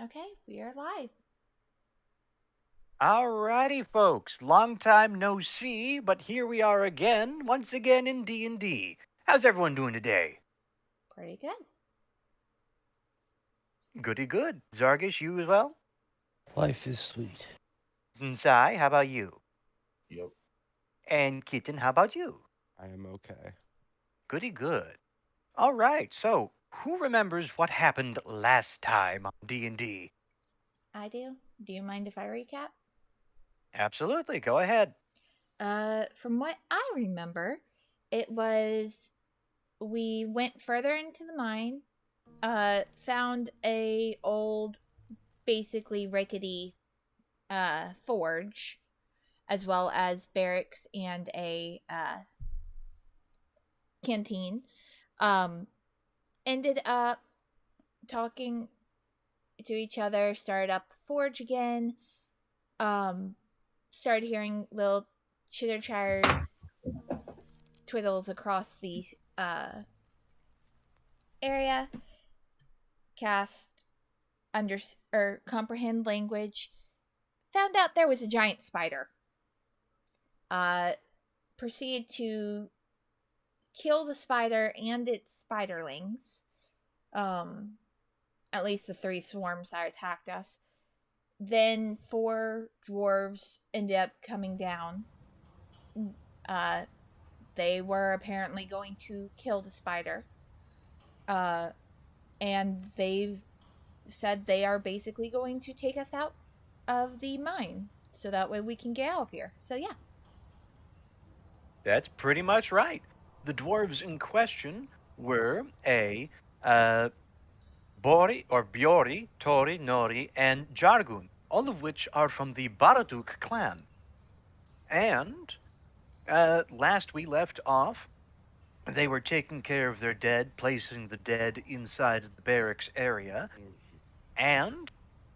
Okay, we are live. Alrighty, folks. Long time no see, but here we are again, once again in D&D. How's everyone doing today? Pretty good. Goody good. Zargish, you as well? Life is sweet. Sai, how about you? Yep. And Kitten, how about you? I am okay. Goody good. All right, so who remembers what happened last time on D&D? I do. Do you mind if I recap? Absolutely, go ahead. From what I remember, it was we went further into the mine, found a old, basically rickety, forge, as well as barracks and a canteen. Um, Ended up talking to each other, started up the forge again. Um, Started hearing little chitter chatters, twiddles across the uh, area. Cast under or comprehend language. Found out there was a giant spider. Uh, Proceeded to kill the spider and its spiderlings. Um, at least the three swarms that attacked us. Then four dwarves ended up coming down. Uh, they were apparently going to kill the spider. Uh, and they've said they are basically going to take us out of the mine so that way we can get out of here. So yeah. That's pretty much right. The dwarves in question were uh, Bori or Biori, Tori, Nori, and Jargun, all of which are from the Baratuk clan. And last we left off, they were taking care of their dead, placing the dead inside of the barracks area, and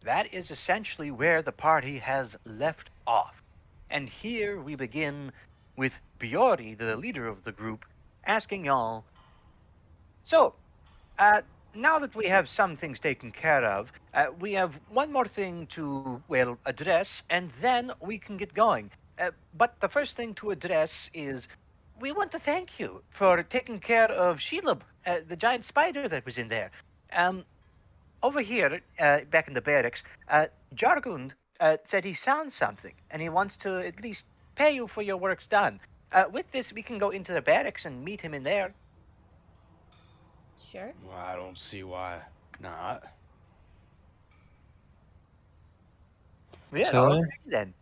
that is essentially where the party has left off. And here we begin with Biori, the leader of the group, asking y'all, so, uh, now that we have some things taken care of, we have one more thing to, well, address, and then we can get going. But the first thing to address is we want to thank you for taking care of Shelob, the giant spider that was in there. Um, Over here, back in the barracks, Jargund said he found something, and he wants to at least pay you for your works done. With this, we can go into the barracks and meet him in there. Sure. Well, I don't see why not. Yeah, So all then, right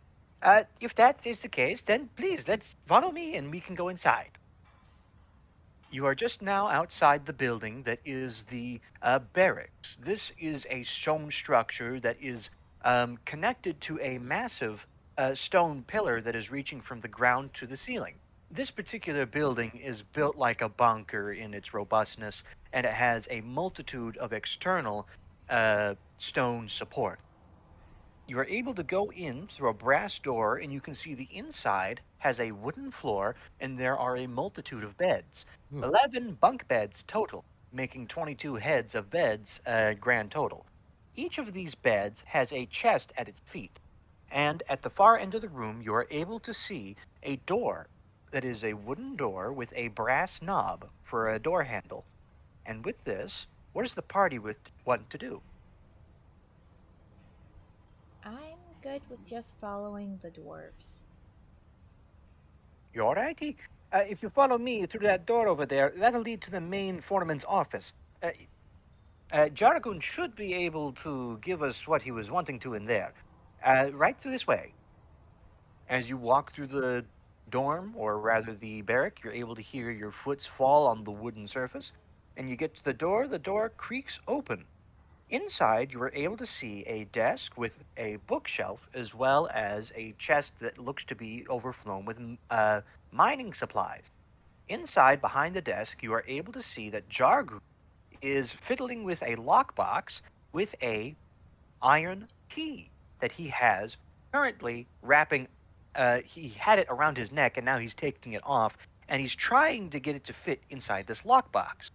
then. If that is the case, then please let's follow me and we can go inside. You are just now outside the building that is the barracks. This is a stone structure that is connected to a massive stone pillar that is reaching from the ground to the ceiling. This particular building is built like a bunker in its robustness, and it has a multitude of external stone support. You are able to go in through a brass door, and you can see the inside has a wooden floor, and there are a multitude of beds. Ooh. 11 bunk beds total, making 22 heads of beds grand total. Each of these beds has a chest at its feet, and at the far end of the room, you are able to see a door that is a wooden door with a brass knob for a door handle. And with this, what does the party want to do? I'm good with just following the dwarves. You alrighty? If you follow me through that door over there, that'll lead to the main foreman's office. Uh, Jaragun should be able to give us what he was wanting to in there. Right through this way. As you walk through the dorm, or rather the barrack, you're able to hear your foots fall on the wooden surface. And you get to the door creaks open. Inside, you are able to see a desk with a bookshelf as well as a chest that looks to be overflown with mining supplies. Inside, behind the desk, you are able to see that Jargu is fiddling with a lockbox with a iron key that he has currently wrapping. He had it around his neck, and now he's taking it off, and he's trying to get it to fit inside this lockbox.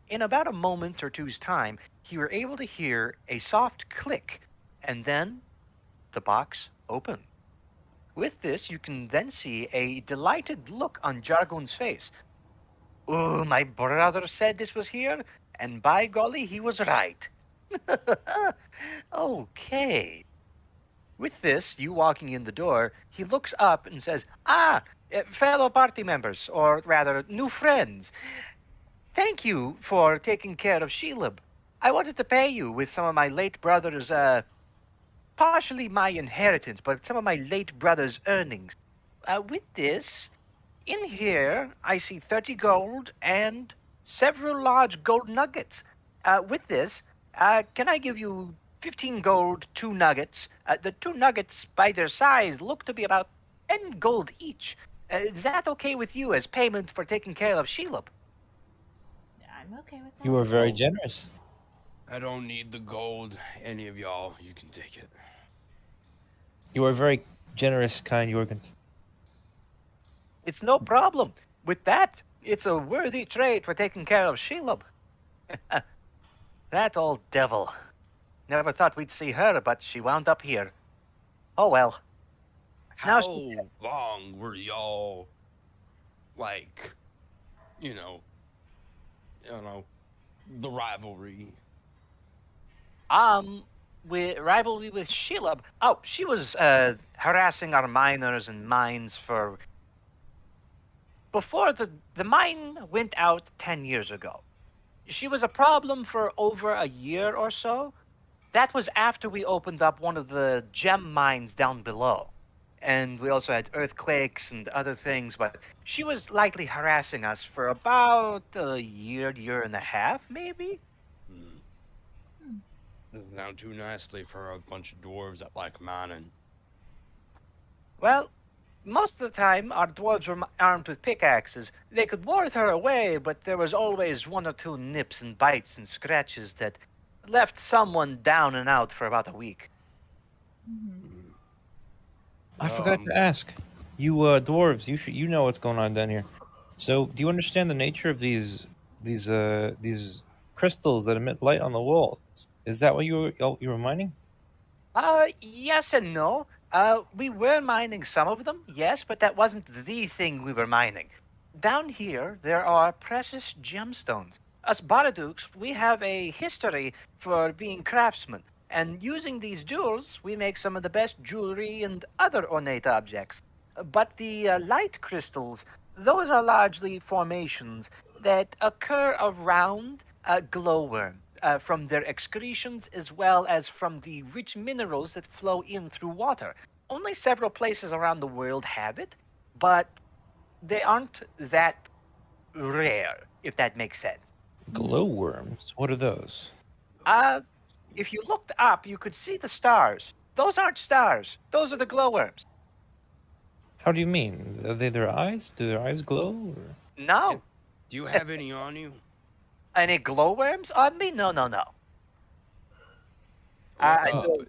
in about a moment or two's time, you were able to hear a soft click, and then the box opened. With this, you can then see a delighted look on Jargon's face. Oh, my brother said this was here, and by golly, he was right. Okay. With this, you walking in the door, he looks up and says, fellow party members, or rather, new friends. Thank you for taking care of Sheelab. I wanted to pay you with some of my late brother's, partially my inheritance, but some of my late brother's earnings. With this, in here, I see 30 gold and several large gold nuggets. With this, can I give you 15 gold, 2 nuggets? The 2 nuggets, by their size, look to be about 10 gold each. Is that okay with you as payment for taking care of Sheelab? I'm okay with that. You are very Oh. generous. I don't need the gold. Any of y'all, you can take it. You are very generous, kind Jorgen. It's no problem. With that, it's a worthy trade for taking care of Sheelab. That old devil. Never thought we'd see her, but she wound up here. Oh well. Now How long were y'all, like, you know, the rivalry? With rivalry with Sheelab. Oh, she was harassing our miners and mines for before the mine went out 10 years ago. She was a problem for over a year or so. That was after we opened up one of the gem mines down below. And we also had earthquakes and other things, but she was likely harassing us for about a year and a half, maybe? Doesn't sound too nicely for a bunch of dwarves that like mining. Well, most of the time, our dwarves were armed with pickaxes. They could ward her away, but there was always one or two nips and bites and scratches that left someone down and out for about a week. I forgot to ask. You dwarves, you know what's going on down here. So, do you understand the nature of these crystals that emit light on the walls? Is that what you were mining? Yes and no. We were mining some of them, yes, but that wasn't the thing we were mining. Down here, there are precious gemstones. Us Baradukes, we have a history for being craftsmen, and using these jewels, we make some of the best jewelry and other ornate objects. But the light crystals, those are largely formations that occur around a glowworm from their excretions as well as from the rich minerals that flow in through water. Only several places around the world have it, but they aren't that rare, if that makes sense. Glowworms. What are those? Uh, if you looked up, you could see the stars. Those aren't stars. Those are the glowworms. How do you mean? Are they their eyes? Do their eyes glow? Or? No. Do you have any on you? Any glowworms on me? No. I do.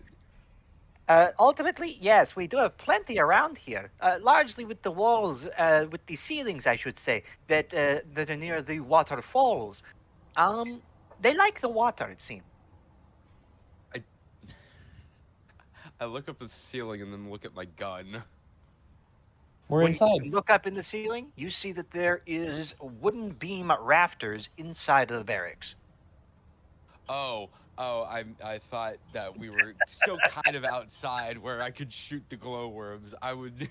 Ultimately, yes, we do have plenty around here. Largely with the walls, with the ceilings, I should say, that are near the waterfalls. They like the water, it seems. I look up at the ceiling and then look at my gun. We're When inside. you look up in the ceiling, you see that there is wooden beam rafters inside of the barracks. Oh, I thought that we were still kind of outside where I could shoot the glowworms. I would.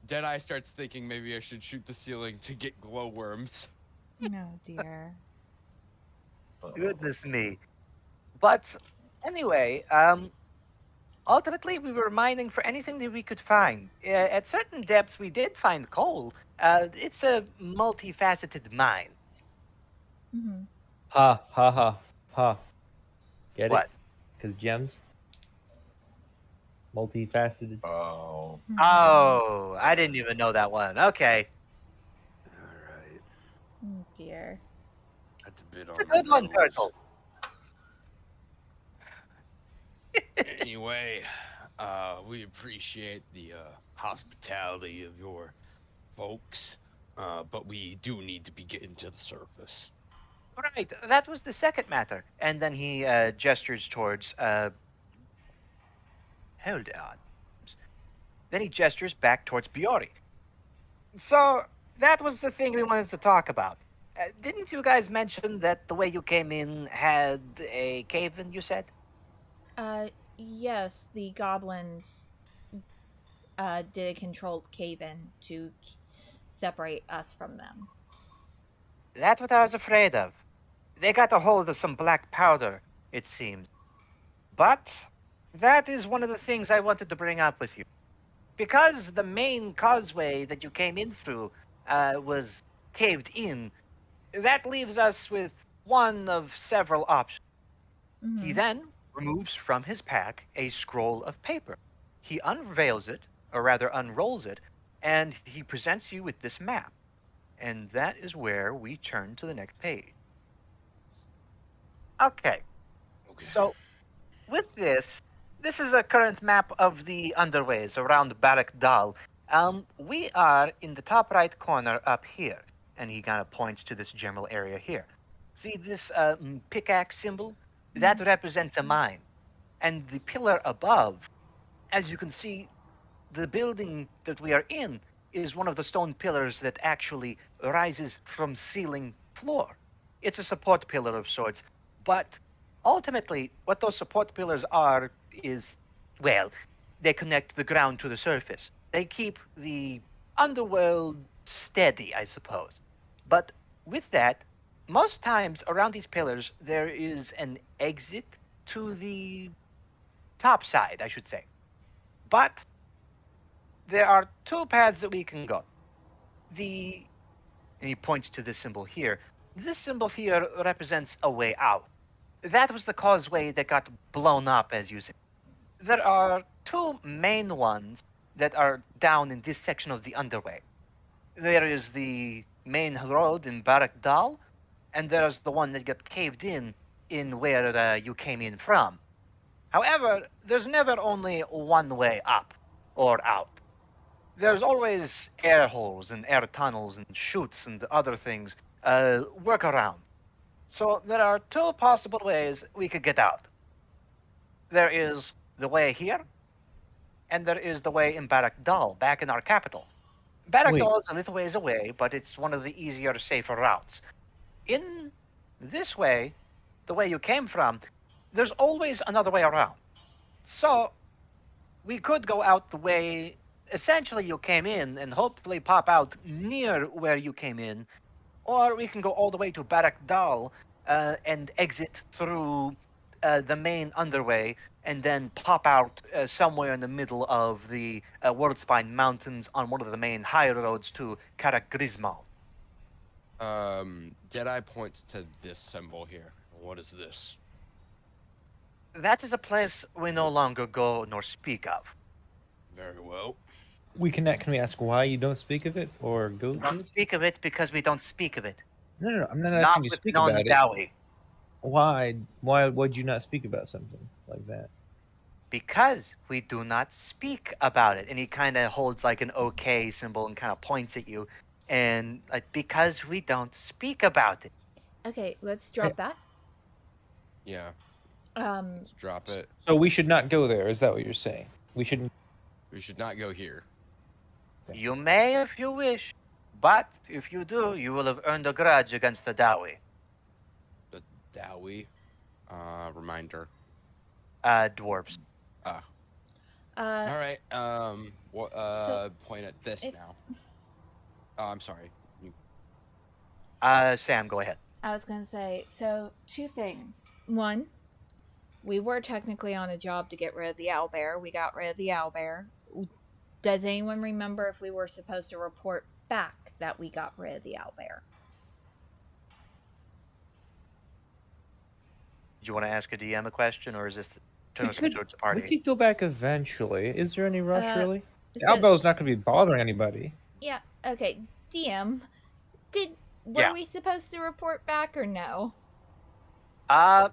Deadeye starts thinking maybe I should shoot the ceiling to get glowworms. Oh dear. Goodness me. But anyway, ultimately, we were mining for anything that we could find. At certain depths, we did find coal. It's a multifaceted mine. Mm-hmm. Ha ha ha ha. Get What? it? Because gems. Multifaceted. Oh. Oh, I didn't even know that one. Okay. Alright. Oh dear. That's a bit It's on a good the one, nose. Turtle. Anyway, we appreciate the hospitality of your folks. But we do need to be getting to the surface. Right, that was the second matter. And then he gestures towards. Hold on. Then he gestures back towards Biori. So that was the thing we wanted to talk about. Didn't you guys mention that the way you came in had a cave in? You said Yes, the goblins did a controlled cave-in to separate us from them. that's what I was afraid of. They got a hold of some black powder, it seems. But that is one of the things I wanted to bring up with you. Because the main causeway that you came in through was caved in, that leaves us with one of several options. He Mm-hmm. then removes from his pack a scroll of paper. He unveils it, or rather unrolls it, and he presents you with this map. And that is where we turn to the next page. Okay, Okay. so with this is a current map of the underways around Barak Dal. We are in the top right corner up here, and he kind of points to this general area here. See this pickaxe symbol? That Mhm. represents a mine. And the pillar above, as you can see, the building that we are in is one of the stone pillars that actually rises from ceiling floor. It's a support pillar of sorts, but ultimately, what those support pillars are is, well, they connect the ground to the surface. They keep the underworld steady, I suppose. But with that, most times around these pillars, there is an exit to the top side, I should say. But there are two paths that we can go. The and he points to this symbol here. This symbol here represents a way out. That was the causeway that got blown up, as you said. There are two main ones that are down in this section of the underway. There is the main road in Barak Dal, and there's the one that got caved in where you came in from. However, there's never only one way up or out. There's always air holes and air tunnels and chutes and other things work around. So there are two possible ways we could get out. There is the way here, and there is the way in Barak Dal, back in our capital. Barak Wait, Dal is a little ways away, but it's one of the easier, safer routes. In this way, the way you came from, there's always another way around. So we could go out the way essentially you came in and hopefully pop out near where you came in, or we can go all the way to Barak Dal and exit through the main underway and then pop out somewhere in the middle of the World Spine Mountains on one of the main high roads to Karak Grismal. Deadeye points to this symbol here. What is this? That is a place we no longer go nor speak of. Very well. can we ask why you don't speak of it or go We to don't it? speak of it because we don't speak of it. No, I'm not Not asking you to with speak non about it. Dowie. Why would you not speak about something like that? Because we do not speak about it. And he kind of holds like an okay symbol and kind of points at you. And like, because we don't speak about it. Okay, let's drop that. Yeah. Um, Let's drop it. So we should not go there. Is that what you're saying? We shouldn't. We should not go here. You may if you wish, but if you do, you will have earned a grudge against the Dowie. The Dowie. Reminder. Dwarves. Ah. uh, All right. What? Point at this if- now. Oh, I'm sorry. You... Sam, go ahead. I was gonna say, so two things. One, we were technically on a job to get rid of the owlbear. We got rid of the owlbear. Does anyone remember if we were supposed to report back that we got rid of the owlbear? Do you want to ask a DM a question, or is this turn us towards the We party? could go back eventually. Is there any rush, really? The So- Owlbell's not going to be bothering anybody. Yeah, okay. DM, were Yeah. we supposed to report back or no?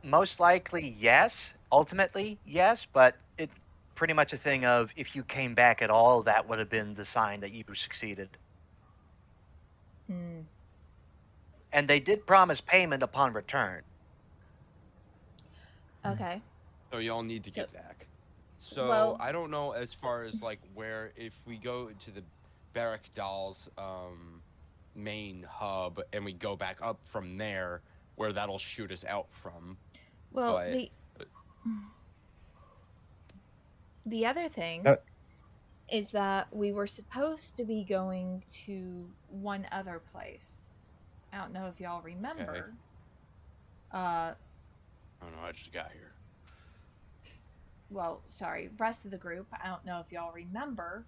Most likely yes. Ultimately, yes, but it pretty much a thing of if you came back at all, that would have been the sign that you succeeded. and they did promise payment upon return. Okay. So y'all need to So- get back. So well- I don't know as far as like where if we go to the Barrack Dolls main hub and we go back up from there, where that'll shoot us out from. Well, But- the other thing is that we were supposed to be going to one other place. I don't know if y'all remember. I don't know. I just got here. Well, sorry, rest of the group. I don't know if y'all remember.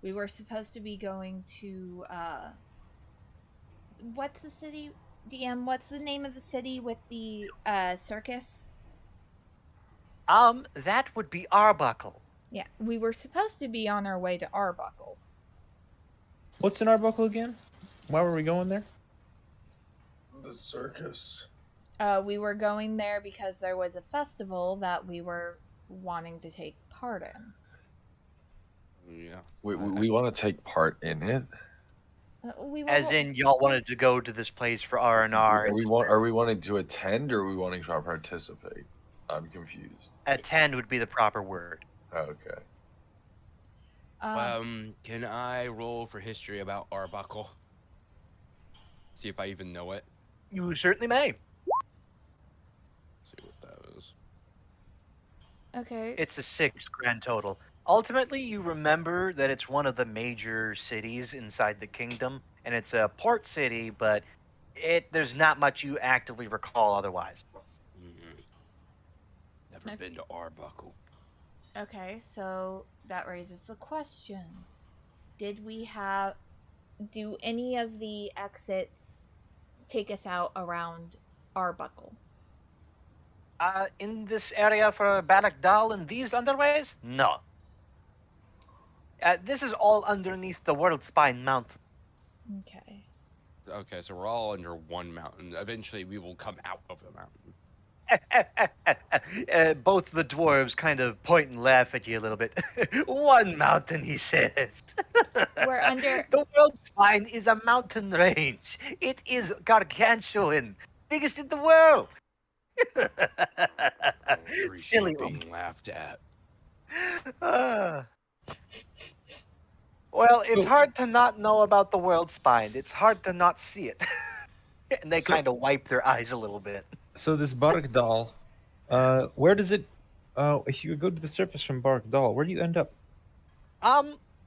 We were supposed to be going to what's the city? DM, what's the name of the city with the circus? That would be Arbuckle. Yeah, we were supposed to be on our way to Arbuckle. What's in Arbuckle again? Why were we going there? The circus. We were going there because there was a festival that we were wanting to take part in. Yeah. We want to take part in it. We were As in, y'all wanted to go to this place for R&R. Are we wanting to attend or are we wanting to participate? I'm confused. Attend would be the proper word. Okay. Can I roll for history about Arbuckle? See if I even know it. You certainly may. See what that is. Okay. It's a 6 grand total. Ultimately, you remember that it's one of the major cities inside the kingdom, and it's a port city, but there's not much you actively recall otherwise. Never been to Arbuckle. Okay, so that raises the question. Do any of the exits take us out around Arbuckle? In this area for Barrack Dal and these underways? No. This is all underneath the World Spine Mountain. Okay. Okay, so we're all under one mountain. Eventually, we will come out of the mountain. Both the dwarves kind of point and laugh at you a little bit. One mountain, he says. We're under... The World Spine is a mountain range. It is gargantuan. Biggest in the world. Silly being laughed at. Well, it's hard to not know about the World Spine. It's hard to not see it. And they kind of wipe their eyes a little bit. So this Barkdal, where does it? If you go to the surface from Barkdal, where do you end up?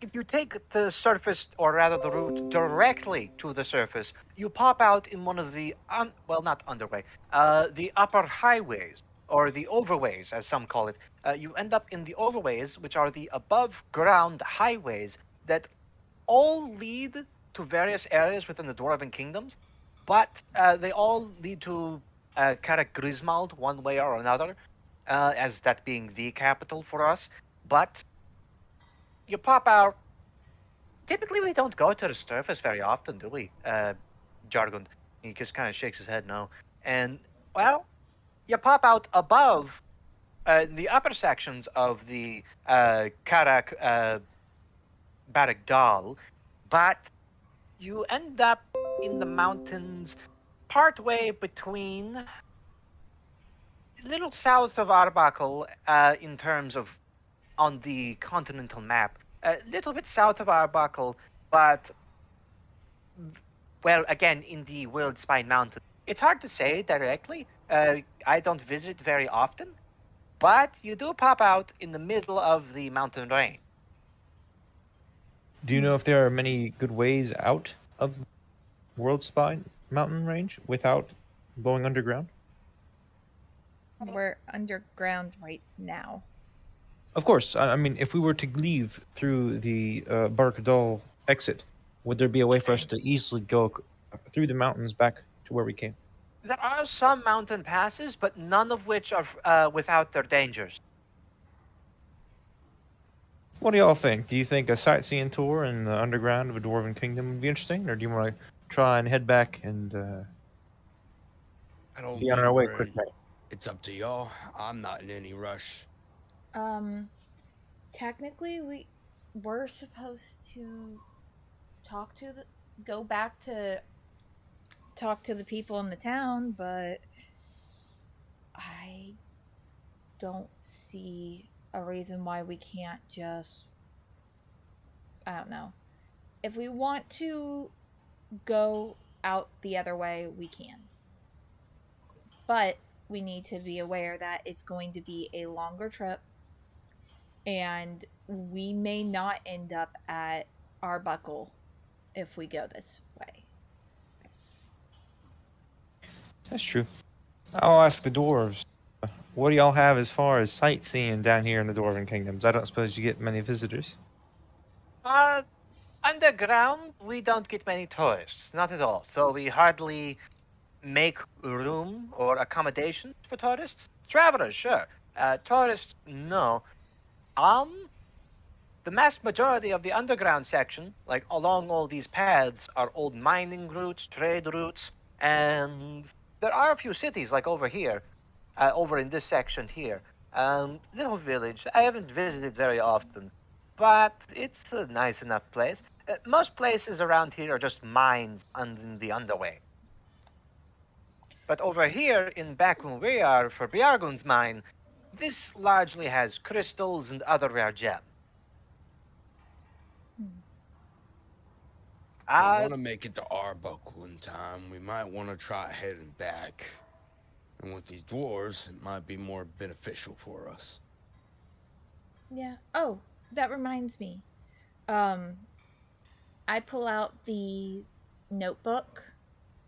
If you take the surface, or rather the route, directly to the surface, you pop out in one of the, not underway, the upper highways, or the overways, as some call it. You end up in the overways, which are the above-ground highways that all lead to various areas within the Dwarven Kingdoms, but they all lead to Karak Grismald one way or another, as that being the capital for us. But you pop out. Typically, we don't go to the surface very often, do we? Jargon. He just kind of shakes his head no. And, well, you pop out above the upper sections of the Karak Barak Dal, but you end up in the mountains partway between a little south of Arbuckle in terms of on the continental map. A little bit south of Arbuckle, but, well, again, in the World Spine Mountain. It's hard to say directly. I don't visit very often, but you do pop out in the middle of the mountain range. Do you know if there are many good ways out of World Spine mountain range without going underground? We're underground right now. Of course. I mean, if we were to leave through the Barkadal exit, would there be a way for us to easily go through the mountains back to where we came? There are some mountain passes, but none of which are without their dangers. What do y'all think? Do you think a sightseeing tour in the underground of a Dwarven Kingdom would be interesting, or do you want to try and head back and I don't be on think our way we're quick? It's up to y'all. I'm not in any rush. Technically, we're supposed to go back to talk to the people in the town, but I don't see a reason why we can't just, I don't know. If we want to go out the other way, we can. But we need to be aware that it's going to be a longer trip and we may not end up at Arbuckle if we go this way. That's true. I'll ask the dwarves. What do y'all have as far as sightseeing down here in the Dwarven Kingdoms? I don't suppose you get many visitors. Uh, Underground, we don't get many tourists, not at all. So we hardly make room or accommodations for tourists. Travelers, sure. Tourists, no. Um, the vast majority of the underground section, like along all these paths, are old mining routes, trade routes, and there are a few cities like over here, over in this section here. Little village. I haven't visited very often, but it's a nice enough place. Most places around here are just mines in the underway. But over here, in back when we are for Bjargun's mine, this largely has crystals and other rare gems. If we Uh, want to make it to Arbuck one time, we might want to try heading back. And with these dwarves, it might be more beneficial for us. Yeah. Oh, that reminds me. I pull out the notebook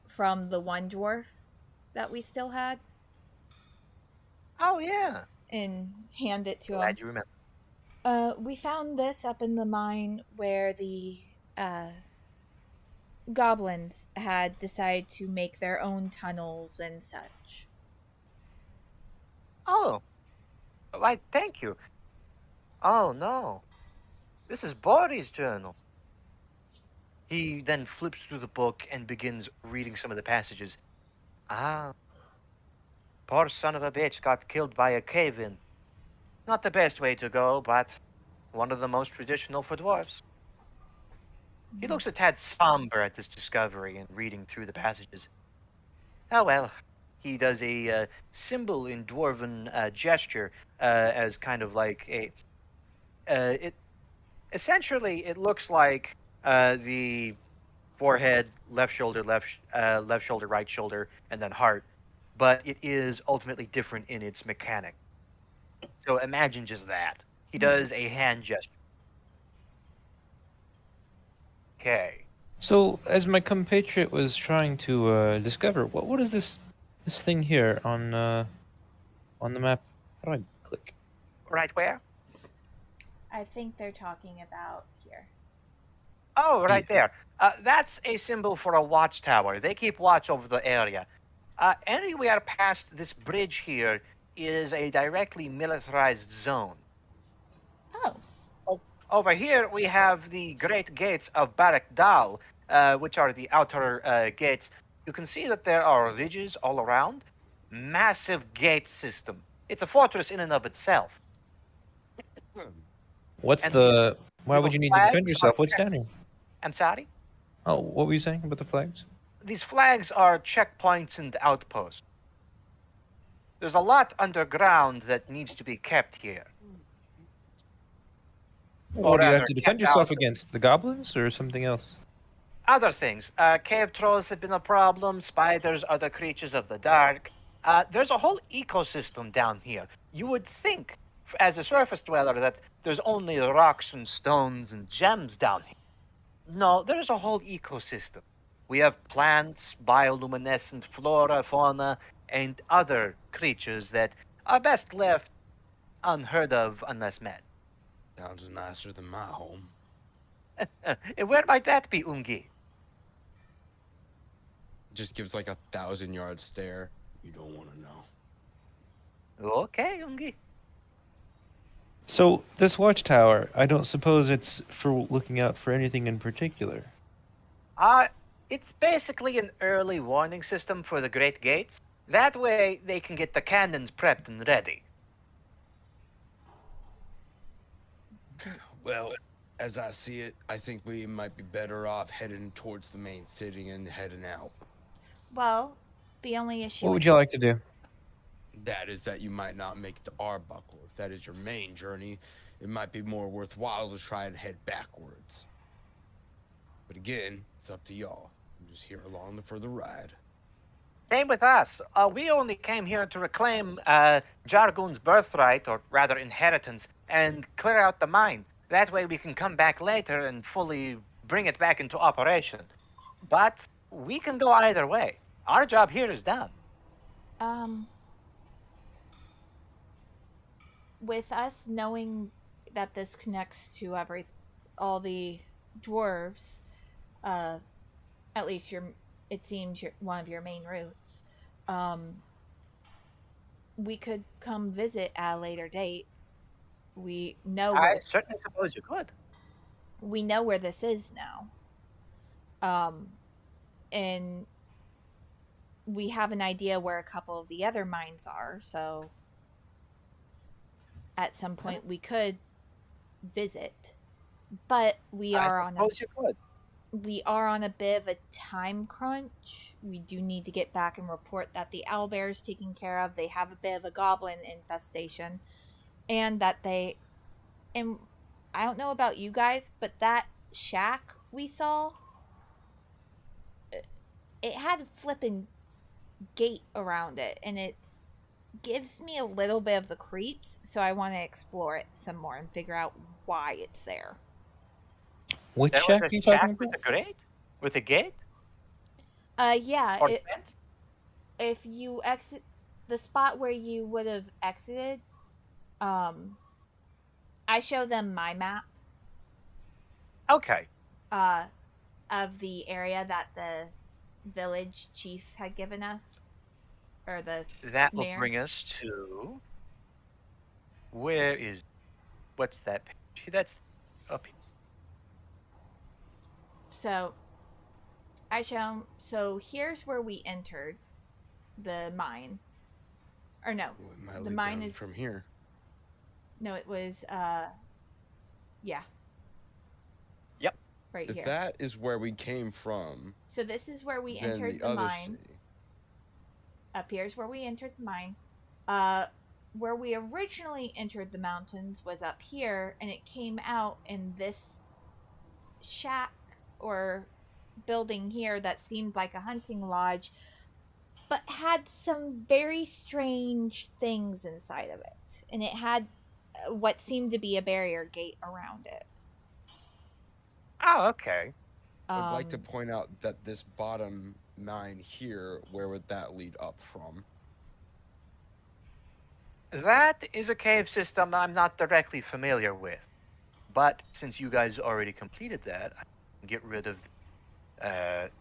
from the one dwarf that we still had oh yeah, and hand it to him. glad you remember. We found this up in the mine where the goblins had decided to make their own tunnels and such. Oh, right, thank you. Oh no, this is Boris' journal. He then flips through the book and begins reading some of the passages. Ah, poor son of a bitch got killed by a cave-in. Not the best way to go, but one of the most traditional for dwarves. He looks a tad somber at this discovery and reading through the passages. Oh well, he does a symbol in dwarven gesture as kind of like a. It essentially it looks like the forehead, left shoulder, right shoulder, and then heart, but it is ultimately different in its mechanic. So imagine just that. He does a hand gesture. Okay. So, as my compatriot was trying to discover, what is this thing here on the map? How do I click? Right where? I think they're talking about here. Oh, Yeah. right there. That's a symbol for a watchtower. They keep watch over the area. Anywhere past this bridge here is a directly militarized zone. Oh. Over here, we have the great gates of Barak Dal, which are the outer gates. You can see that there are ridges all around. Massive gate system. It's a fortress in and of itself. What's And these the? Why little would you need to defend flags are yourself? What's down here? I'm sorry? Oh, what were you saying about the flags? These flags are checkpoints and outposts. There's a lot underground that needs to be kept here. Or What do you have rather, to defend kept out. yourself against? The goblins or something else? Other things. Cave trolls have been a problem, spiders, other creatures of the dark. There's a whole ecosystem down here. You would think, as a surface dweller, that there's only rocks and stones and gems down here. No, there's a whole ecosystem. We have plants, bioluminescent flora, fauna, and other creatures that are best left unheard of unless met. Sounds nicer than my home. Where might that be, Ungi? Just gives like 1,000-yard stare. You don't want to know. Okay, Ungi. So this watchtower, I don't suppose it's for looking out for anything in particular. Uh, it's basically an early warning system for the Great Gates. That way, they can get the cannons prepped and ready. Well, as I see it, I think we might be better off heading towards the main city and heading out. Well, the only issue. What with would you like to do? That is that you might not make it to Arbuckle. If that is your main journey, it might be more worthwhile to try and head backwards. But again, it's up to y'all. I'm just here along for the ride. Same with us. We only came here to reclaim Jargoon's birthright, or rather inheritance, and clear out the mine. That way we can come back later and fully bring it back into operation. But we can go either way. Our job here is done. With us knowing that this connects to all the dwarves, at least it seems one of your main routes. We could come visit at a later date. We know I certainly suppose you could. we know where this is now. And we have an idea where a couple of the other mines are, so at some point we could visit. But we are on a bit of a time crunch. We do need to get back and report that the owlbear's taken care of. They have a bit of a goblin infestation, and that and I don't know about you guys, but that shack we saw, it had a flippin' gate around it, and it gives me a little bit of the creeps, so I want to explore it some more and figure out why it's there. Which There shack was are you a shack talking with about? a grate? With a gate? Yeah, Or fence? if you exit the spot where you would have exited, I show them my map Okay. of the area that the village chief had given us, or the That will mayor. bring us to... What's that page? That's up here. So I show them. So here's where we entered the mine. Or no, Well, it might the lead mine down is from here. No, it was yeah. Yep. Right If here. that is where we came from, So this is where we then entered the the other mine. city. Up here's where we entered the mine. Where we originally entered the mountains was up here, and it came out in this shack or building here that seemed like a hunting lodge, but had some very strange things inside of it. And it had what seemed to be a barrier gate around it. Oh, okay. I'd like to point out that this bottom 9 here, where would that lead up from? That is a cave system I'm not directly familiar with. But since you guys already completed that, I can get rid of the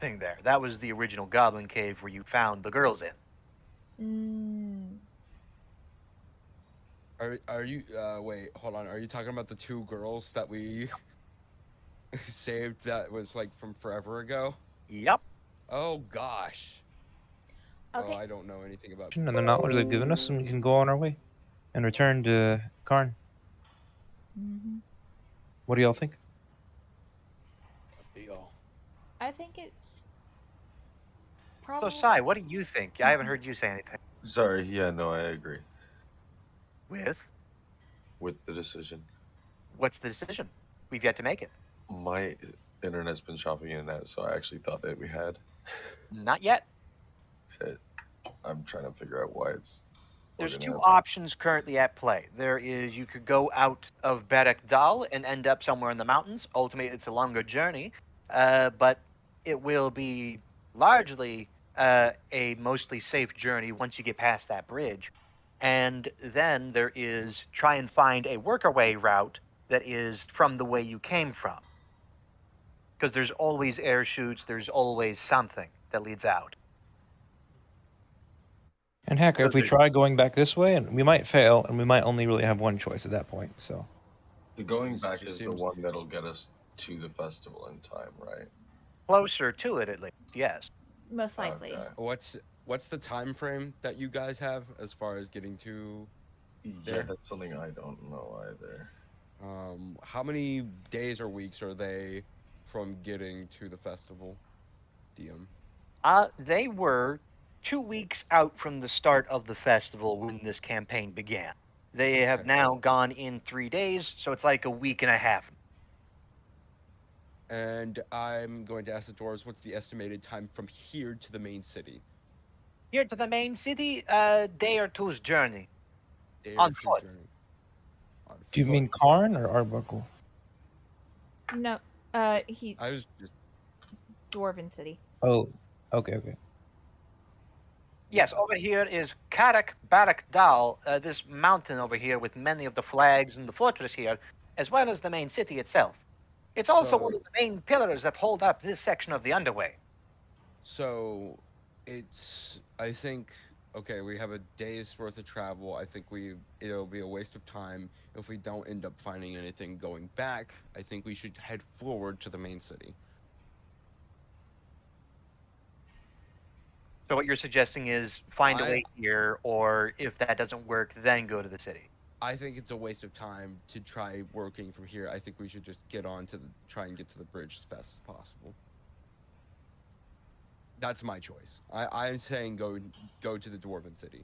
thing there. That was the original Goblin Cave where you found the girls in. Are you wait, hold on. Are you talking about the 2 girls that we saved that was like from forever ago? Yep. Oh gosh. Okay. Oh, I don't know anything about. And the knowledge they've given us, and we can go on our way and return to Karn. What do y'all think? Deal. I think it's So, probably. Sai, what do you think? I haven't heard you say anything. Sorry, yeah, no, I agree With the decision. what's the decision? We've yet to make it. My internet's been chopping in and out, so I actually thought that we had. Not yet. So I'm trying to figure out why it's. There's bugging 2 out. options currently at play. There is you could go out of Berek Dal and end up somewhere in the mountains. Ultimately, it's a longer journey, but it will be largely a mostly safe journey once you get past that bridge. And then there is try and find a workaway route that is from the way you came from. Because there's always air chutes, there's always something that leads out. And heck, if we try going back this way, and we might fail, and we might only really have one choice at that point. So The going This back just is the seems- one that'll get us to the festival in time, right? Closer to it, at least, yes. Most likely. Okay. What's the time frame that you guys have as far as getting to Yeah, there? that's something I don't know either. How many days or weeks are they from getting to the festival, DM? They were 2 weeks out from the start of the festival when this campaign began. They have Okay. now gone in 3 days, so it's like a week and a half. And I'm going to ask the dwarves, what's the estimated time from here to the main city? Here to the main city, day or two's journey. Day On or two foot. journey. On Do you foot. mean Karn or Arbuckle? No, he I was just Dwarven City. Oh, okay. Yes, over here is Karak Barak Dal, this mountain over here with many of the flags and the fortress here, as well as the main city itself. It's also one of the main pillars that hold up this section of the underway. So it's I think okay, we have a day's worth of travel. I think it'll be a waste of time if we don't end up finding anything going back. I think we should head forward to the main city. So what you're suggesting is find a way here, or if that doesn't work, then go to the city. I think it's a waste of time to try working from here. I think we should just try and get to the bridge as fast as possible. That's my choice. I'm saying go to the Dwarven City.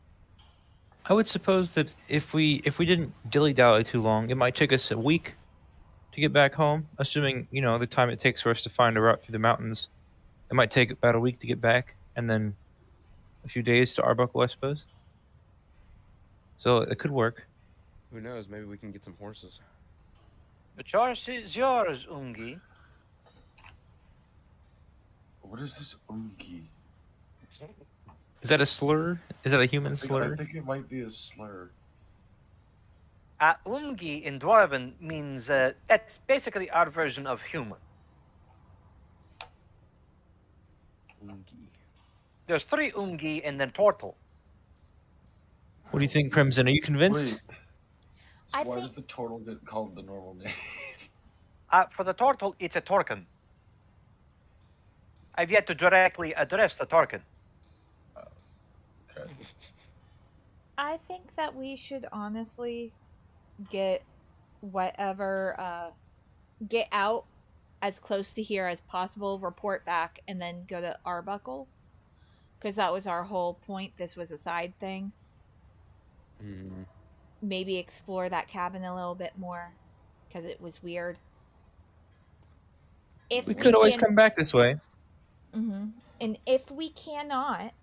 I would suppose that if we didn't dilly-dally too long, it might take us a week to get back home, assuming, the time it takes for us to find a route through the mountains. It might take about a week to get back, and then a few days to Arbuckle, I suppose. So it could work. Who knows? Maybe we can get some horses. The choice is yours, Ungi. What is this ungi? Is that a slur? Is that a human I slur? think it might be a slur. Ungi in Dwarven means, that's basically our version of human. Ungi. There's 3 Ungi and then Tortle. What do you think, Crimson? Are you convinced? Wait. So I why think- does the turtle get called the normal name? For the Tortle, it's a Torken. I've yet to directly address the Torken. Okay. I think that we should honestly get get out as close to here as possible, report back, and then go to Arbuckle. Because that was our whole point. This was a side thing. Mm. Maybe explore that cabin a little bit more. Because it was weird. If We could always can- come back this way. Mm-hmm. And if we cannot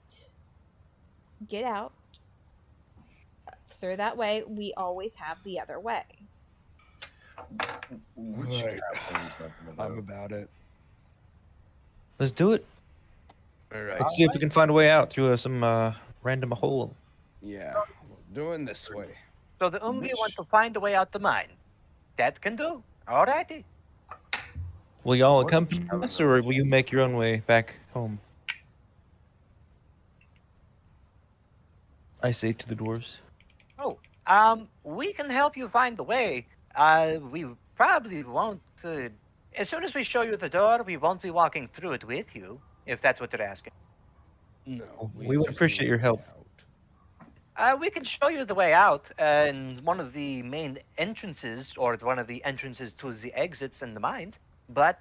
get out through that way, we always have the other way. Which Right. cabin are you talking about? I'm about it. Let's do it. All right. Let's see if we can find a way out through some random hole. Yeah, we're doing this way. So the Ungi Which- want to find a way out the mine. That can do. Alrighty. Will y'all What accompany cabin us, are or we will you make your own way back home? I say to the dwarves. We can help you find the way. We probably won't. As soon as we show you the door, we won't be walking through it with you, if that's what you're asking. No, We would just appreciate need your to help. get out. We can show you the way out in one of the main entrances, or one of the entrances to the exits in the mines. But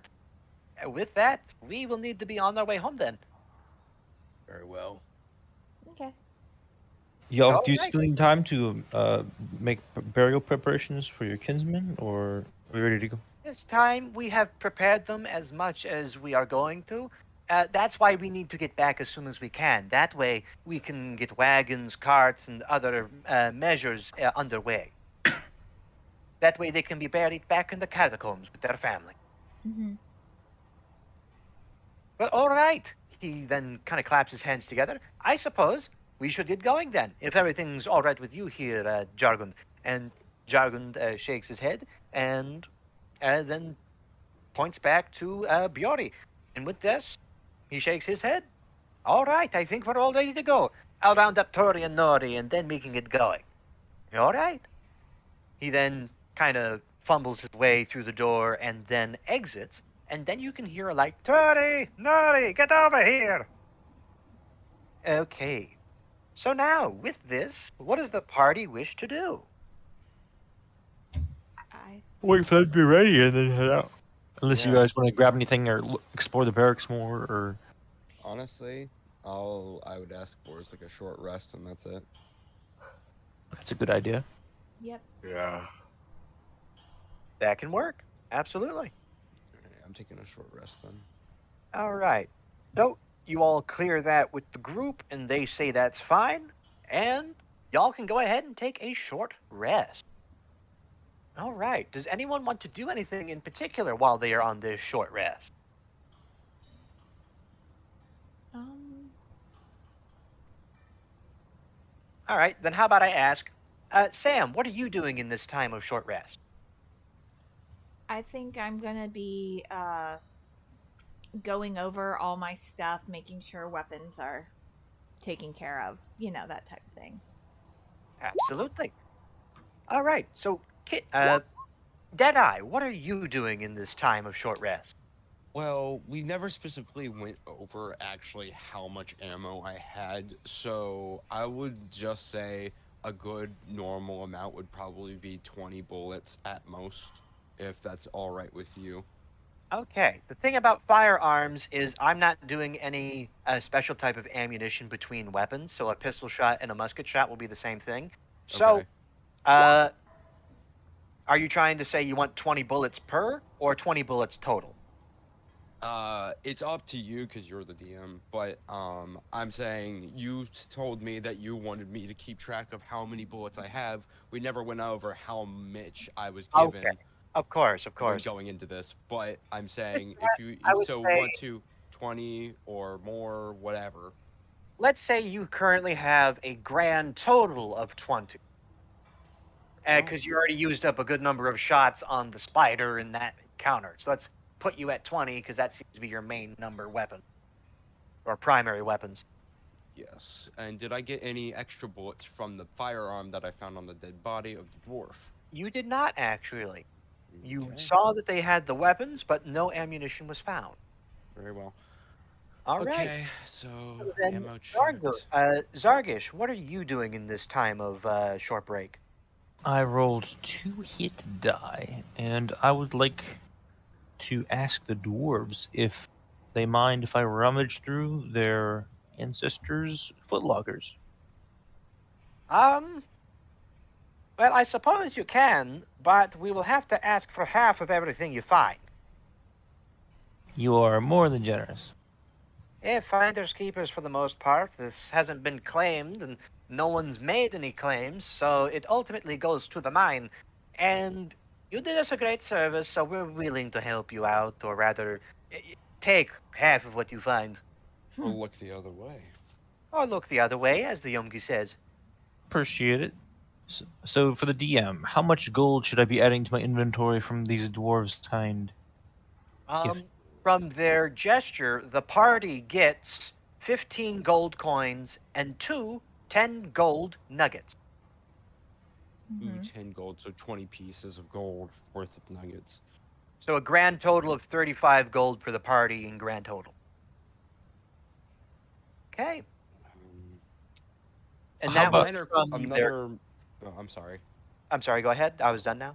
with that, we will need to be on our way home then. Very well. Okay. Y'all, All do you right. still need time to make burial preparations for your kinsmen, or are we ready to go? This time, we have prepared them as much as we are going to. That's why we need to get back as soon as we can. That way, we can get wagons, carts, and other measures underway. That way, they can be buried back in the catacombs with their family. Mm-hmm. But all right. He then kind of claps his hands together. I suppose we should get going then, if everything's all right with you here, Jargund. And Jargund shakes his head and then points back to Biori. And with this, he shakes his head. All right, I think we're all ready to go. I'll round up Tori and Nori, and then we can get going. All right. He then kind of fumbles his way through the door and then exits. And then you can hear a light, Tori, Nori, get over here. Okay. So now, with this, what does the party wish to do? Wait for them to be ready and then head out. Unless you Yeah. guys want to grab anything or explore the barracks more, or Honestly, all I would ask for is like a short rest, and that's it. That's a good idea. Yep. Yeah. That can work. Absolutely. Alright, I'm taking a short rest then. All right. So you all clear that with the group, and they say that's fine, and y'all can go ahead and take a short rest. All right. Does anyone want to do anything in particular while they are on this short rest? Um, All right. Then how about I ask, Sam, what are you doing in this time of short rest? I think I'm gonna be going over all my stuff, making sure weapons are taken care of. You know, that type of thing. Absolutely. All right. So, Deadeye, what are you doing in this time of short rest? Well, we never specifically went over actually how much ammo I had, so I would just say a good normal amount would probably be 20 bullets at most, if that's all right with you. Okay. The thing about firearms is I'm not doing any special type of ammunition between weapons, so a pistol shot and a musket shot will be the same thing. So, Okay. uh, are you trying to say you want 20 bullets per or 20 bullets total? It's up to you because you're the DM, but I'm saying you told me that you wanted me to keep track of how many bullets I have. We never went over how much I was Okay. given Of course, of when course. going into this, but I'm saying I if would so say, want to 20 or more, whatever. let's say you currently have a grand total of 20. Well, Because you already used up a good number of shots on the spider in that encounter. So let's put you at 20 because that seems to be your main number weapon or primary weapons. yes. And did I get any extra bullets from the firearm that I found on the dead body of the dwarf? You did not actually. You Okay, saw that they had the weapons, but no ammunition was found. very well. All right. Okay, so So then, ammo checked. Zargish, what are you doing in this time of short break? I rolled 2 hit die, and I would like to ask the dwarves if they mind if I rummage through their ancestors' footlockers. Um, well, I suppose you can, but we will have to ask for half of everything you find. You are more than generous. Finders keepers for the most part. This hasn't been claimed, and no one's made any claims, so it ultimately goes to the mine. And you did us a great service, so we're willing to help you out, or rather, take half of what you find. Or look the other way. Or look the other way, as the Yomgi says. Appreciate it. So for the DM, how much gold should I be adding to my inventory from these dwarves' kind gift? From their gesture, the party gets 15 gold coins and 10 gold nuggets. Ooh, Mm-hmm. 10 gold, so 20 pieces of gold worth of nuggets. So a grand total of 35 gold for the party in grand total. Okay. Um, And How that was about minor, from their. another. Oh, I'm sorry. I'm sorry, go ahead. I was done now.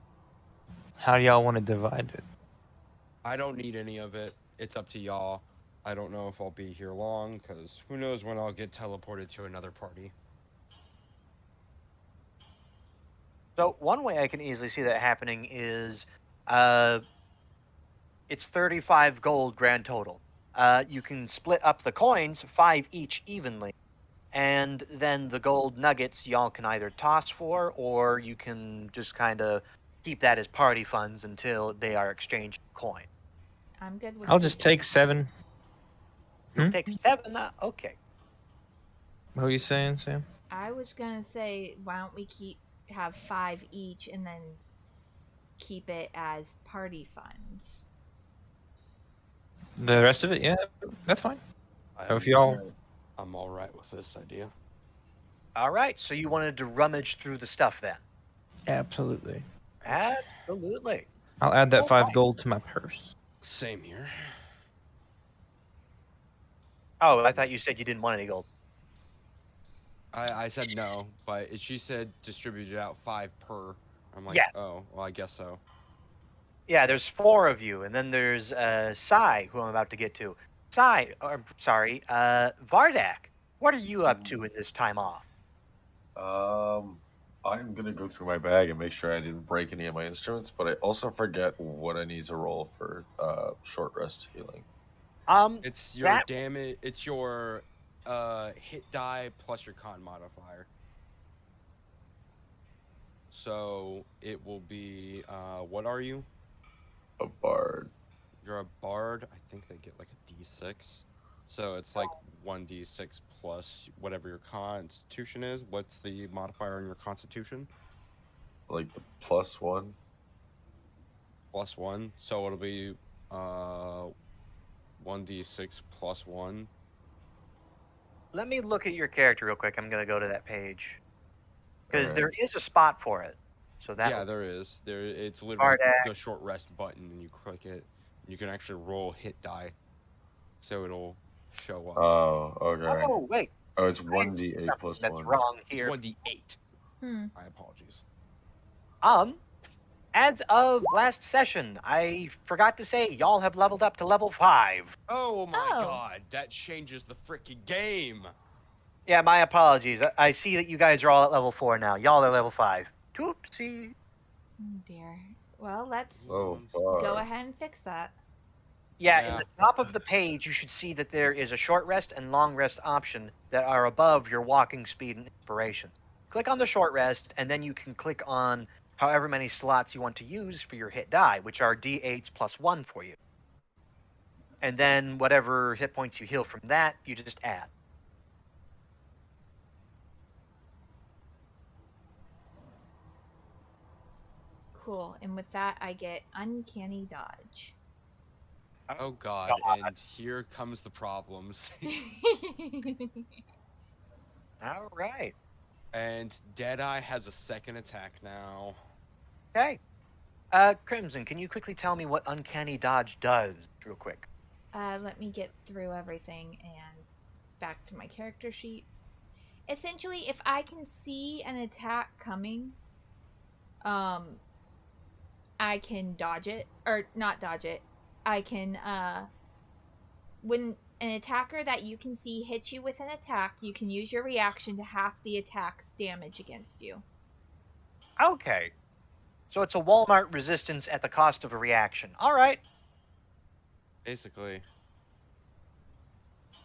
how do y'all want to divide it? I don't need any of it. It's up to y'all. I don't know if I'll be here long, because who knows when I'll get teleported to another party. So one way I can easily see that happening is uh, it's 35 gold grand total. You can split up the coins, 5 each evenly. And then the gold nuggets y'all can either toss for, or you can just kind of keep that as party funds until they are exchanged coin. I'm good with I'll just take 7. You'll Hmm? take 7. Okay. What were you saying, Sam? I was gonna say, why don't we have 5 each and then keep it as party funds? The rest of it, yeah, that's fine. So if I'm, y'all, I'm all right with this idea. All right. So you wanted to rummage through the stuff then? absolutely, Okay. Absolutely. I'll add that All 5 right. gold to my purse. Same here. Oh, I thought you said you didn't want any gold. I said no, but she said distribute it out 5 per. I'm like, Yes. oh, well, I guess so. Yeah, there's 4 of you, and then there's Sai, who I'm about to get to. Vardak, what are you up to in this time off? I'm gonna go through my bag and make sure I didn't break any of my instruments, but I also forget what I need to roll for short rest healing. It's your That damage. It's your hit die plus your con modifier. So it will be what are you? A bard. You're a bard. I think they get like a d6. So it's like 1d6 plus whatever your constitution is. What's the modifier on your constitution? Like the +1. Plus 1. So it'll be 1d6 plus 1. Let me look at your character real quick. I'm gonna go to that page because Alright. there is a spot for it. So that Yeah, would there is. It's literally Bardak. the short rest button, and you click it. And you can actually roll hit die, so it'll show up. Oh, okay. Oh wait, Oh, it's I see 1d8 something plus that's 1. wrong It's here. 1d8. Hmm. My apologies. As of last session, I forgot to say y'all have leveled up to level 5. Oh my Oh. god, that changes the freaking game. Yeah, my apologies. I see that you guys are all at level 4 now. Y'all are level 5. Oopsie. Oh dear. Well, let's Oh, go fuck. ahead and fix that. Yeah, in Yeah. the top of the page, you should see that there is a short rest and long rest option that are above your walking speed and inspiration. Click on the short rest, and then you can click on however many slots you want to use for your hit die, which are d8s plus 1 for you. And then whatever hit points you heal from that, you just add. Cool. And with that, I get Uncanny Dodge. Oh god, and here comes the problems. All right. And Deadeye has a second attack now. Okay. Crimson, can you quickly tell me what Uncanny Dodge does, real quick? Let me get through everything and back to my character sheet. Essentially, if I can see an attack coming, I can dodge it, or not dodge it. I can, when an attacker that you can see hits you with an attack, you can use your reaction to half the attack's damage against you. Okay. So it's a Walmart resistance at the cost of a reaction. All right. Basically.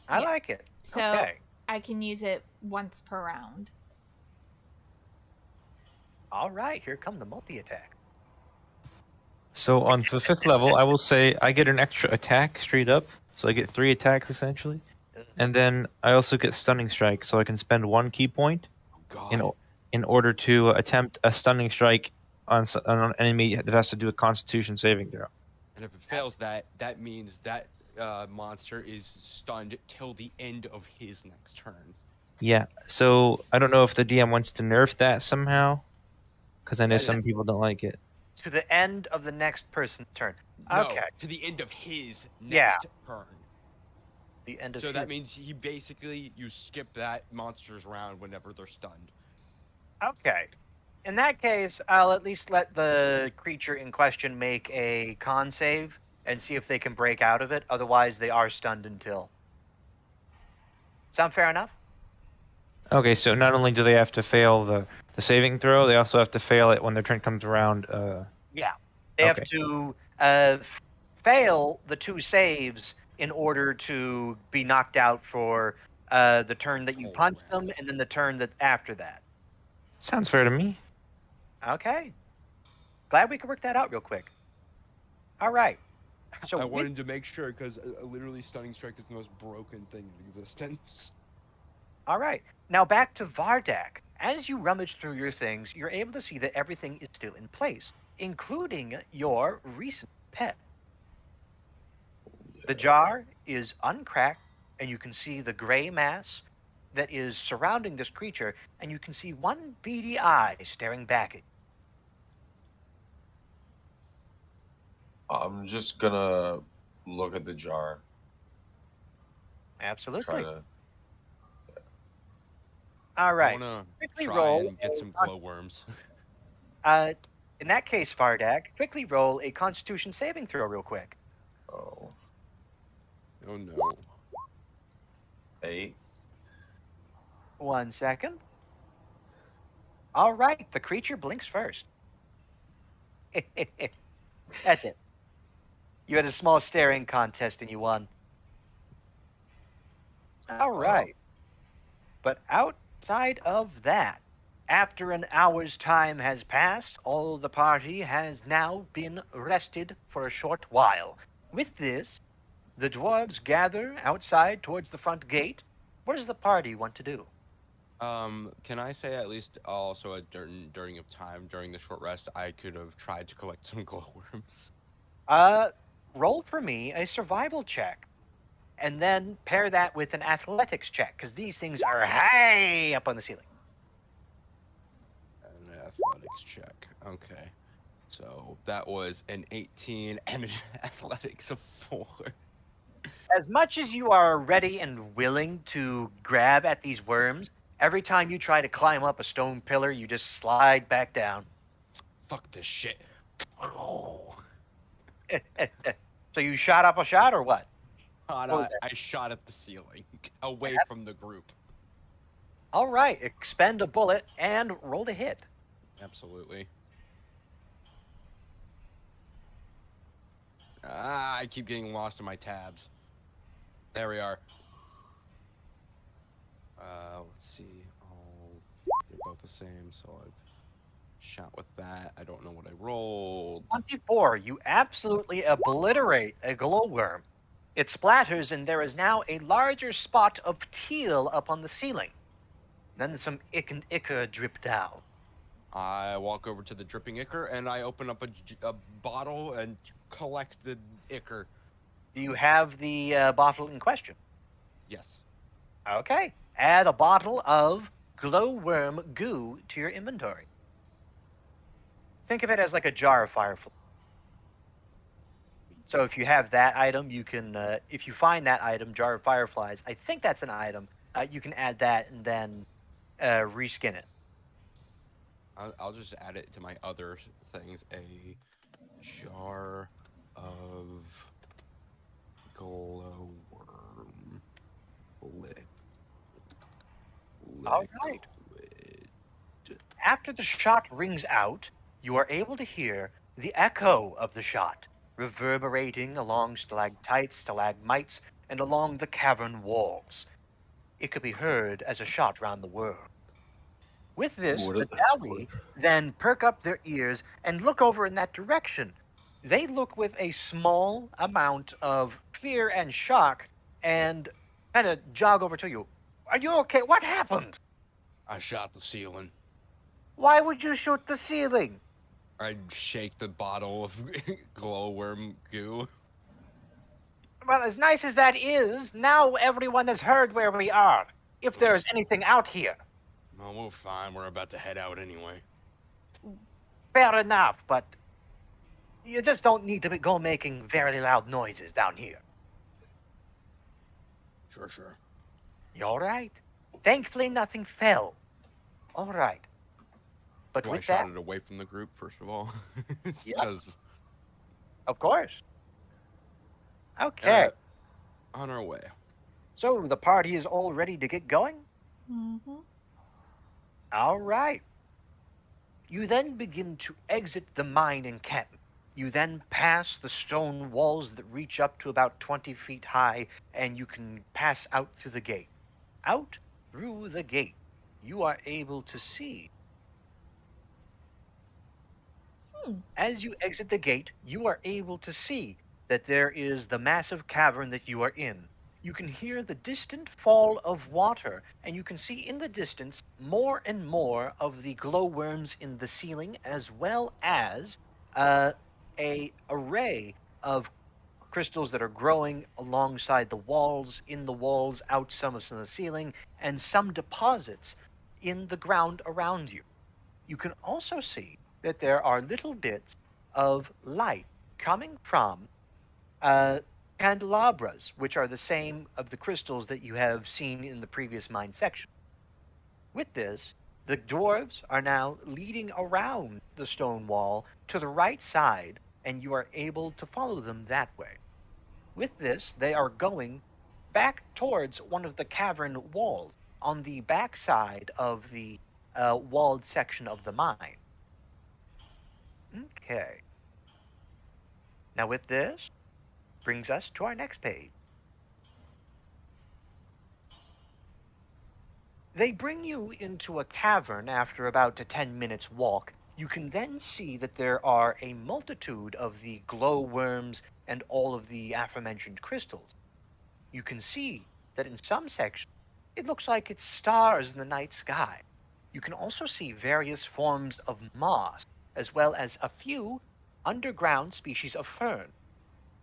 I Yeah. like it. So Okay. I can use it once per round. All right. Here come the multi-attack. So on the 5th level, I will say I get an extra attack straight up. So I get 3 attacks essentially. And then I also get stunning strike, so I can spend 1 key point Oh god. in order to attempt a stunning strike on an enemy that has to do a Constitution saving throw. And if it fails that means that monster is stunned till the end of his next turn. Yeah. So I don't know if the DM wants to nerf that somehow, because I know That is- some people don't like it. To the end of the next person's turn. No, Okay. to the end of his Yeah. next turn. The end of So his... that means you skip that monster's round whenever they're stunned. Okay. In that case, I'll at least let the creature in question make a con save and see if they can break out of it. Otherwise, they are stunned until. Sound fair enough? Okay, so not only do they have to fail the saving throw, they also have to fail it when their turn comes around. Yeah. They have Okay. to fail the 2 saves in order to be knocked out for the turn that you Oh, punch wow. them and then the turn that after that. Sounds fair to me. Okay. Glad we could work that out real quick. All right. So I with- wanted to make sure because literally stunning strike is the most broken thing in existence. All right. Now back to Vardak. As you rummage through your things, you're able to see that everything is still in place, including your recent pet. The jar is uncracked, and you can see the gray mass that is surrounding this creature, and you can see one beady eye staring back at you. I'm just gonna look at the jar. Absolutely. Try to. All I right. want to Quickly try roll and get a some con- glowworms. In that case, Vardak, quickly roll a Constitution saving throw real quick. Oh. Oh no. 8. 1 second. All right, the creature blinks first. That's it. You had a small staring contest and you won. All right. But outside of that, after an hour's time has passed, all the party has now been rested for a short while. With this, the dwarves gather outside towards the front gate. What does the party want to do? Can I say at least also during of time during the short rest I could have tried to collect some glowworms. Roll for me a survival check, and then pair that with an athletics check, because these things are high up on the ceiling. An athletics check. Okay. So that was an 18 and an athletics of 4. As much as you are ready and willing to grab at these worms, every time you try to climb up a stone pillar, you just slide back down. Fuck this shit. Oh. So you shot up a shot or what? What was that? I shot at the ceiling, away from the group. All right, expend a bullet and roll to hit. Absolutely. I keep getting lost in my tabs. There we are. Let's see. Oh, they're both the same, so I've shot with that. I don't know what I rolled. 24, you absolutely obliterate a glowworm. It splatters, and there is now a larger spot of teal up on the ceiling. Then some ick and ichor drip down. I walk over to the dripping ichor and I open up a bottle and collect the ichor. Do you have the bottle in question? Yes. Okay. Add a bottle of glowworm goo to your inventory. Think of it as like a jar of firefly. So if you have that item, you can, if you find that item, jar of fireflies, I think that's an item, you can add that and then reskin it. I'll just add it to my other things. A jar of glowworm liquid. All right. After the shot rings out, you are able to hear the echo of the shot reverberating along stalactites, stalagmites, and along the cavern walls. It could be heard as a shot round the world. With this, What the it- Dawi then perk up their ears and look over in that direction. They look with a small amount of fear and shock and kind of jog over to you. Are you okay? What happened? I shot the ceiling. Why would you shoot the ceiling? I shake the bottle of glowworm goo. Well, as nice as that is, now everyone has heard where we are. If there's anything out here. Well, we're fine. We're about to head out anyway. Fair enough, but you just don't need to go making very loud noises down here. Sure. You all right? Thankfully, nothing fell. All right. But Well, I with shot that, it away from the group, first of all. Yeah. 'Cause- of course. Okay. Alright, on our way. So the party is all ready to get going? Mm-hmm. All right. You then begin to exit the mine encampment. You then pass the stone walls that reach up to about 20 feet high, and you can pass out through the gate. Out through the gate, you are able to see. As you exit the gate, you are able to see that there is the massive cavern that you are in. You can hear the distant fall of water, and you can see in the distance more and more of the glowworms in the ceiling, as well as a array of crystals that are growing alongside the walls, in the walls, out some of the ceiling, and some deposits in the ground around you. You can also see that there are little bits of light coming from candelabras, which are the same of the crystals that you have seen in the previous mine section. With this, the dwarves are now leading around the stone wall to the right side, and you are able to follow them that way. With this, they are going back towards one of the cavern walls on the back side of the walled section of the mine. Okay. Now, with this, brings us to our next page. They bring you into a cavern after about a 10 minutes walk. You can then see that there are a multitude of the glowworms and all of the aforementioned crystals. You can see that in some sections, it looks like it's stars in the night sky. You can also see various forms of moss, as well as a few underground species of fern.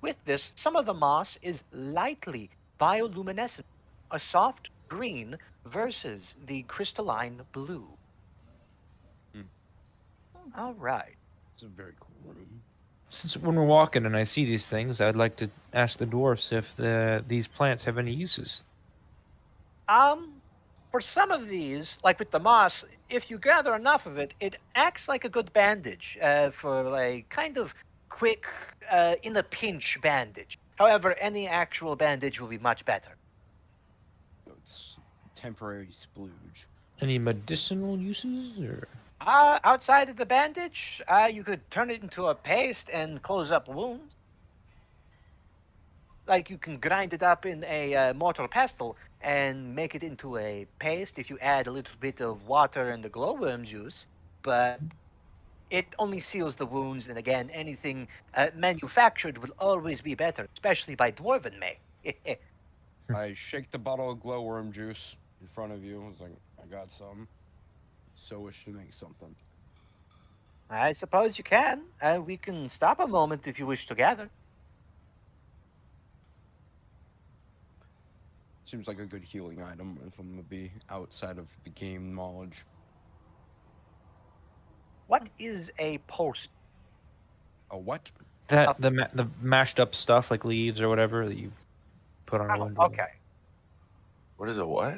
With this, some of the moss is lightly bioluminescent, a soft green versus the crystalline blue. Hmm. All right. It's a very cool room. Since when we're walking and I see these things, I'd like to ask the dwarfs if these plants have any uses. Um, for some of these, like with the moss, if you gather enough of it, it acts like a good bandage for like kind of quick, in a pinch bandage. However, any actual bandage will be much better. So it's temporary splooge. Any medicinal uses, or Outside of the bandage, you could turn it into a paste and close up wounds. Like you can grind it up in a mortar pestle and make it into a paste if you add a little bit of water and the glowworm juice. But it only seals the wounds, and again, anything manufactured will always be better, especially by dwarven make. I shake the bottle of glowworm juice in front of you. I was like, I got some. So wish to make something. I suppose you can. We can stop a moment if you wish to gather. Seems like a good healing item if I'm gonna be outside of the game knowledge. What is a post? A what? that the mashed up stuff like leaves or whatever that you put on a Oh, window? okay. What is a what?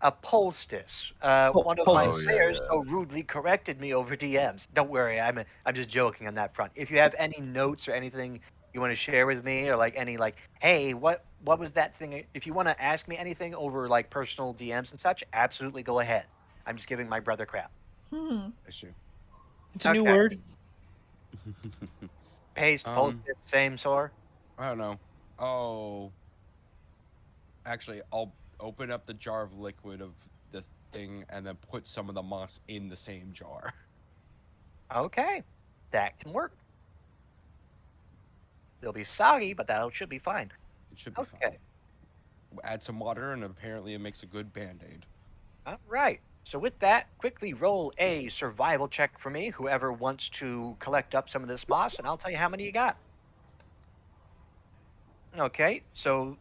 A poultice. One of my Oh, yeah, players yeah. so rudely corrected me over DMs. Don't worry, I'm just joking on that front. If you have any notes or anything you want to share with me, or like any like, hey, what was that thing? If you want to ask me anything over like personal DMs and such, absolutely go ahead. I'm just giving my brother crap. Hmm. Issue. It's a new Okay. word. Paste, poultice, same sore. I don't know. Oh, actually, I'll open up the jar of liquid of the thing and then put some of the moss in the same jar. Okay, that can work. It'll be soggy, but that should be fine. It should be Okay. fine. Add some water, and apparently it makes a good band-aid. All right. So with that, quickly roll a survival check for me, whoever wants to collect up some of this moss, and I'll tell you how many you got. Okay, so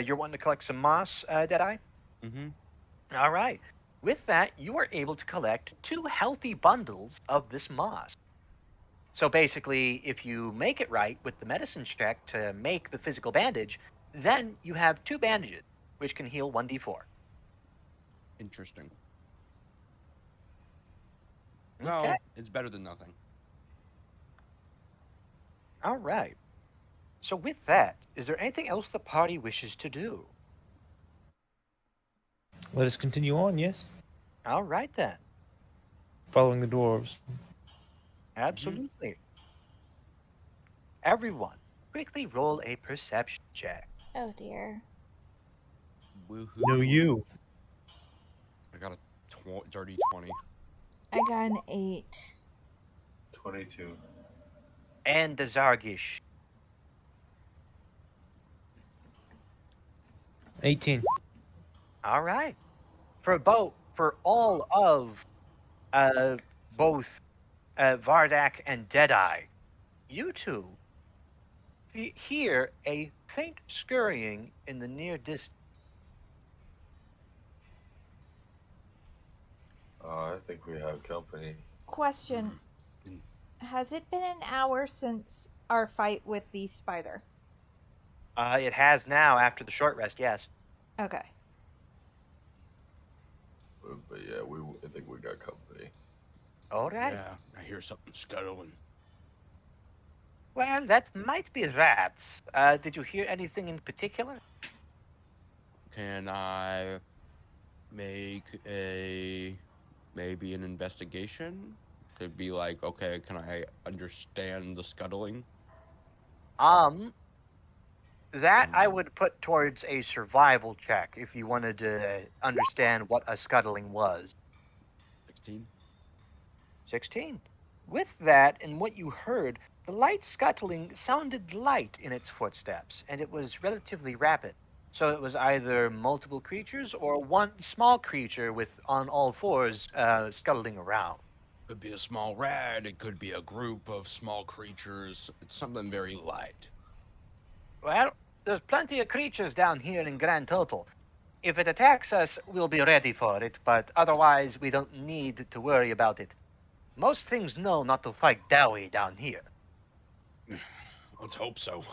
you're wanting to collect some moss, Deadeye? Mm-hmm. All right. With that, you are able to collect 2 healthy bundles of this moss. So basically, if you make it right with the medicine check to make the physical bandage, then you have 2 bandages, which can heal 1d4. Interesting. Okay. No, it's better than nothing. All right. So with that, is there anything else the party wishes to do? Let us continue on. Yes, All right then. following the dwarves. Absolutely. Everyone, quickly roll a perception check. Oh dear. Woohoo. No, you. I got a dirty 20. I got an 8. 22. And the Zargish. 18. All right. For all of both Vardak and Deadeye, you two hear a faint scurrying in the near distance. I think we have company. Question. Mm. Has it been an hour since our fight with the spider? It has now after the short rest, yes. Okay. But yeah, I think we got company. All right. Yeah, I hear something scuttling. Well, that might be rats. Did you hear anything in particular? Can I make maybe an investigation? To be like, okay, can I understand the scuttling? Um, that I Mm, would put towards a survival check if you wanted to understand what a scuttling was. 16. 16. With that and what you heard, the light scuttling sounded light in its footsteps, and it was relatively rapid. So it was either multiple creatures or one small creature with on all fours scuttling around. Could be a small rat. It could be a group of small creatures. It's something very light. Well, there's plenty of creatures down here in grand total. If it attacks us, we'll be ready for it, but otherwise we don't need to worry about it. Most things know not to fight Dowie down here. Let's hope so.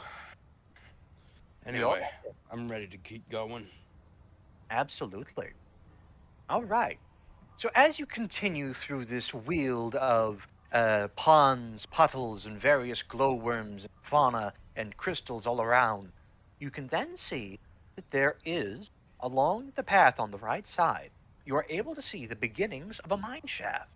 Yup. Anyway, I'm ready to keep going. Absolutely. All right. So as you continue through this weald of ponds, puddles, and various glowworms, and fauna, and crystals all around, you can then see that there is, along the path on the right side, you are able to see the beginnings of a mine shaft.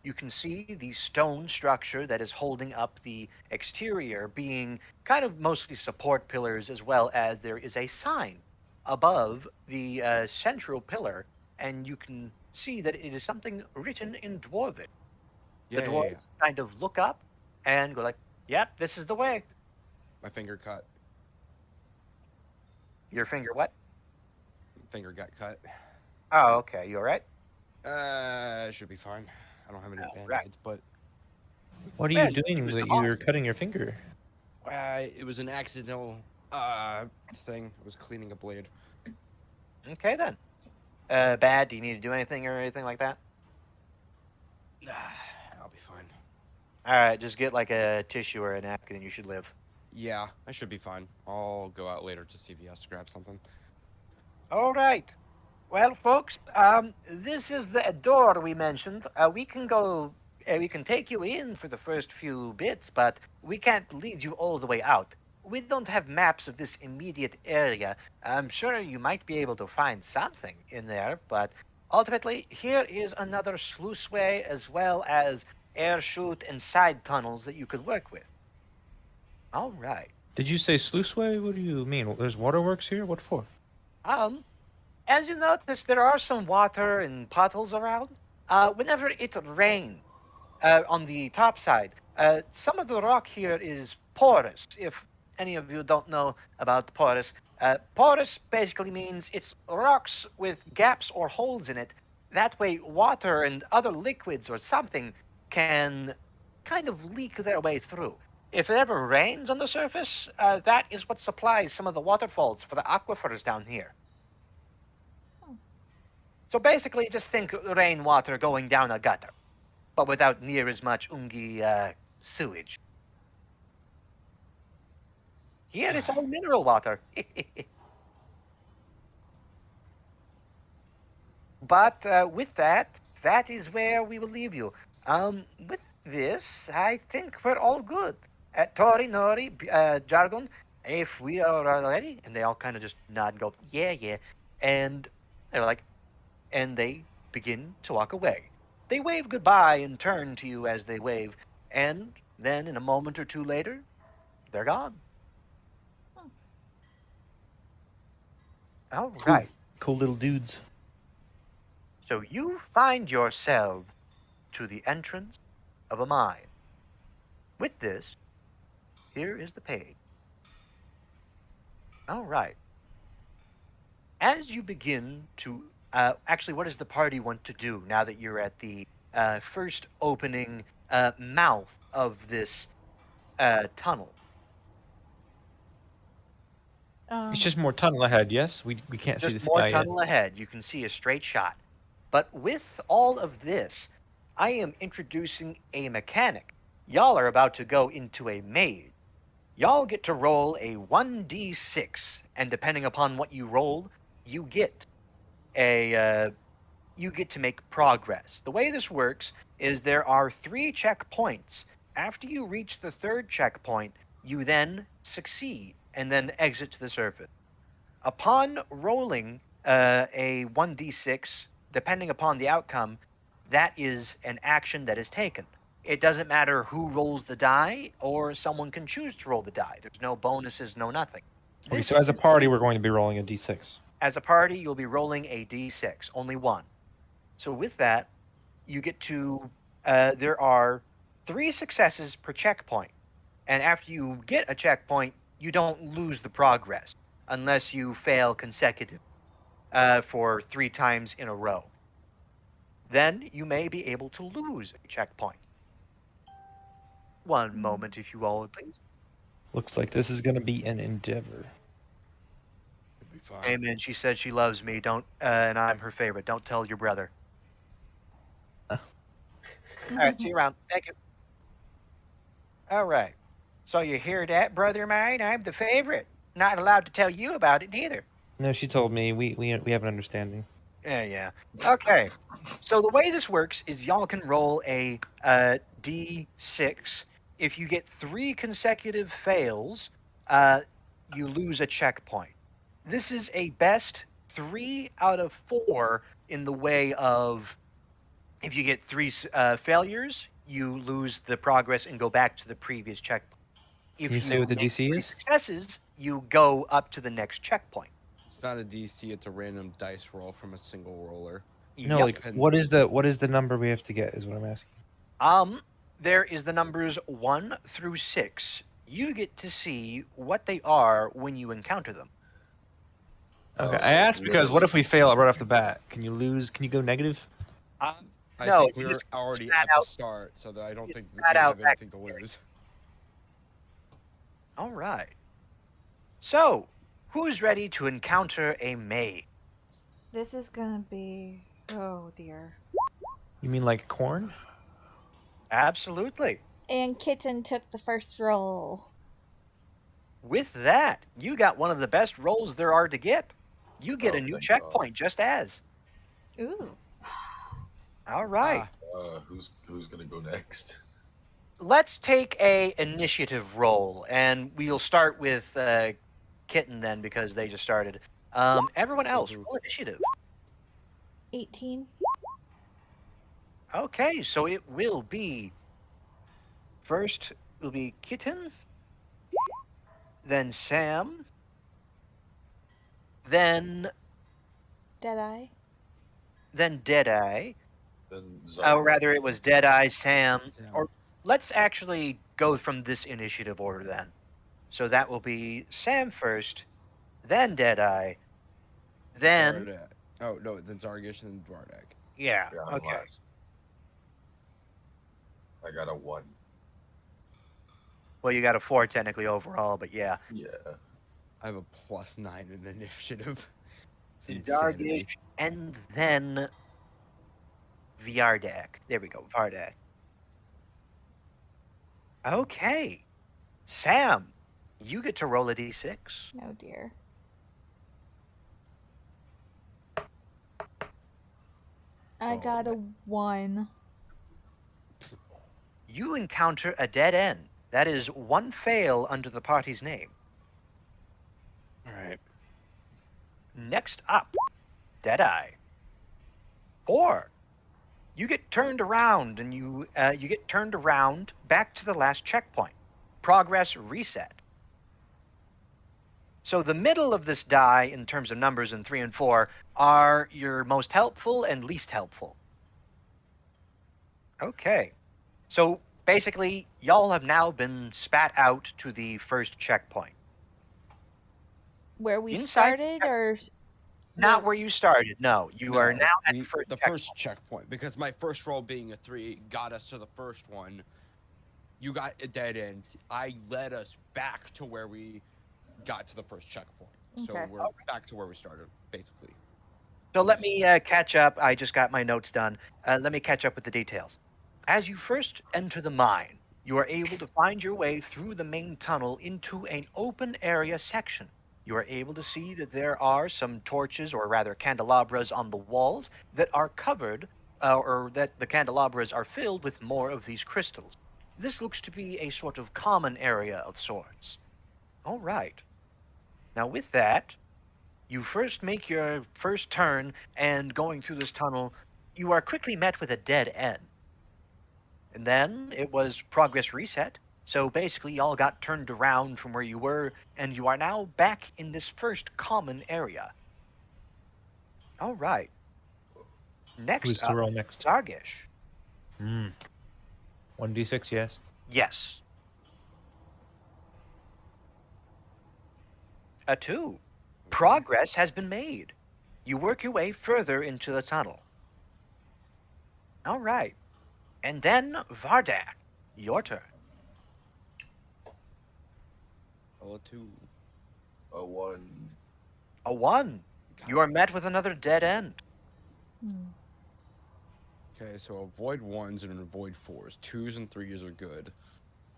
You can see the stone structure that is holding up the exterior being kind of mostly support pillars, as well as there is a sign above the central pillar, and you can see that it is something written in Dwarvish. The Yeah. dwarves kind of look up and go like, "Yep, this is the way." My finger cut. Your finger, what? Finger got cut. Oh, okay. You all right? Should be fine. I don't have any All right. band-aids, but What are Well, you you doing use that them all. you're cutting your finger? it was an accidental thing. I was cleaning a blade. Okay then. Bad. Do you need to do anything or anything like that? I'll be fine. All right. Just get like a tissue or a napkin, and you should live. Yeah, I should be fine. I'll go out later to see if he has to grab something. All right. Well, folks, this is the door we mentioned. We can go, we can take you in for the first few bits, but we can't lead you all the way out. We don't have maps of this immediate area. I'm sure you might be able to find something in there, but ultimately, here is another sluiceway as well as air chute and side tunnels that you could work with. All right. Did you say sluiceway? What do you mean? There's waterworks here? What for? Um, As you notice, there are some water and puddles around. Whenever it rains on the top side, some of the rock here is porous. If any of you don't know about porous, porous basically means it's rocks with gaps or holes in it. That way, water and other liquids or something can kind of leak their way through. If it ever rains on the surface, that is what supplies some of the waterfalls for the aquifers down here. So basically, just think rainwater going down a gutter, but without near as much ungi sewage. Here, it's all mineral water. But with that, that is where we will leave you. With this, I think we're all good. Tori, Nori, Jargon, if we are ready, and they all kind of just nod and go, yeah, yeah. And they're like, and they begin to walk away. They wave goodbye and turn to you as they wave, and then in a moment or two later, they're gone. All Cool. right. Cool little dudes. So you find yourself to the entrance of a mine. With this, here is the page. All right. As you begin to, actually, what does the party want to do now that you're at the first opening mouth of this tunnel? It's just more tunnel ahead, yes? We can't see Just the more sky yet. tunnel ahead. You can see a straight shot. But with all of this, I am introducing a mechanic. Y'all are about to go into a maze. Y'all get to roll a 1d6, and depending upon what you roll, you get a you get to make progress. The way this works is there are 3 checkpoints. After you reach the third checkpoint, You then succeed and then exit to the surface. Upon rolling a 1d6, depending upon the outcome, that is an action that is taken. It doesn't matter who rolls the die, or someone can choose to roll the die. There's no bonuses, no nothing. Okay, so as a party, we're going to be rolling a d6. As a party, you'll be rolling a d6, only one. So with that, you get to, there are 3 successes per checkpoint. And after you get a checkpoint, you don't lose the progress unless you fail consecutive for 3 times in a row. Then you may be able to lose a checkpoint. One moment, if you all would please. Looks like this is going to be an endeavor. It'll be fine. Amen. She said she loves me. Don't, and I'm her favorite. Don't tell your brother. All right, see you around. Thank you. All right. So you hear that, brother mine? I'm the favorite. Not allowed to tell you about it neither. No, she told me. We have an understanding. Yeah. Okay. So the way this works is y'all can roll a d6. If you get 3 consecutive fails, you lose a checkpoint. This is a best 3 out of 4 in the way of if you get 3 failures, you lose the progress and go back to the previous checkpoint. If Can you say what the get DC 3 is? successes, you go up to the next checkpoint. It's not a DC, it's a random dice roll from a single roller. No, Yep. like what is the number we have to get? Is what I'm asking. There is the numbers 1 through 6. You get to see what they are when you encounter them. Okay, Oh, I so asked because what literally- if we fail right off the bat? Can you lose? Can you go negative? I No, think you we're just already spat at the out- start, so that I don't you think we spat out have anything to lose. All right. So, who's ready to encounter a maid? This is gonna be. Oh dear. You mean like corn? Absolutely. And Kitten took the first roll. With that, you got one of the best rolls there are to get. You get Oh, a new thank checkpoint just as. Ooh. All right. Who's gonna go next? Let's take a initiative roll, and we'll start with Kitten then because they just started. Everyone else, Mhm. roll initiative. 18. Okay, so it will be first will be Kitten, then Sam, then Deadeye. Deadeye. Then Oh, rather it was Deadeye, Sam, Sam. or let's actually go from this initiative order then. So that will be Sam first, then Deadeye, then Zardak. Oh, no, then Zargish and then Dwardak. yeah, Yeah, I'm okay. last. I got a 1. Well, you got a 4 technically overall, but yeah. Yeah. I have a +9 in initiative. It's Dargish, insanity. and then Viardak. There we go, Vardak. Okay. Sam, you get to roll a d6. Oh dear. I Oh, got a 1. You encounter a dead end. That is 1 fail under the party's name. Alright. Next up, Deadeye. 4. You get turned around, and you get turned around back to the last checkpoint. Progress reset. So the middle of this die, in terms of numbers in 3 and 4, are your most helpful and least helpful. Okay. So basically, y'all have now been spat out to the first checkpoint. Where we Inside- started, or. Not where you started. No, you are now at we- the first the checkpoint. first checkpoint, because my first roll being a 3 got us to the first one. You got a dead end. I led us back to where we got to the first checkpoint. So Okay. we're back to where we started, basically. So let me catch up. I just got my notes done. Let me catch up with the details. As you first enter the mine, you are able to find your way through the main tunnel into an open area section. You are able to see that there are some torches, or rather candelabras, on the walls that are covered, or that the candelabras are filled with more of these crystals. this looks to be a sort of common area of sorts. All right. Now, with that, you first make your first turn, and going through this tunnel, you are quickly met with a dead end. And then it was progress reset. So basically, y'all got turned around from where you were, and you are now back in this first common area. All right. Next Who's to up, roll next? Zargish. 1d6, yes. Yes. A 2. Progress has been made. You work your way further into the tunnel. All right. And then Vardak, your turn. Oh, 2. A 1. A 1. You are met with another dead end. Okay, so avoid 1s and avoid 4s. 2s and 3s are good.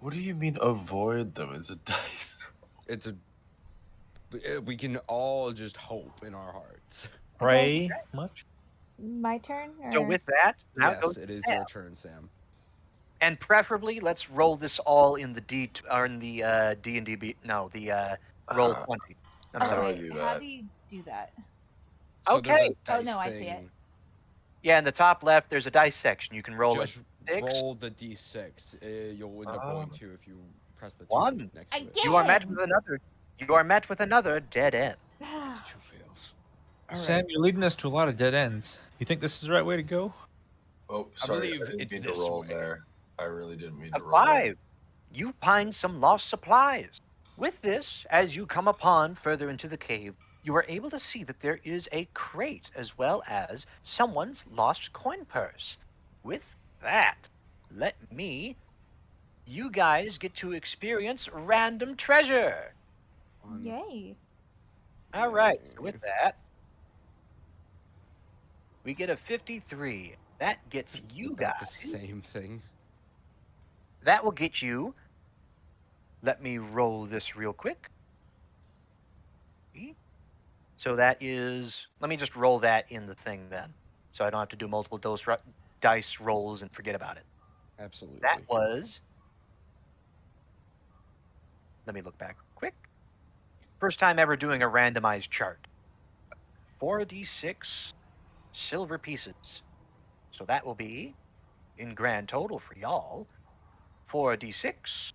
What do you mean avoid them? It's a dice. It's a. We can all just hope in our hearts. Pray much? My turn? Or... So with that, now Yes, goes it is Sam. your turn, Sam. And preferably, let's roll this all in the D or in the D&D. No, the roll 20. I'm How do I sorry. Okay, do how that? do you do that? So there's Okay. a Oh, dice no, I see thing. it. Yeah, in the top left, there's a dice section. You can roll Just a 6. roll the d6. You'll end up going 2 if you press the 2 1. next to it. You are met Again! with another. You are met with another dead end. It's 2 fails. All Sam, right. you're leading us to a lot of dead ends. You think this is the right way to go? Oh, I sorry. believe didn't it's mean this to roll way. there. I really didn't mean A to roll there. 5. You find some lost supplies. With this, as you come upon further into the cave, you are able to see that there is a crate as well as someone's lost coin purse. With that, you guys get to experience random treasure. Yay. All right, so with that, we get a 53. That gets you About the guys. same thing. That will get you. Let me roll this real quick. So that is. Let me just roll that in the thing then. So I don't have to do multiple dice rolls and forget about it. Absolutely. That was. Let me look back quick. First time ever doing a randomized chart. 4d6 silver pieces. So that will be, in grand total for y'all, 4d6.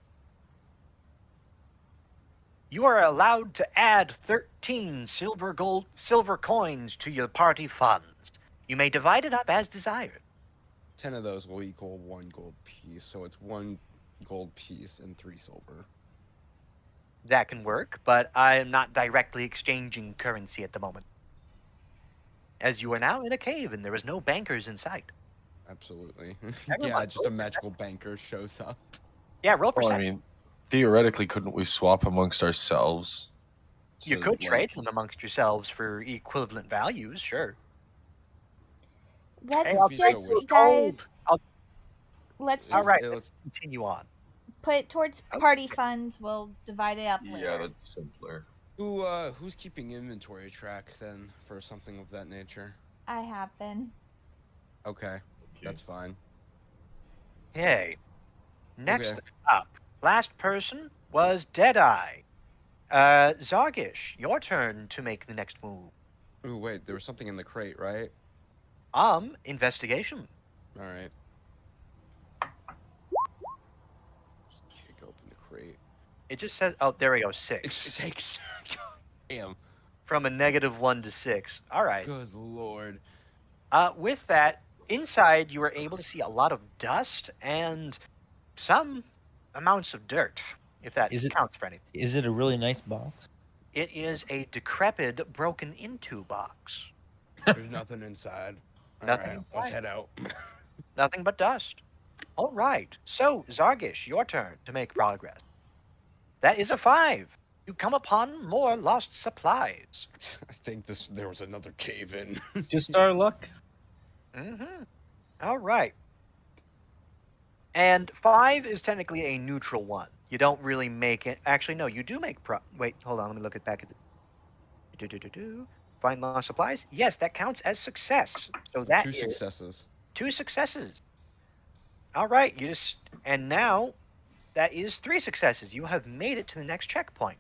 You are allowed to add 13 silver coins to your party funds. You may divide it up as desired. 10 of those will equal 1 gold piece, so it's 1 gold piece and 3 silver. That can work, but I am not directly exchanging currency at the moment. As you are now in a cave and there is no bankers in sight. Absolutely. Everyone Yeah, just a roll magical banker shows up. Yeah, roll Well, I perception. mean, theoretically, couldn't we swap amongst ourselves? You So, could trade like, them amongst yourselves for equivalent values, sure. Let's I'll be just, so wish- guys, I'll- let's All just right, Yeah, let's continue on. put it towards party funds. We'll divide it up Yeah, later. that's simpler. Who's keeping inventory track then for something of that nature? I have been. Okay, that's fine. Okay. Next Okay. up, last person was Deadeye. Zargish, your turn to make the next move. Ooh, wait, there was something in the crate, right? Investigation. All right. Just kick open the crate. It just says, oh, there we go, It's 6. 6. Damn. From a -1 to 6. All right. Good lord. With that, inside you were able to see a lot of dust and some amounts of dirt, if that Is it- counts for anything. Is it a really nice box? It is a decrepit, broken into box. There's nothing inside. Nothing Alright, let's inside. head out. Nothing but dust. All right. So, Zargish, your turn to make progress. That is a 5. You come upon more lost supplies. I think there was another cave in. Just our luck? Mm-hmm. All right. And 5 is technically a neutral one. You don't really make it. Actually, no, you do make Wait, hold on. Let me look back at the. Find lost supplies. Yes, that counts as success. So that 2 is successes. 2 successes. All right, you just And now, that is 3 successes. You have made it to the next checkpoint.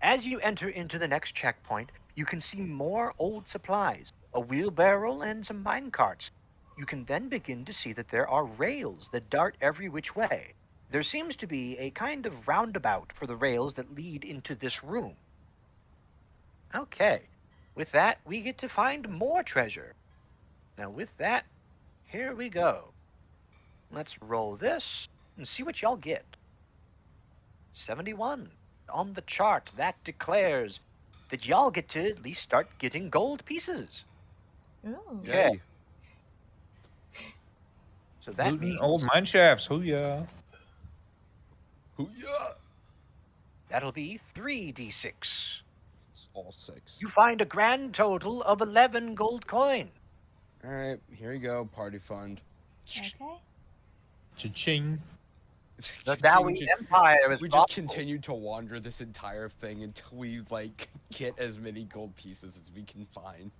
As you enter into the next checkpoint, you can see more old supplies, a wheelbarrow, and some mine carts. You can then begin to see that there are rails that dart every which way. There seems to be a kind of roundabout for the rails that lead into this room. Okay, with that, we get to find more treasure. Now, with that, here we go. Let's roll this and see what y'all get. 71 on the chart. That declares that y'all get to at least start getting gold pieces. Ooh. Okay. Yay. So that Looting means old mine shafts. Hoo-yah. Hoo-yah! that'll be 3d6. It's all 6. You find a grand total of 11 gold coin. All right, here you go, party fund. Okay. Cha-ching. The Dowie Empire is We just profitable. continued to wander this entire thing until we like get as many gold pieces as we can find.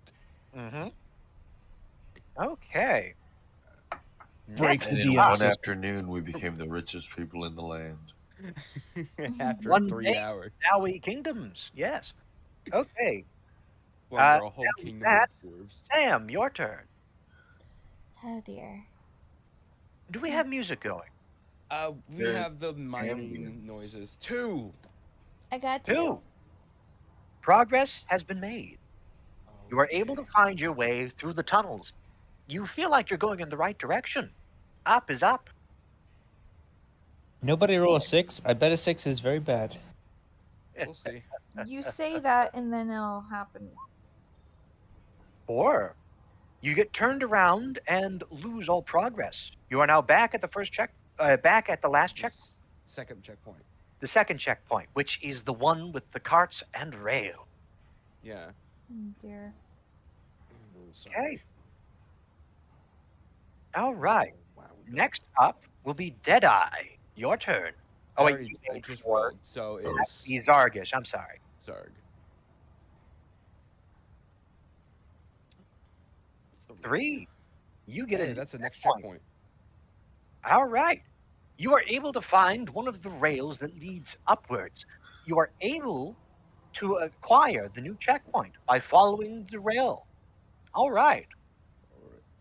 Mm-hmm. Okay. Break Next the And in DM one system. afternoon, we became the richest people in the land. After One 3 day, hours. Dowie Kingdoms. Yes. Okay. Wander a whole now with kingdom that- of dwarves. Sam, your turn. Oh dear. Do we have music going? We There's have the mining ambience. noises. 2. I got 2. two. Progress has been made. You are able to Okay. find your way through the tunnels. You feel like you're going in the right direction. Up is up. Nobody roll a 6? I bet a 6 is very bad. We'll see. You say that and then it'll happen. Or you get turned around and lose all progress. You are now back at the back at the last check, Second checkpoint. the second checkpoint, which is the one with the carts and rail. Yeah. Oh dear. Oh, sorry. Okay. All right. Oh, wow. Next up will be Deadeye. Your turn. Oh I wait, already- you I made just 4. rolled, so That'd it's be Zargish. I'm sorry. Zarg. 3. You get Hey, a that's the next checkpoint. checkpoint. All right. You are able to find one of the rails that leads upwards. You are able to acquire the new checkpoint by following the rail. All right.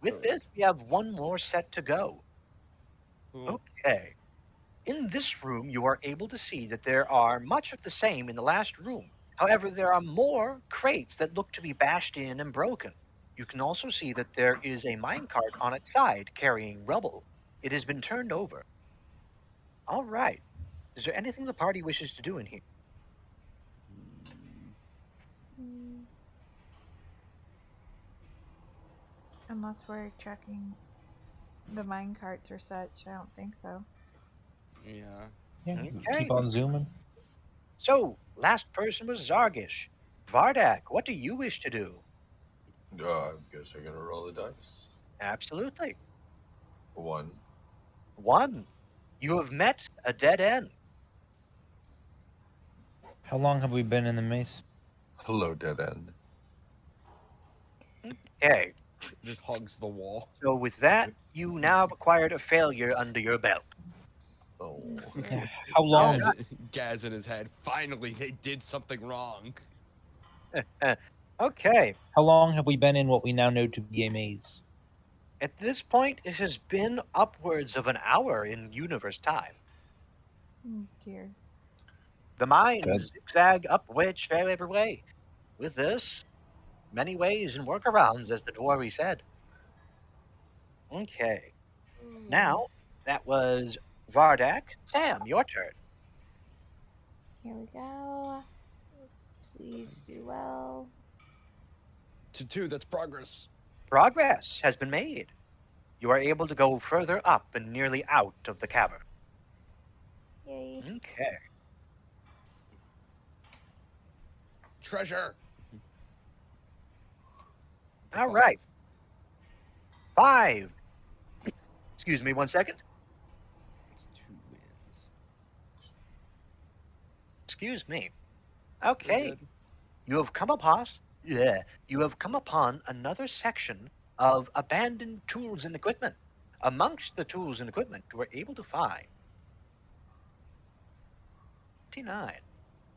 With this, we have one more set to go. Cool. Okay. In this room, you are able to see that there are much of the same in the last room. However, there are more crates that look to be bashed in and broken. You can also see that there is a minecart on its side carrying rubble. It has been turned over. All right. Is there anything the party wishes to do in here? Hmm. Unless we're checking the mine carts or such, I don't think so. Yeah. Yeah, Okay. keep on zooming. So, last person was Zargish. Vardak, what do you wish to do? I guess I'm gonna roll the dice. Absolutely. 1. 1. You have met a dead end. How long have we been in the maze? Hello, dead end. Okay. Just hugs the wall. So with that, you now have acquired a failure under your belt. Oh. Yeah, how long? Gaz in his head. Finally, they did something wrong. Okay. How long have we been in what we now know to be a maze? At this point, it has been upwards of an hour in universe time. Oh dear. The mines Good. zigzag up whichever way. With this, many ways and workarounds, as the dwarf said. Okay. Now, that was Vardak. Sam, your turn. Here we go. Please do well. To 2, that's progress. Progress has been made. You are able to go further up and nearly out of the cavern. Yay. Okay. Treasure. All right. 5. Excuse me 1 second. It's 2 wins. Excuse me. You're Okay. good. You have come upon another section of abandoned tools and equipment. Amongst the tools and equipment, you are able to find 29.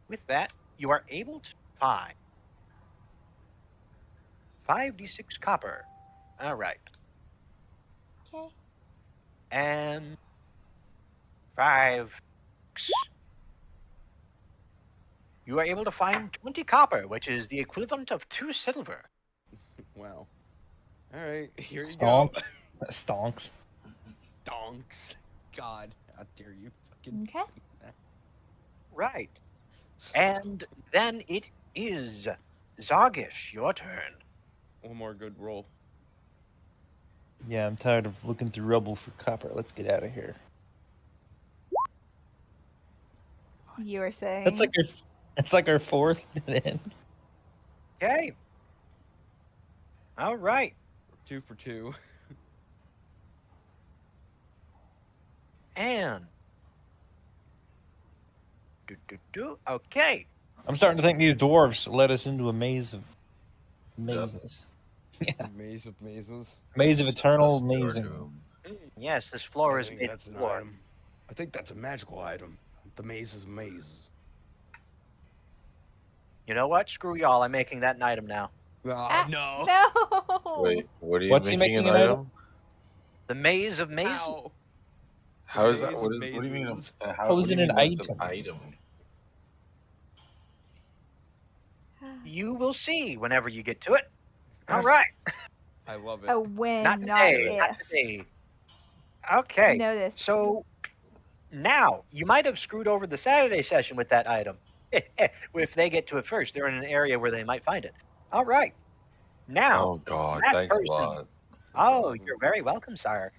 With that, you are able to find 5d6 copper. All right. Okay. And 5. You are able to find 20 copper, which is the equivalent of 2 silver. Wow. All right, here you Stonks. go. Stonks. Donks. God, how dare you fucking Okay. do that. Right. And then it is Zargish, your turn. One more good roll. Yeah, I'm tired of looking through rubble for copper. Let's get out of here. You were saying. That's like our fourth then. Okay. All right. 2 for 2. And okay. I'm starting to think these dwarves led us into a maze of mazes. Maze of mazes. Maze of Sent eternal us to our mazing. doom. Yes, this floor I is think made that's of an wood. item. I think that's a magical item. The maze is mazes. You know what? Screw y'all. I'm making that an item now. Oh, no. No. Wait, what are you What's he making making an an item? item? The maze of mazes. Ow. How is that? Maze What of is? What do you mean? mazes. How is What do it you mean an that's item? an item? You will see whenever you get to it. All Yes. right. I love it. A win, Not not today. Not if. today. Okay. Notice. So now you might have screwed over the Saturday session with that item. If they get to it first, they're in an area where they might find it. All right. Now, Oh God! that Thanks a person- lot. Oh, problem. you're very welcome, sire.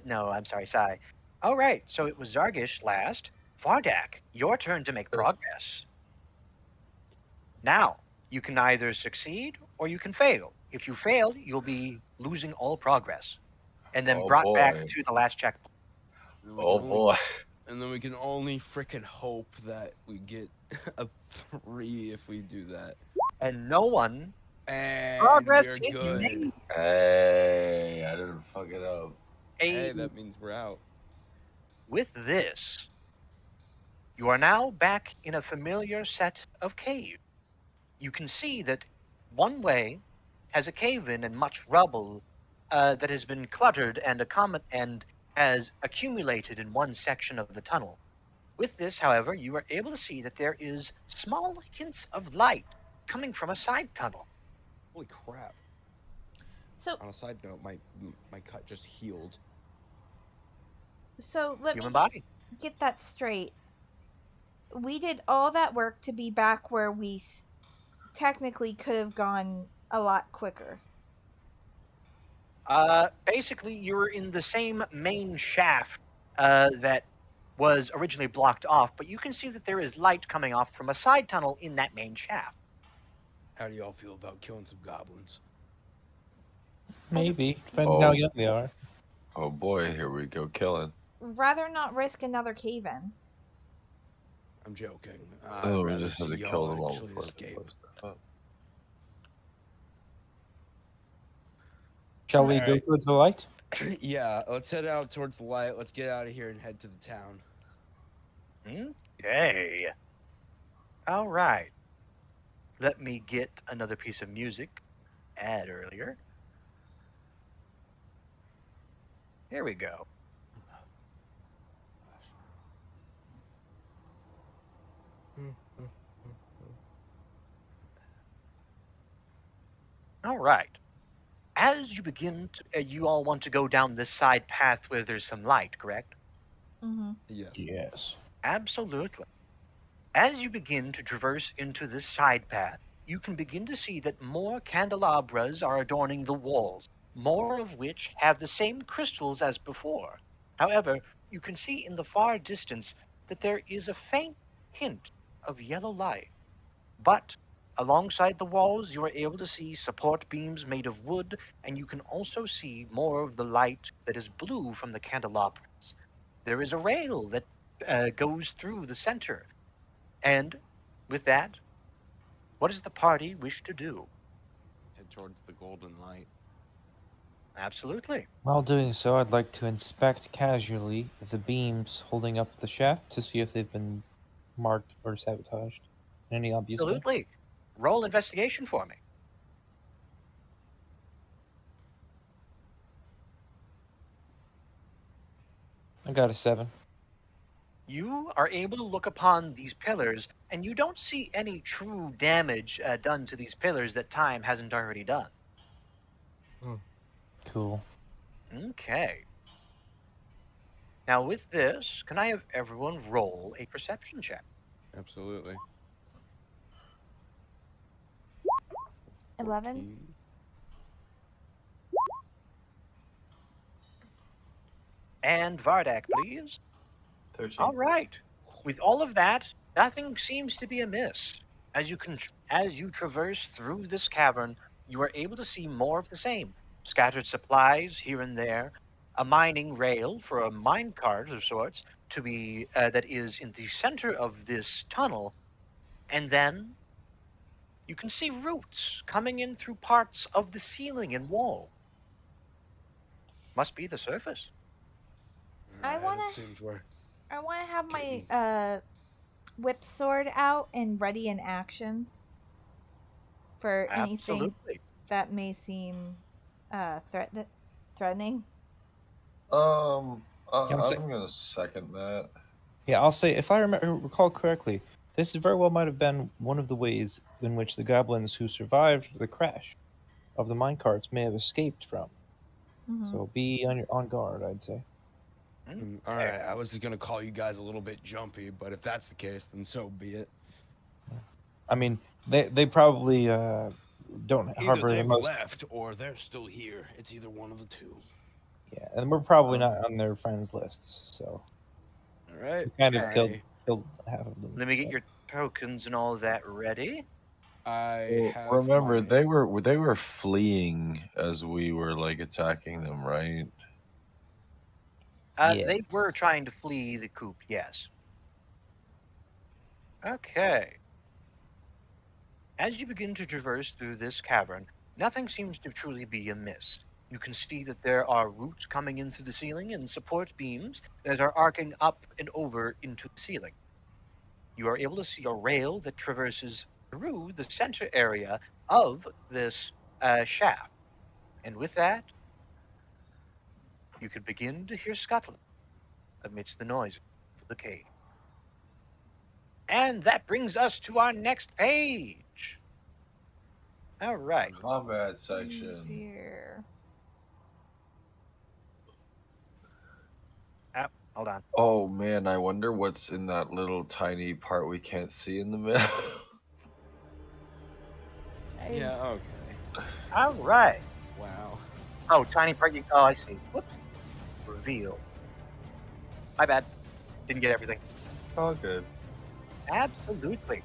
No, I'm sorry, Sai. All right, so it was Zargish last. Fardak, your turn to make progress. Now, you can either succeed or you can fail. If you fail, you'll be losing all progress and then Oh, brought back boy. to the last checkpoint. And we Oh can only- boy! And then we can only frickin' hope that we get a 3 if we do that. And no one And progress we're is good. made. Hey, I didn't fuck it up. Hey, that means we're out. With this, you are now back in a familiar set of caves. You can see that one way has a cave-in and much rubble that has been cluttered and has accumulated in one section of the tunnel. With this, however, you are able to see that there is small hints of light coming from a side tunnel. Holy crap. So, On a side note, my cut just healed. let Human me body. get that straight. We did all that work to be back where we technically could have gone a lot quicker. Basically, you're in the same main shaft that was originally blocked off, but you can see that there is light coming off from a side tunnel in that main shaft. How do y'all feel about killing some goblins? Maybe. Depends how Oh. young they are. Oh boy! Here we go, killing. Rather not risk another cave-in. I'm joking. Oh, I'd we rather just had see to kill y'all them all actually before they escape. closed up. Shall we go Alright. towards the light? Yeah, let's head out towards the light. Let's get out of here and head to the town. Okay. All right. Let me get another piece of music. Add earlier. Here we go. All right. As you begin, you all want to go down this side path where there's some light, correct? Mm-hmm. Yes. Yes. Absolutely. As you begin to traverse into this side path, you can begin to see that more candelabras are adorning the walls, more of which have the same crystals as before. However, you can see in the far distance that there is a faint hint of yellow light. But alongside the walls, you are able to see support beams made of wood, and you can also see more of the light that is blue from the candelabras. There is a rail that goes through the center. And with that, what does the party wish to do? Head towards the golden light. Absolutely. While doing so, I'd like to inspect casually the beams holding up the shaft to see if they've been marked or sabotaged in any obvious way? Absolutely. Roll investigation for me. I got a 7. You are able to look upon these pillars, and you don't see any true damage done to these pillars that time hasn't already done. Cool. Okay. Now, with this, can I have everyone roll a perception check? Absolutely. 11. 14. And Vardak, please. 13. All right. With all of that, nothing seems to be amiss. As you traverse through this cavern, you are able to see more of the same. Scattered supplies here and there, a mining rail for a mine cart of sorts to be that is in the center of this tunnel, and then you can see roots coming in through parts of the ceiling and wall. Must be the surface. I Alright, wanna- it seems we're I want to have my getting- whip sword out and ready in action for anything Absolutely. that may seem threatening. I'm Yeah, I'll say- gonna second that. Yeah, I'll say, if I recall correctly, this very well might have been one of the ways in which the goblins who survived the crash of the minecarts may have escaped from. Mhm. So be on guard, I'd say. All right, I was gonna call you guys a little bit jumpy, but if that's the case, then so be it. I mean, they probably don't Either harbor the they've most. left or they're still here. It's either one of the two. Yeah, and we're probably not on their friends lists, so All right. we kind of I, killed half of them. Let me get your tokens and all that ready. I Well, have remember, my- they were fleeing as we were like attacking them, right? They Yes. were trying to flee the coop, yes. Okay. As you begin to traverse through this cavern, nothing seems to truly be amiss. You can see that there are roots coming in through the ceiling and support beams that are arcing up and over into the ceiling. You are able to see a rail that traverses through the center area of this shaft. And with that, you could begin to hear scuttling amidst the noise of the cave. And that brings us to our next page. All right. Combat section. Dear. Hold on. Oh man, I wonder what's in that little tiny part we can't see in the middle. Yeah. Okay. All right. Wow. Oh, tiny part. Oh, I see. Whoops. Reveal. My bad. Didn't get everything. All good. Absolutely.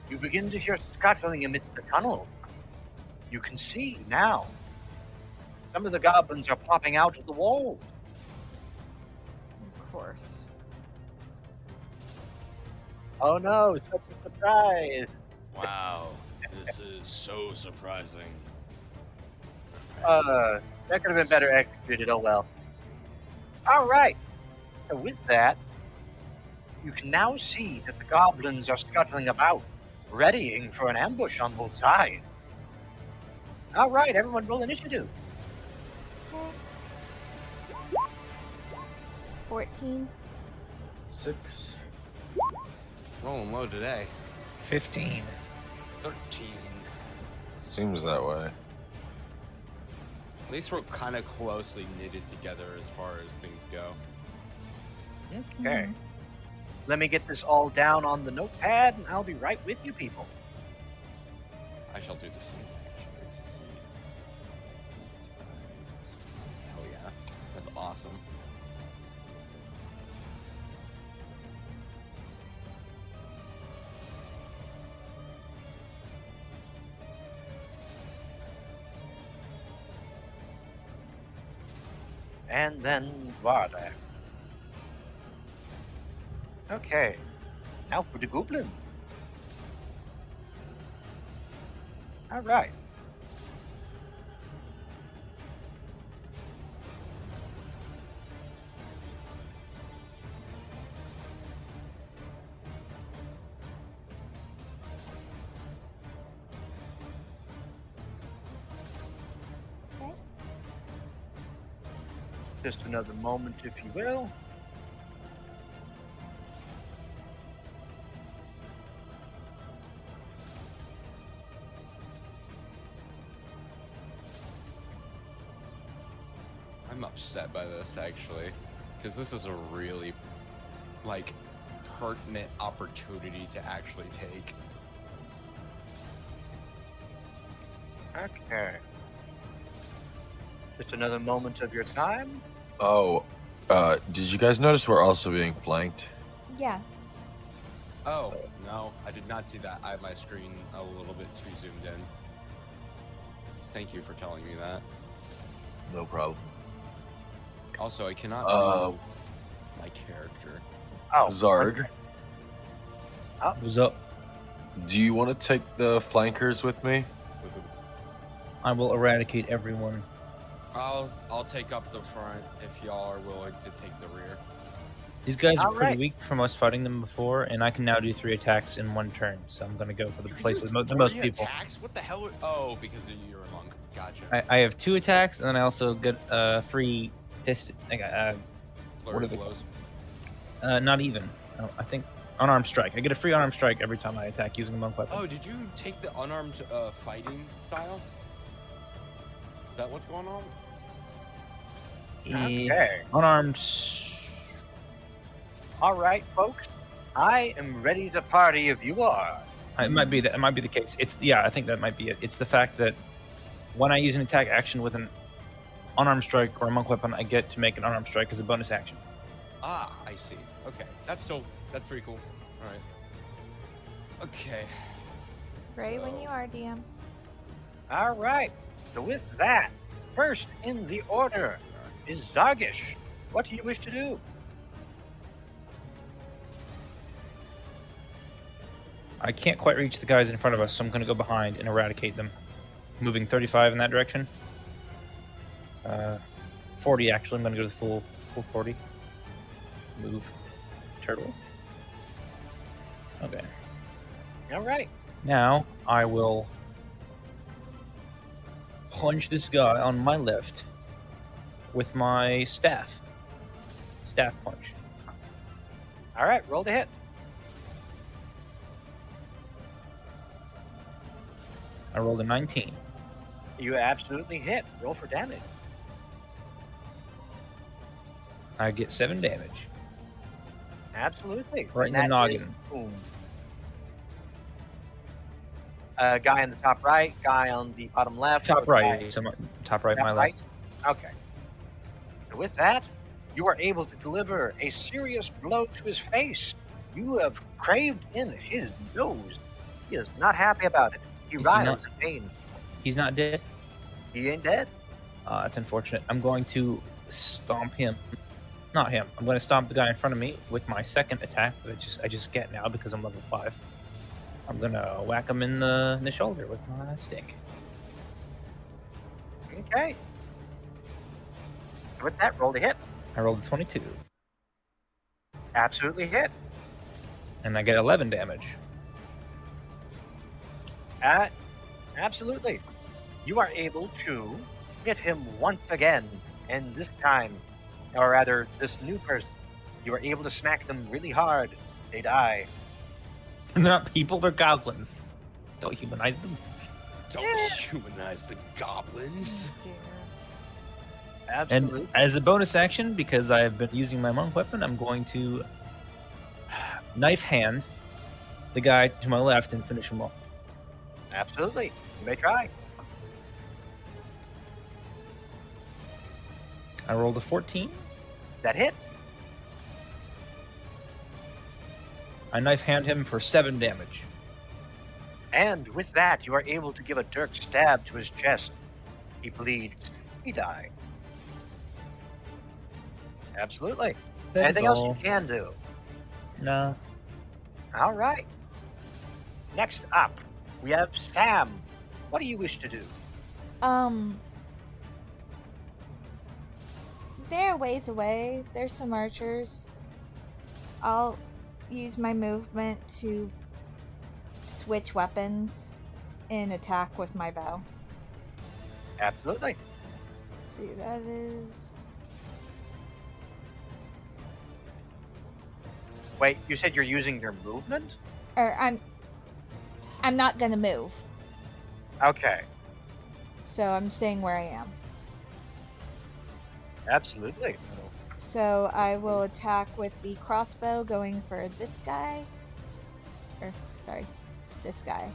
You begin to hear scuttling amidst the tunnel. You can see now. Some of the goblins are popping out of the walls. Of course. Oh no, such a surprise. Wow. This is so surprising. That could have been better executed. Oh well. All right. So with that, you can now see that the goblins are scuttling about, readying for an ambush on both sides. All right, everyone, roll initiative. Okay. 14. 6. Rolling low today. 15. 13. Seems that way. At least we're kind of closely knitted together as far as things go. Okay. Let me get this all down on the notepad, and I'll be right with you people. I shall do the same actually to see. Hell yeah. That's awesome. And then Varda. Okay. Now for the goblin. All right. Just another moment, if you will. I'm upset by this actually, because this is a really, like, pertinent opportunity to actually take. Okay. Just another moment of your time. Oh, did you guys notice we're also being flanked? Yeah. Oh, no, I did not see that. I have my screen a little bit too zoomed in. Thank you for telling me that. No problem. Also, I cannot do my character. Oh, Zarg, What's up? do you want to take the flankers with me? I will eradicate everyone. I'll take up the front if y'all are willing to take the rear. These guys are All pretty right. weak from us fighting them before, and I can now do 3 attacks in 1 turn. So I'm gonna go for the You can place do with the 3 most people. attacks? What the hell? Oh, because you're a monk. Gotcha. I have 2 attacks, and then I also get free fist. Flurry are they blows. Not even. I think unarmed strike. I get a free unarmed strike every time I attack using a monk weapon. Oh, did you take the unarmed fighting style? Is that what's going on? okay. Unarmed. All right, folks. I am ready to party if you are. It might be that. It might be the case. I think that might be it. It's the fact that when I use an attack action with an unarmed strike or a monk weapon, I get to make an unarmed strike as a bonus action. Ah, I see. Okay, that's pretty cool. All right. Okay. Ready when So- you are, DM. All right. So with that, first in the order is Zargish. What do you wish to do? I can't quite reach the guys in front of us, so I'm going to go behind and eradicate them. Moving 35 in that direction. 40 actually. I'm going to go to the full 40. Move. Turtle. Okay. All right. Now I will punch this guy on my left with my staff. Staff punch. All right. Roll to hit. I rolled a 19. You absolutely hit. Roll for damage. I get 7 damage. Absolutely. Right in And the that is- noggin. boom. Guy on the top right, guy on the bottom left. Top or right. guy- So top right, Top my right? left. Okay. So with that, you are able to deliver a serious blow to his face. You have craved in his nose. He is not happy about it. He Is he writhes not? in pain. He's not dead. He ain't dead. That's unfortunate. I'm going to stomp him. Not him. I'm going to stomp the guy in front of me with my second attack that I just get now because I'm level 5. I'm going to whack him in the shoulder with my stick. Okay. With that, roll to hit. I rolled a 22, Absolutely hit. and I get 11 damage. Absolutely. You are able to hit him once again, and this time, or rather, this new person, you are able to smack them really hard. They die. They're not people, they're goblins. Don't humanize them. Don't humanize the goblins. Absolutely. And as a bonus action, because I have been using my monk weapon, I'm going to knife hand the guy to my left and finish him off. Absolutely. You may try. I rolled a 14. That hits. I knife hand him for 7 damage. And with that, you are able to give a dirk stab to his chest. He bleeds. He dies. Absolutely. That is Anything else all. you can do? No. All right. Next up, we have Sam. What do you wish to do? They're a ways away. There's some archers. I'll use my movement to switch weapons and attack with my bow. Absolutely. See, that is Wait, you said you're using your movement? Or I'm not gonna move. Okay, So I'm staying where I am. absolutely. So I will attack with the crossbow going for this guy. Or, sorry, this guy.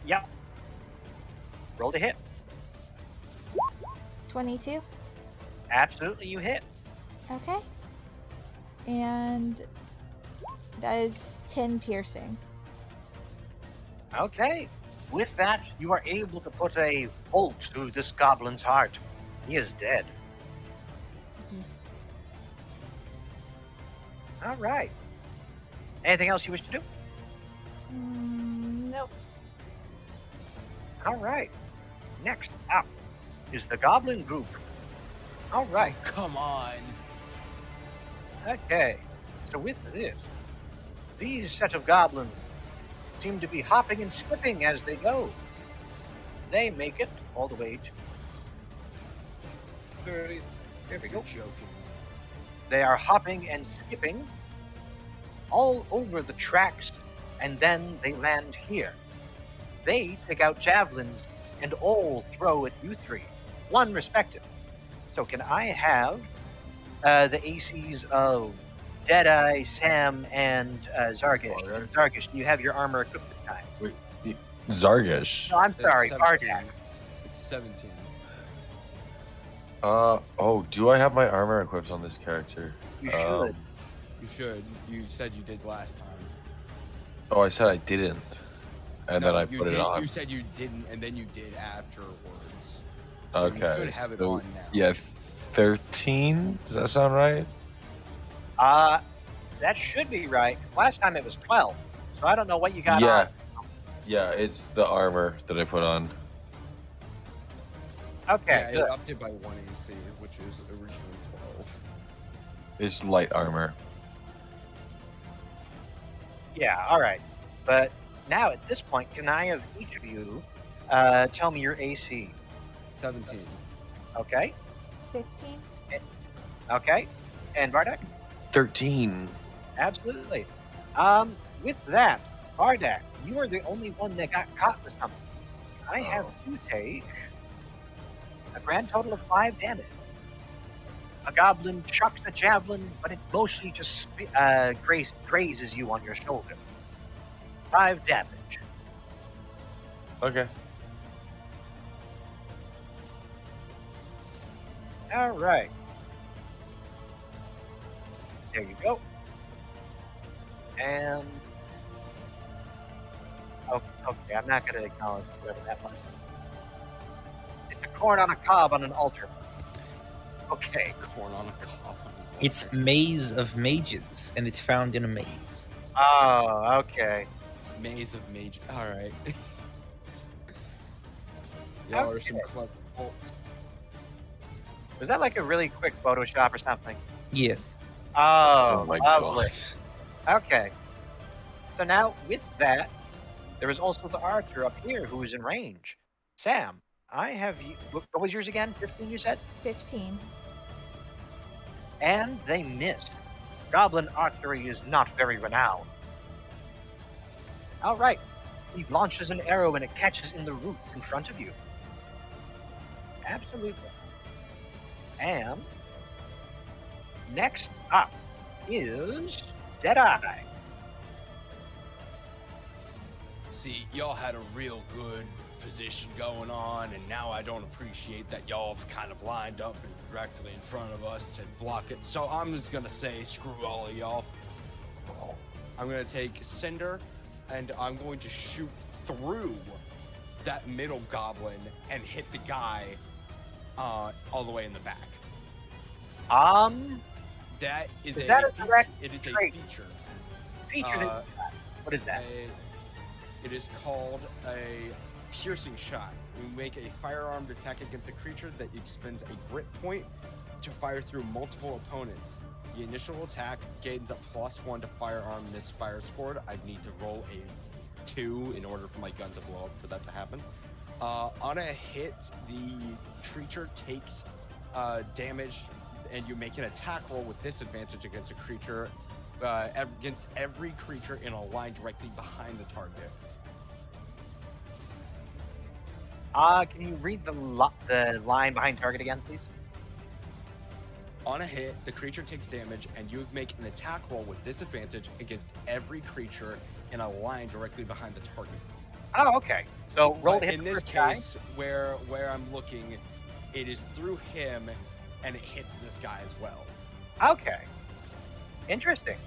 Yep. Roll to hit. 22. Absolutely, you hit. Okay. And that is 10 piercing. Okay. With that, you are able to put a bolt through this goblin's heart. He is dead. All right. Anything else you wish to do? Nope. All right. Next up is the Goblin Group. All right. Oh, come on. Okay. So with this, these set of goblins seem to be hopping and skipping as they go. They make it all the way to... There we go. You're joking. They are hopping and skipping all over the tracks, and then they land here. They take out javelins and all throw at you three, one respective. So can I have the ACs of Deadeye, Sam, and Zargish? Alright. Zargish, do you have your armor equipped this time? Wait, Zargish. No, I'm It's sorry, 17. Bardak. It's 17. Oh, do I have my armor equipped on this character? You should. You should. You said you did last time. Oh, I said I didn't, and then No, I you put it did- on. You said you didn't, and then you did afterwards. Okay, You should have it so on now. yeah, 13. Does that sound right? That should be right. Last time it was 12, so I don't know what you got Yeah. on. Yeah, it's the armor that I put on. Okay, Yeah, good. it upped it by 1 AC, which is originally 12. It's light armor. Yeah, all right. But now at this point, can I have each of you tell me your AC? 17. Okay, 15. okay. And Bardak? 13. Absolutely. With that, Bardak, you are the only one that got caught with something. I have you take a grand total of 5 damage. A goblin chucks a javelin, but it mostly just grazes you on your shoulder. 5 damage. Okay. All right. There you go. And okay, I'm not going to acknowledge whatever that was. It's a corn on a cob on an altar. Okay. Corn on a cob. It's Maze of Mages, and it's found in a maze. Oh, okay. Maze of Mage. Alright. Y'all are some Okay. clever folks. Was that like a really quick Photoshop or something? Yes. Oh, my lovely. god. Okay. So now, with that, there is also the archer up here who is in range. Sam, I have you. What was yours again? 15, you said? 15. And they missed. Goblin archery is not very renowned. All right. He launches an arrow and it catches in the roots in front of you. Absolutely. And next up is Deadeye. See, y'all had a real good position going on, and now I don't appreciate that y'all have kind of lined up and directly in front of us to block it. So I'm just gonna say, screw all of y'all. I'm gonna take Cinder, and I'm going to shoot through that middle goblin and hit the guy all the way in the back. That is Is that a feature. direct It is trait? a feature. Featured in what is that? It is called a piercing shot. We make a firearmed attack against a creature that expends a grit point to fire through multiple opponents. The initial attack gains a +1 to firearm misfire scored. I need to roll a 2 in order for my gun to blow up for that to happen. On a hit, the creature takes damage, and you make an attack roll with disadvantage against a creature against every creature in a line directly behind the target. Can you read the line behind target again, please? On a hit, the creature takes damage, and you make an attack roll with disadvantage against every creature in a line directly behind the target. Oh, okay. So roll But to hit in the this first guy. case, where I'm looking, it is through him, and it hits this guy as well. Okay. Interesting.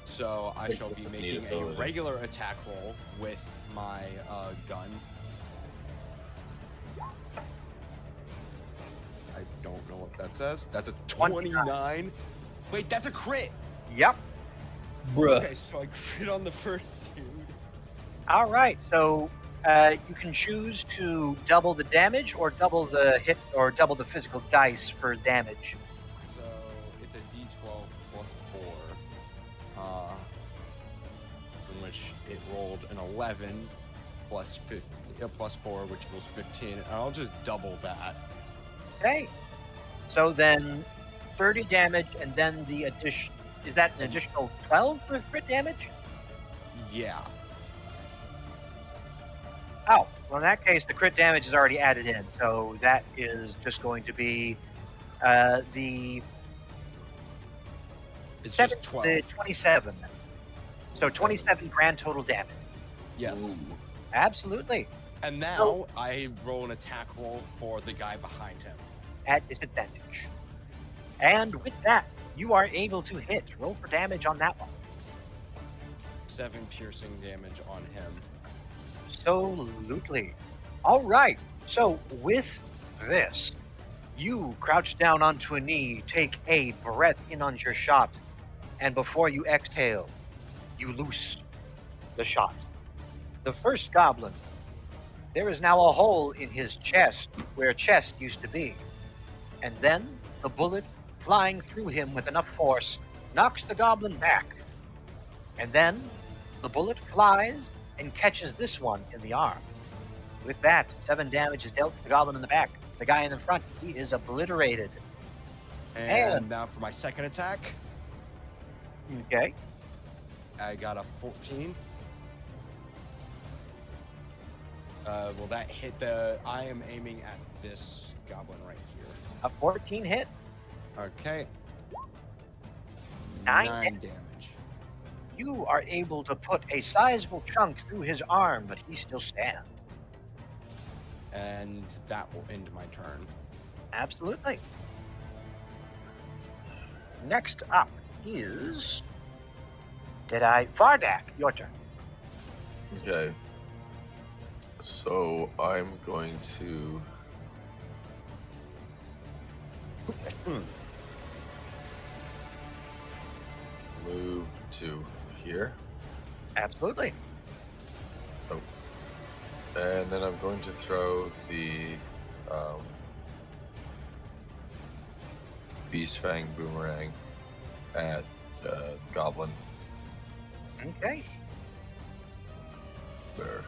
So I think shall that's be a neat making a ability. regular attack roll with my gun. I don't know what that says. That's a 29. Wait, that's a crit. Yep. Okay, so I crit on the first dude. All right. So you can choose to double the damage or double the hit or double the physical dice for damage. So it's a d12 plus 4, in which it rolled an 11 plus 4, which equals 15. And I'll just double that. Okay. So then 30 damage and then the addition. Is that an additional 12 for crit damage? Yeah. Oh, well, in that case, the crit damage is already added in. So that is just going to be the It's seven, just 12. the 27. So 27 grand total damage. Yes. Ooh. Absolutely. And now I roll an attack roll for the guy behind him. At disadvantage. And with that, you are able to hit. Roll for damage on that one. 7 piercing damage on him. Absolutely. All right. So with this, you crouch down onto a knee, take a breath in on your shot, and before you exhale, you loose the shot. The first goblin, there is now a hole in his chest where chest used to be. And then the bullet flying through him with enough force knocks the goblin back. And then the bullet flies and catches this one in the arm. With that, 7 damage is dealt to the goblin in the back. The guy in the front, he is obliterated. And now for my second attack, Okay. I got a 14. Will that hit the... I am aiming at this goblin right here. A 14 hit. Okay. 9 damage. You are able to put a sizable chunk through his arm, but he still stands. And that will end my turn. Absolutely. Next up is... Vardak, your turn. Okay. So I'm going to move to here. Absolutely. And then I'm going to throw the Beast Fang Boomerang at the Goblin. Okay. There.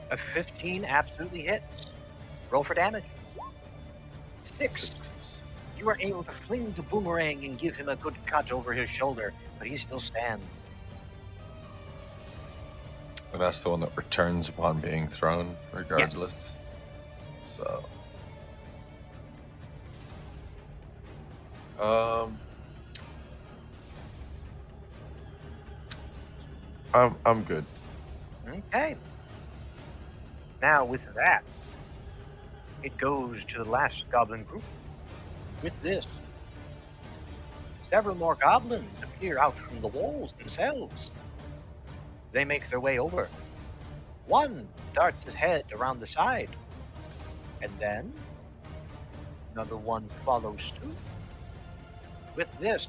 A 15 absolutely hits. Roll for damage. 6. 6. You are able to fling the boomerang and give him a good cut over his shoulder, but he still stands. And that's the one that returns upon being thrown, regardless. So. I'm good. Okay. Now with that, it goes to the last goblin group. With this, several more goblins appear out from the walls themselves. They make their way over. One darts his head around the side, and then another one follows suit. With this,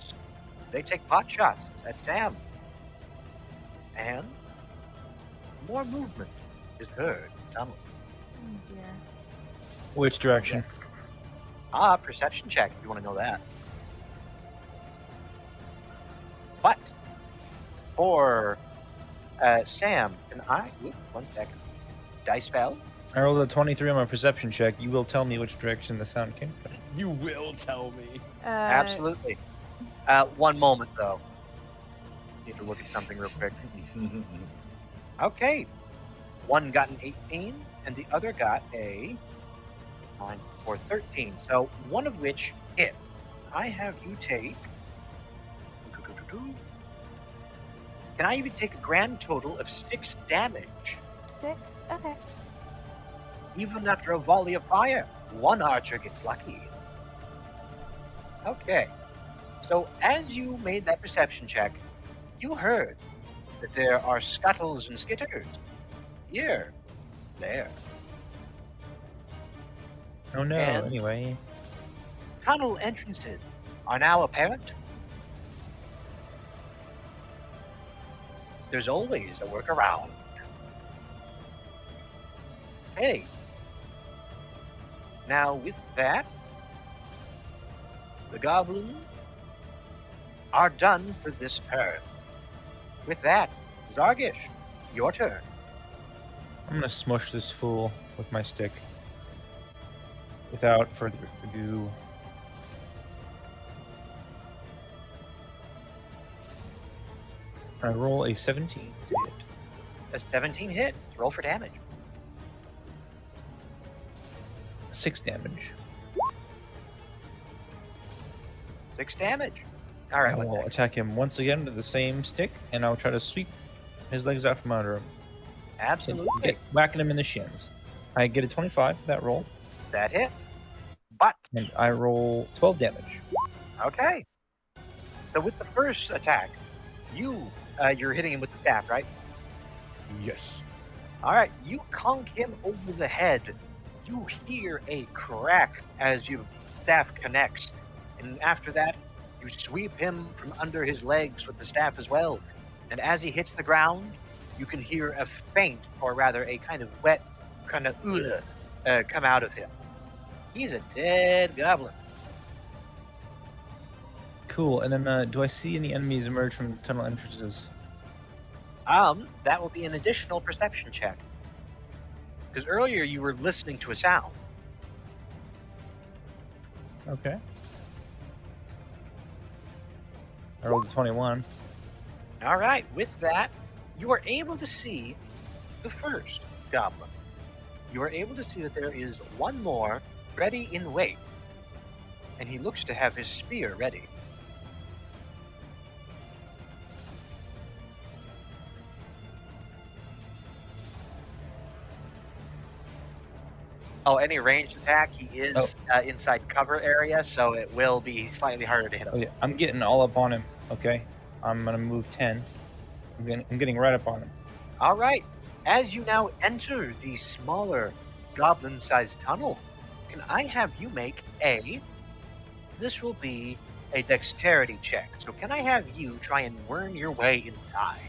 they take pot shots at Sam. And more movement is heard in the tunnel. Oh dear. Which direction? Perception check if you want to know that. But for Sam, can I? One second. Dice fell. I rolled a 23 on my perception check. You will tell me which direction the sound came from. You will tell me. Absolutely. One moment, though. Need to look at something real quick. Okay. One got an 18, and the other got a 9 or 13. So one of which hits. I have you take. Can I even take a grand total of 6 damage? 6? Okay. Even after a volley of fire, one archer gets lucky. Okay. So as you made that perception check, you heard that there are scuttles and skitters. Here. There. Oh no, And- anyway. Tunnel entrances are now apparent. There's always a workaround. Hey. Now, with that, the goblins are done for this turn. With that, Zargish, your turn. I'm gonna smush this fool with my stick. Without further ado. I roll a 17 to hit. A 17 hits. Roll for damage. 6 damage. 6 damage. All I right. will attack him once again with the same stick, and I'll try to sweep his legs out from under him. Absolutely. Get whacking him in the shins. I get a 25 for that roll, That hits. But, and I roll 12 damage. okay. So with the first attack, you're hitting him with the staff, right? Yes. All right, you conk him over the head. You hear a crack as your staff connects. And after that, you sweep him from under his legs with the staff as well. And as he hits the ground, you can hear a faint, or rather a kind of wet, kind of come out of him. He's a dead goblin. Cool. And then, do I see any enemies emerge from the tunnel entrances? That will be an additional perception check. Because earlier you were listening to a sound. Okay. I rolled a 21. All right, with that, you are able to see the first goblin. You are able to see that there is one more ready in wait. And he looks to have his spear ready. Oh, any ranged attack, he is inside cover area, so it will be slightly harder to hit him. Oh yeah, I'm getting all up on him. Okay, I'm gonna move 10. I'm getting right up on him. All right. As you now enter the smaller goblin-sized tunnel, can I have you make this will be a dexterity check. So can I have you try and worm your way inside?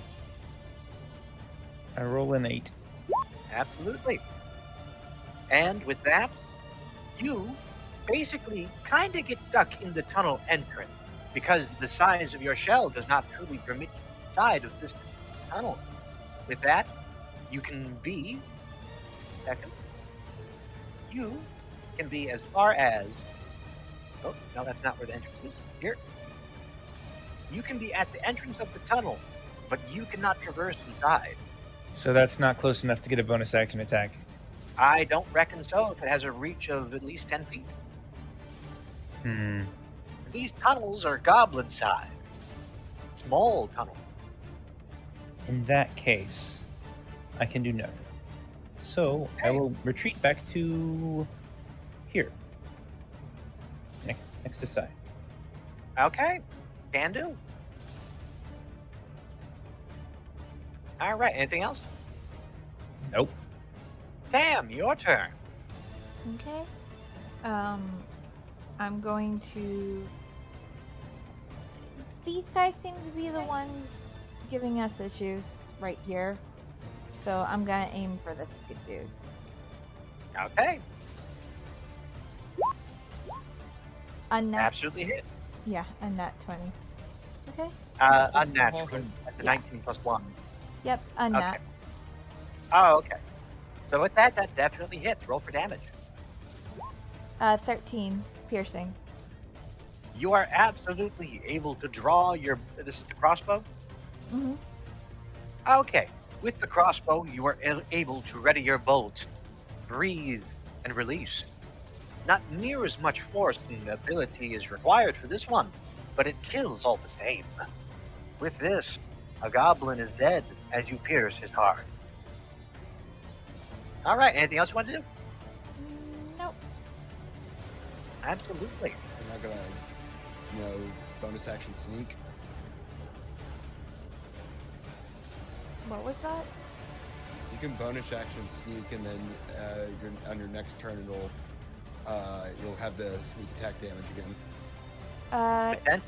I roll an 8. Absolutely. And with that, you basically kind of get stuck in the tunnel entrance because the size of your shell does not truly permit you inside of this tunnel. With that, you can be, you can be as far as, oh, no, that's not where the entrance is. Here. You can be at the entrance of the tunnel, but you cannot traverse inside. So that's not close enough to get a bonus action attack. I don't reckon so if it has a reach of at least 10 feet. These tunnels are goblin sized. Small tunnel. In that case, I can do nothing. So I will retreat back to here. Next to Sai. Okay. Can do. Alright, anything else? Nope. Sam, your turn. Okay. I'm going to. These guys seem to be the ones giving us issues right here. So I'm gonna aim for this good dude. Okay. Absolutely hit. Yeah, a nat 20. Okay. Unnatural. That's a Yeah. 19 plus 1. Yep, a nat. Okay. Oh, okay. So with that definitely hits. Roll for damage. 13. piercing. You are absolutely able to draw your. This is the crossbow? Mm-hmm. Okay. With the crossbow, you are able to ready your bolt, breathe, and release. Not near as much force and ability is required for this one, but it kills all the same. With this, a goblin is dead as you pierce his heart. All right, anything else you want to do? Nope. Absolutely. I'm not gonna, bonus action sneak. What was that? You can bonus action sneak, and then on your next turn, you'll have the sneak attack damage again. But then,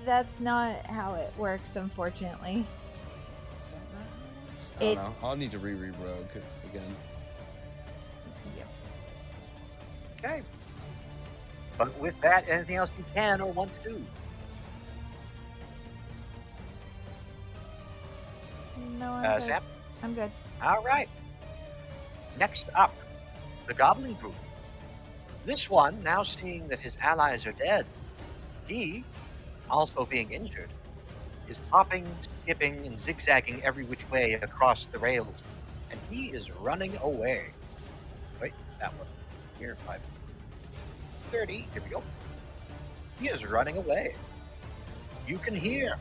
That's not how it works, unfortunately. Is that not how it works? I don't know. I'll need to reread Rogue again. okay. But with that, anything else you can or want to do? No, I'm good. Sam? I'm good. All right. Next up, the Goblin Group. This one, now seeing that his allies are dead, he, also being injured, is hopping, skipping, and zigzagging every which way across the rails, and he is running away. Wait, that one. Here, 530. Here we go. He is running away. You can hear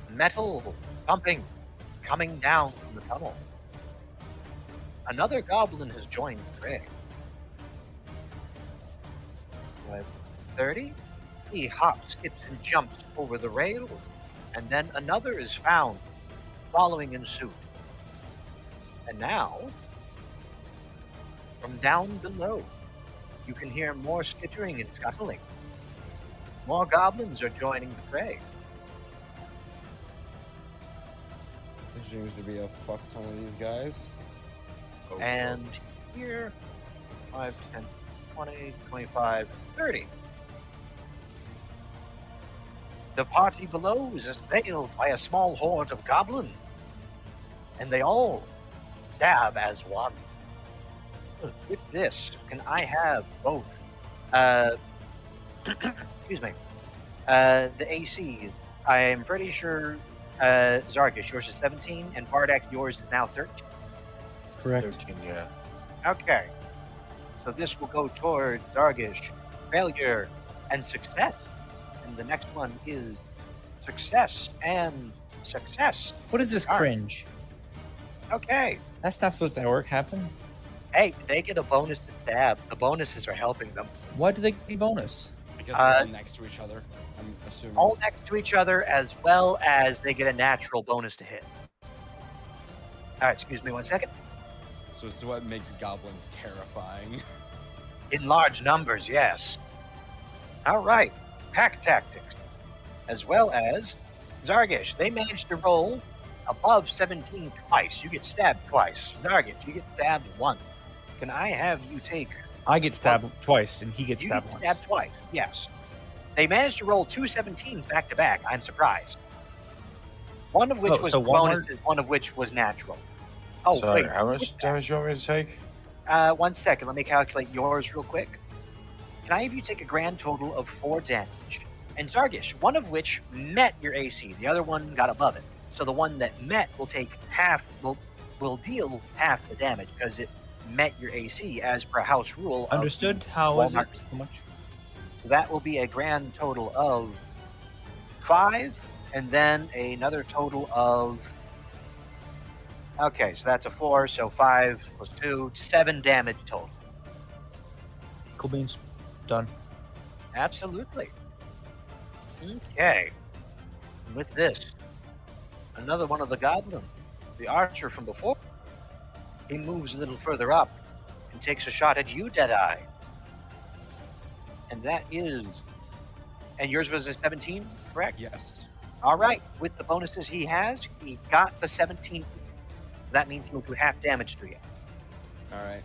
metal thumping coming down from the tunnel. Another goblin has joined the fray. 530. He hops, skips, and jumps over the rails, and then another is found, following in suit. And now, from down below, you can hear more skittering and scuttling. More goblins are joining the fray. There seems to be a fuck ton of these guys. Oh, And here, 5, 10, 20, 25, 30. The party below is assailed by a small horde of goblins, and they all stab as one. With this, can I have both? Excuse me. The AC. I am pretty sure Zargish, yours is 17, and Bardak, yours is now 13. Correct. 13, yeah. Okay. So this will go towards Zargish, failure, and success. And the next one is success and success. What is this All right. cringe? Okay. That's not supposed to happen. Hey, they get a bonus to stab. The bonuses are helping them. Why do they get a bonus? Because they're all next to each other, I'm assuming. All next to each other, as well as they get a natural bonus to hit. All right, excuse me 1 second. So it's what makes goblins terrifying. In large numbers, yes. All right, pack tactics, as well as Zargish. They managed to roll above 17 twice. You get stabbed twice. Zargish, you get stabbed once. Can I have you take? I get stabbed twice, and he gets You stabbed get once. stabbed twice. Yes. They managed to roll 2 17s back to back. I'm surprised. One of which Oh, was so one bonuses, one of which was natural. Oh Sorry, wait, how much damage do you want me to take? 1 second. Let me calculate yours real quick. Can I have you take a grand total of 4 damage? And Zargish, one of which met your AC. The other one got above it. So the one that met will take half. Will deal half the damage because it met your AC as per house rule. of Understood? the How is it? Walmart. How much? So that will be a grand total of 5, and then another total of. Okay, so that's a 4. So 5 plus 2, 7 damage total. Cool beans. Done. Absolutely. Okay. And with this, another one of the goblins, the archer from before, he moves a little further up and takes a shot at you, Deadeye. And that is. And yours was a 17, correct? Yes. All right. With the bonuses he has, he got the 17. That means he'll do half damage to you. All right.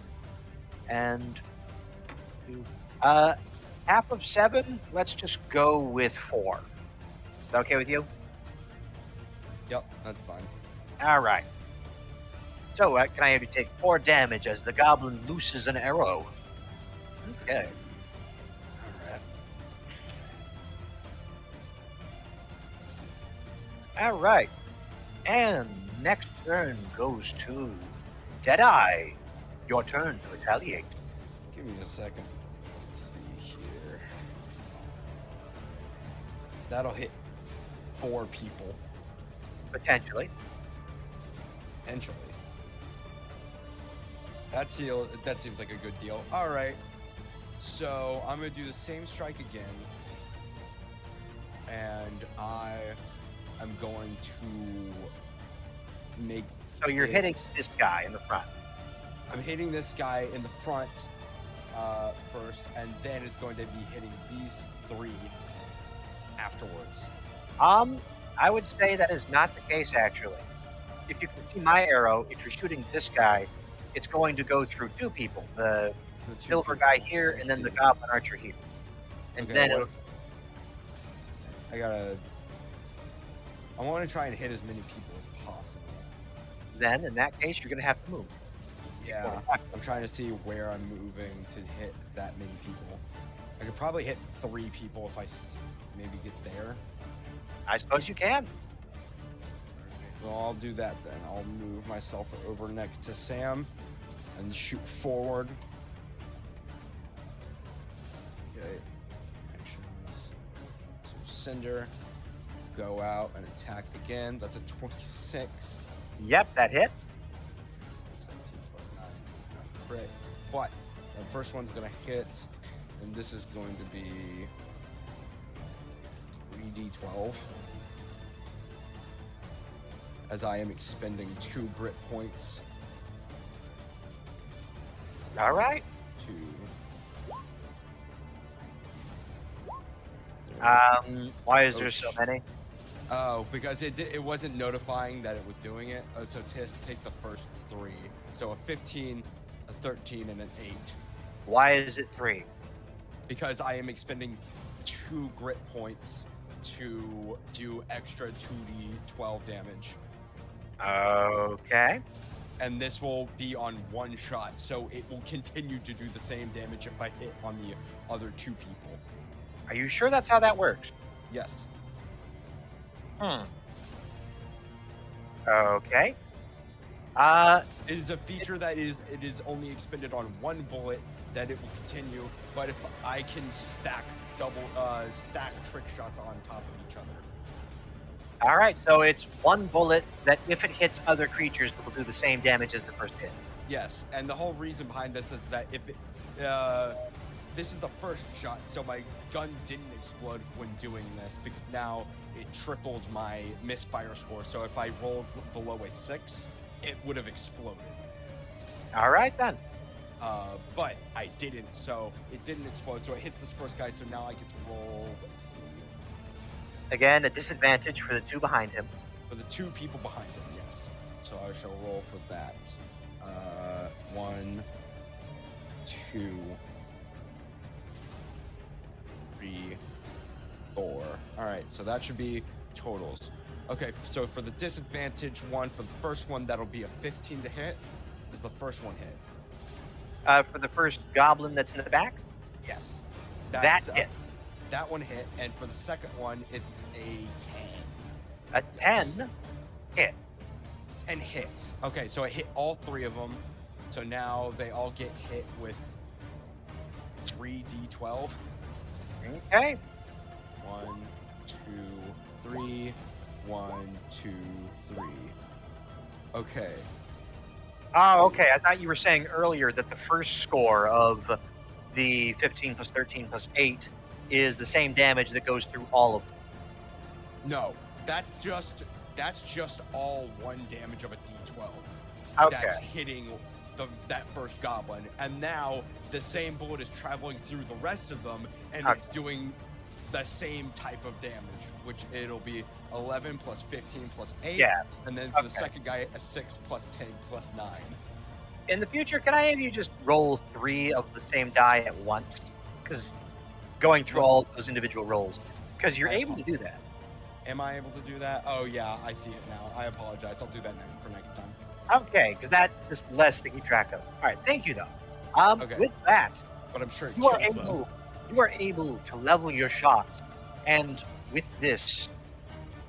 And half of 7, let's just go with 4. Is that okay with you? Yep, that's fine. All right. So, can I have you take 4 damage as the goblin looses an arrow? Okay. All right. And next turn goes to Deadeye. Your turn to retaliate. Give me a second. Let's see here. That'll hit 4 people, Potentially. potentially. That seems like a good deal. All right. So I'm gonna do the same strike again, and I am going to make. So you're it- hitting this guy in the front. I'm hitting this guy in the front first, and then it's going to be hitting these 3 afterwards. I would say that is not the case, actually. If you can see my arrow, if you're shooting this guy, it's going to go through 2 people. The The 2 silver people. guy here, I and then the see. goblin archer here. And Okay, then what it'll, if- I want to try and hit as many people as possible. then, in that case, you're going to have to move. Yeah, I'm trying to see where I'm moving to hit that many people. I could probably hit 3 people if I maybe get there. I suppose you can. Well, I'll do that then. I'll move myself over next to Sam and shoot forward. Okay. Actions. So Cinder. Go out and attack again. That's a 26. Yep, that hits. 17 plus 9 is not crit. But the first one's gonna hit, and this is going to be 3d12. As I am expending 2 grit points All right. to. Why is there so many? Oh, because it wasn't notifying that it was doing it. So take the first 3. So a 15, a 13, and an 8. Why is it 3? Because I am expending 2 grit points to do extra 2d12 damage. Okay. And this will be on 1 shot, so it will continue to do the same damage if I hit on the other 2 people. Are you sure that's how that works? Yes. Okay. It is a feature that it is only expended on 1 bullet that it will continue, but if I can stack trick shots on top of each other. All right, so it's 1 bullet that if it hits other creatures, it will do the same damage as the first hit. Yes, and the whole reason behind this is that if it, this is the first shot, so my gun didn't explode when doing this because now it tripled my misfire score. So if I rolled below a 6, it would have exploded. All right, then. But I didn't, so it didn't explode. So it hits this first guy. So now I get to roll. Let's see. Again, a disadvantage for the 2 behind him. For the 2 people behind him, yes. So I shall roll for that. 1, 2, 3, 4. All right, so that should be totals. Okay, so for the disadvantage one, for the first one, that'll be a 15 to hit. Is the first one hit? For the first goblin that's in the back, Yes. that hit. That one hit, and for the second one, it's a 10. A 10 hit. 10 hits. Okay, so I hit all 3 of them. So now they all get hit with 3d12. Okay. 1, 2, 3. 1, 2, 3. Okay. Oh, okay. I thought you were saying earlier that the first score of the 15 plus 13 plus 8 is the same damage that goes through all of them. No, that's just all 1 damage of a d12. Okay. That's hitting that first goblin, and now the same bullet is traveling through the rest of them, and it's doing the same type of damage, which it'll be 11 plus 15 plus 8, Yeah. and then for the second guy, a 6 plus 10 plus 9. In the future, can I have you just roll 3 of the same die at once? Because going through all those individual rolls, because you're able to do that. Am I able to do that? Oh yeah, I see it now. I apologize. I'll do that for next time. Okay, because that's just less to keep track of. All right, thank you though. Okay. With that, But I'm sure it you are kills them. able to level your shot, and with this,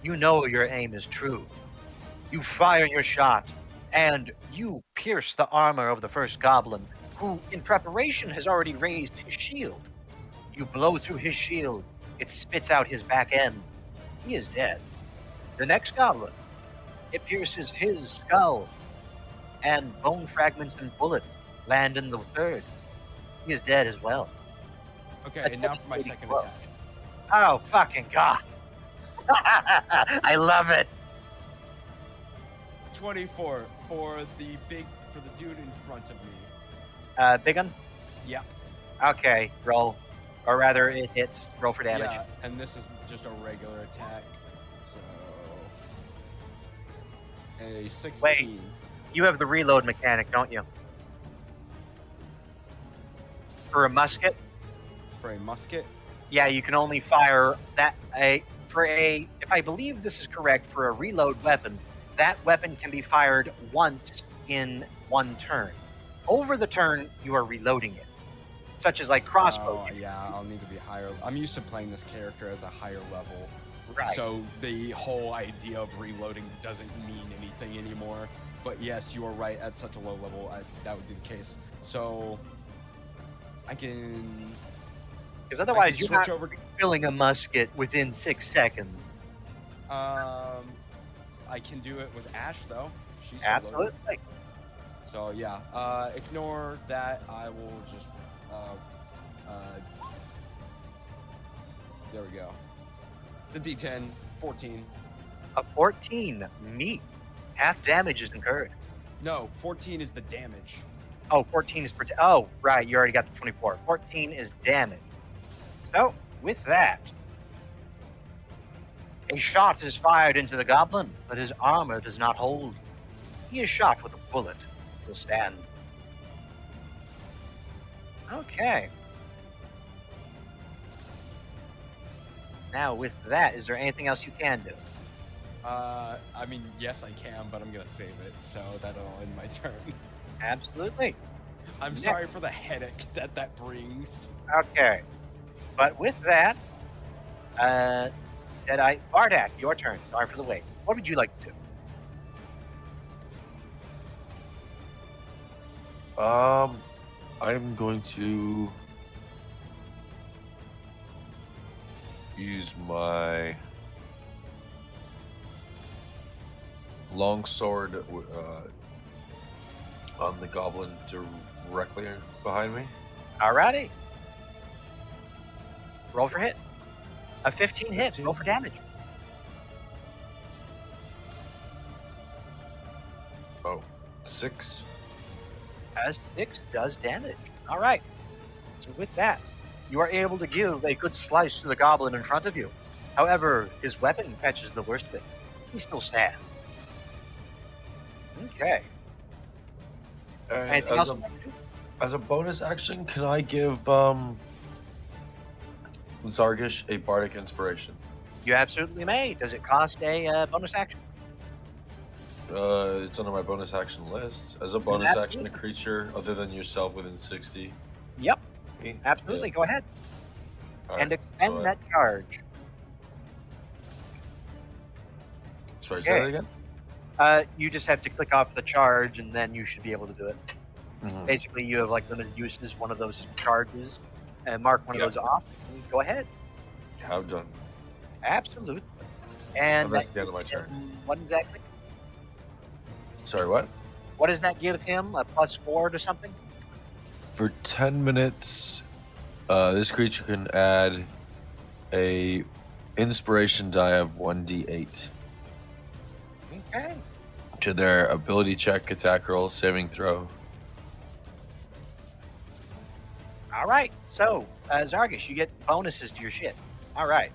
You know your aim is true. You fire your shot, and you pierce the armor of the first goblin, who, in preparation, has already raised his shield. You blow through his shield, it spits out his back end. He is dead. The next goblin, it pierces his skull, and bone fragments and bullets land in the third. He is dead as well. Okay, That's and now for my pretty second close. attack. Oh, fucking God. I love it. 24 for the dude in front of me. Big one? Yep. Okay, roll. Or rather, it hits. Roll for damage. Yeah, and this is just a regular attack. So a 16. Wait. You have the reload mechanic, don't you? For a musket? For a musket? Yeah, you can only fire that. If I believe this is correct, for a reload weapon, that weapon can be fired once in one turn. Over the turn, you are reloading it. Such as like crossbow. Oh, yeah, I'll need to be higher. I'm used to playing this character as a higher level. Right. So the whole idea of reloading doesn't mean anything anymore. But yes, you are right. At such a low level, that would be the case. So I can. Because otherwise, you're switch not over. filling a musket within 6 seconds. I can do it with Ash though. She's still loaded. Absolutely. So yeah, ignore that. I will just. There we go. It's a D10, 14. A 14. Neat. Half damage is incurred. No, 14 is the damage. Oh, 14 is oh, right. You already got the 24. 14 is damage. So, with that, a shot is fired into the goblin, but his armor does not hold. He is shot with a bullet. He'll stand. Okay. Now, with that, is there anything else you can do? I mean, yes, I can, but I'm gonna save it, so that'll end my turn. Absolutely. I'm sorry for the headache that brings. Okay. But with that, Bardak, your turn. Sorry for the wait. What would you like to do? I'm going to use my longsword on the goblin directly behind me. Alrighty. Roll for hit. A 15 hit. 15. Roll for damage. Oh, 6. A 6 does damage. All right. So with that, you are able to give a good slice to the goblin in front of you. However, his weapon catches the worst of it. He still stands. Okay. And Anything else? as a bonus action, can I give Zargish a bardic inspiration? You absolutely may. Does it cost a bonus action? It's under my bonus action list. As a bonus action, a creature other than yourself within 60. Yep. feet. Absolutely. Yeah. Go ahead. All And right, extend so, that charge. Sorry, say that again? You just have to click off the charge, and then you should be able to do it. Mhm. Basically, you have like limited uses. One of those is charges, and mark one of Yep. those off. And go ahead. Have done. Absolutely. And And that's the end of my turn. What exactly? Sorry, what? What does that give him? A +4 to something? For 10 minutes, this creature can add a inspiration die of 1d8 Okay. to their ability check, attack roll, saving throw. All right. So, Zargish, you get bonuses to your shit. All right.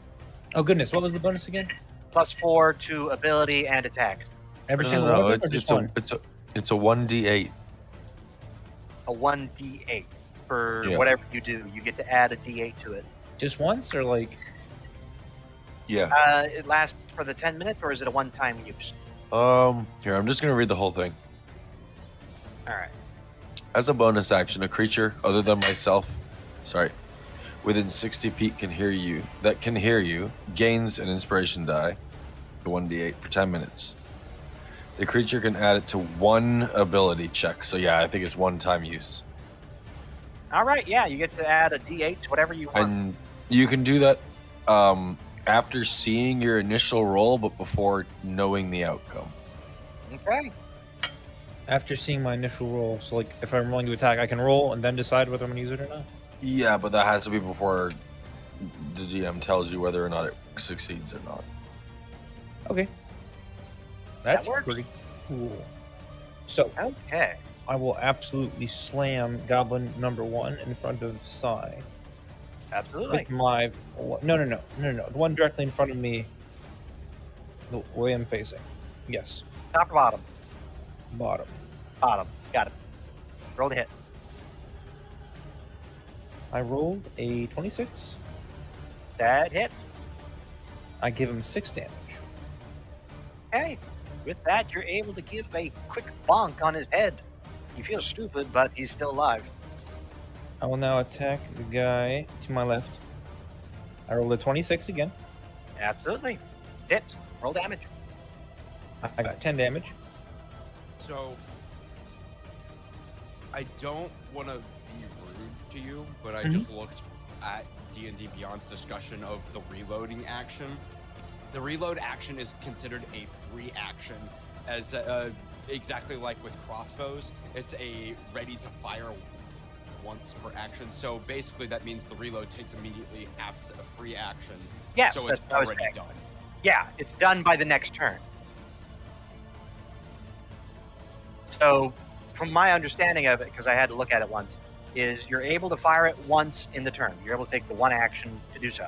Oh goodness, what was the bonus again? +4 to ability and attack. Every No, single no, one no, of them, or just one? it's a 1d8. A 1d8 for Yeah. whatever you do. You get to add a d8 to it. Just once, or like? Yeah. It lasts for the 10 minutes, or is it a one-time use? Here, I'm just gonna read the whole thing. All right. As a bonus action, a creature other than myself, within 60 feet can hear you, gains an inspiration die. a 1d8 for 10 minutes. The creature can add it to one ability check. So yeah, I think it's one-time use. All right, yeah, you get to add a D8 to whatever you want. And you can do that after seeing your initial roll, but before knowing the outcome. Okay. After seeing my initial roll, so like if I'm rolling to attack, I can roll and then decide whether I'm gonna use it or not. Yeah, but that has to be before the GM tells you whether or not it succeeds or not. Okay. That's works. pretty cool. So Okay. I will absolutely slam Goblin number 1 in front of Sai Absolutely. with my no. The one directly in front of me, the way I'm facing. Yes, Top or bottom? bottom. Bottom. Got it. Roll the hit. I rolled a 26. That hits. I give him 6 damage. Okay. With that, you're able to give a quick bonk on his head. You feel stupid, but he's still alive. I will now attack the guy to my left. I rolled a 26 again. Absolutely. Hits. Roll damage. I got 10 damage. So, I don't want to be rude to you, but I just looked at D&D Beyond's discussion of the reloading action. The reload action is considered a free action, as exactly like with crossbows, it's a ready to fire once per action. So basically, that means the reload takes immediately after a free action. Yes, so that's it's what I was already saying. done. Yeah, it's done by the next turn. So, from my understanding of it, because I had to look at it once, is you're able to fire it once in the turn. You're able to take the one action to do so.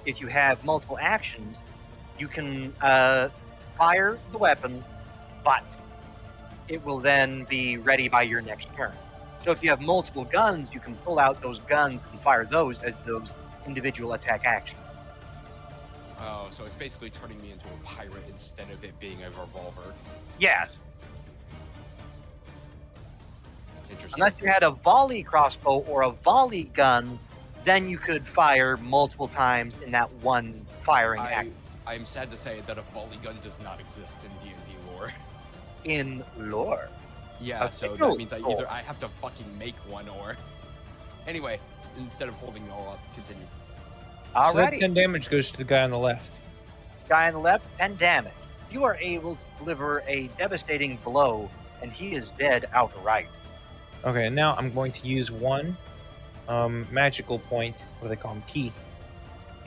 If you have multiple actions, you can fire the weapon, but it will then be ready by your next turn. So if you have multiple guns, you can pull out those guns and fire those as those individual attack actions. Oh, so it's basically turning me into a pirate instead of it being a revolver. Yes, Interesting. unless you had a volley crossbow or a volley gun, then you could fire multiple times in that one firing act. I'm sad to say that a volley gun does not exist in D&D lore. In lore. Yeah, Okay, so cool, that means cool. either I have to fucking make one or... Anyway, instead of holding it all up, continue. So that Alrighty. 10 damage goes to the guy on the left. Guy on the left, 10 damage. You are able to deliver a devastating blow, and he is dead outright. Okay, now I'm going to use one magical point, what do they call them? Key.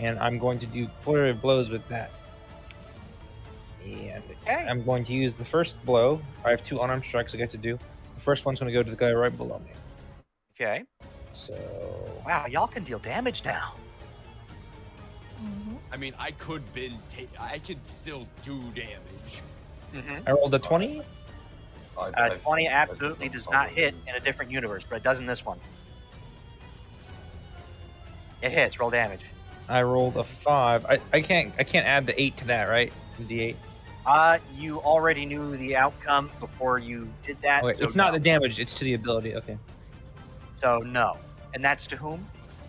And I'm going to do flurry of blows with that. And Okay. I'm going to use the first blow. I have 2 unarmed strikes I get to do. The first one's going to go to the guy right below me. Okay. So Wow, y'all can deal damage now. Mhm. I mean, I could I could still do damage. Mm-hmm. I rolled a 20. 20 absolutely does not hit in a different universe, but it does in this one. It hits. Roll damage. I rolled a 5. I can't add the 8 to that, right? The D8. You already knew the outcome before you did that. Okay, so it's not no. the damage, it's to the ability. Okay. So no. And that's to whom?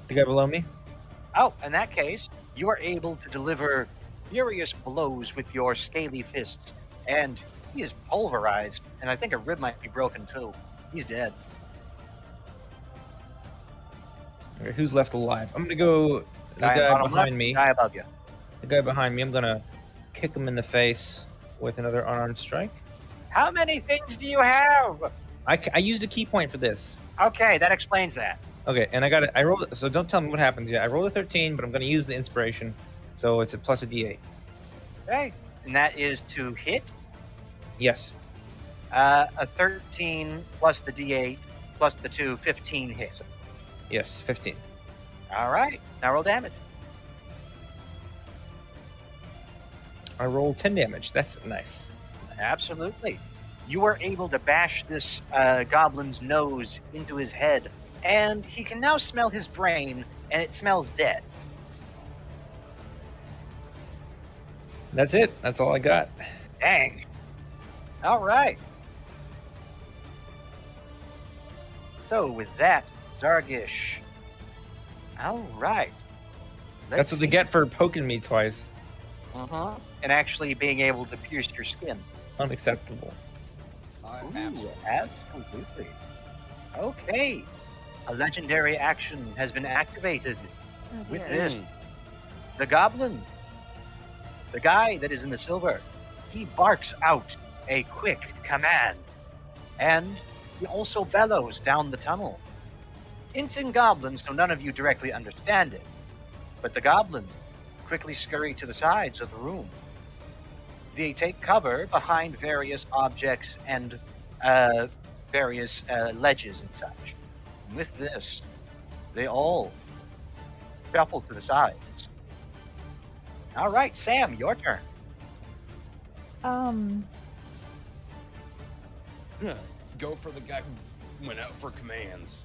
The guy below me? Oh, in that case, you are able to deliver furious blows with your scaly fists, and he is pulverized, and I think a rib might be broken too. He's dead. Okay, who's left alive? I'm gonna go the guy bottom behind left, me. Guy above you. The guy behind me, I'm gonna kick him in the face with another unarmed strike. How many things do you have? I used a key point for this. Okay, that explains that. Okay, and I rolled it, so don't tell me what happens yet. I rolled a 13, but I'm gonna use the inspiration, so it's a plus a D8. Okay, and that is to hit. Yes. A 13 plus the D8 plus the 2, 15 hits. Yes, 15. All right, now roll damage. I rolled 10 damage. That's nice. Absolutely. You are able to bash this goblin's nose into his head, and he can now smell his brain, and it smells dead. That's it. That's all I got. Dang. All right. So with that, Zargish. All right. That's what they get for poking me twice. And actually being able to pierce your skin. Unacceptable. Ooh, absolutely. Okay. A legendary action has been activated. Oh, With dear. this, the goblin, the guy that is in the silver, he barks out a quick command. And he also bellows down the tunnel. It's in goblin, so none of you directly understand it. But the goblin quickly scurry to the sides of the room. They take cover behind various objects and various ledges and such. And with this, they all shuffle to the sides. All right, Sam, your turn. Go for the guy who went out for commands.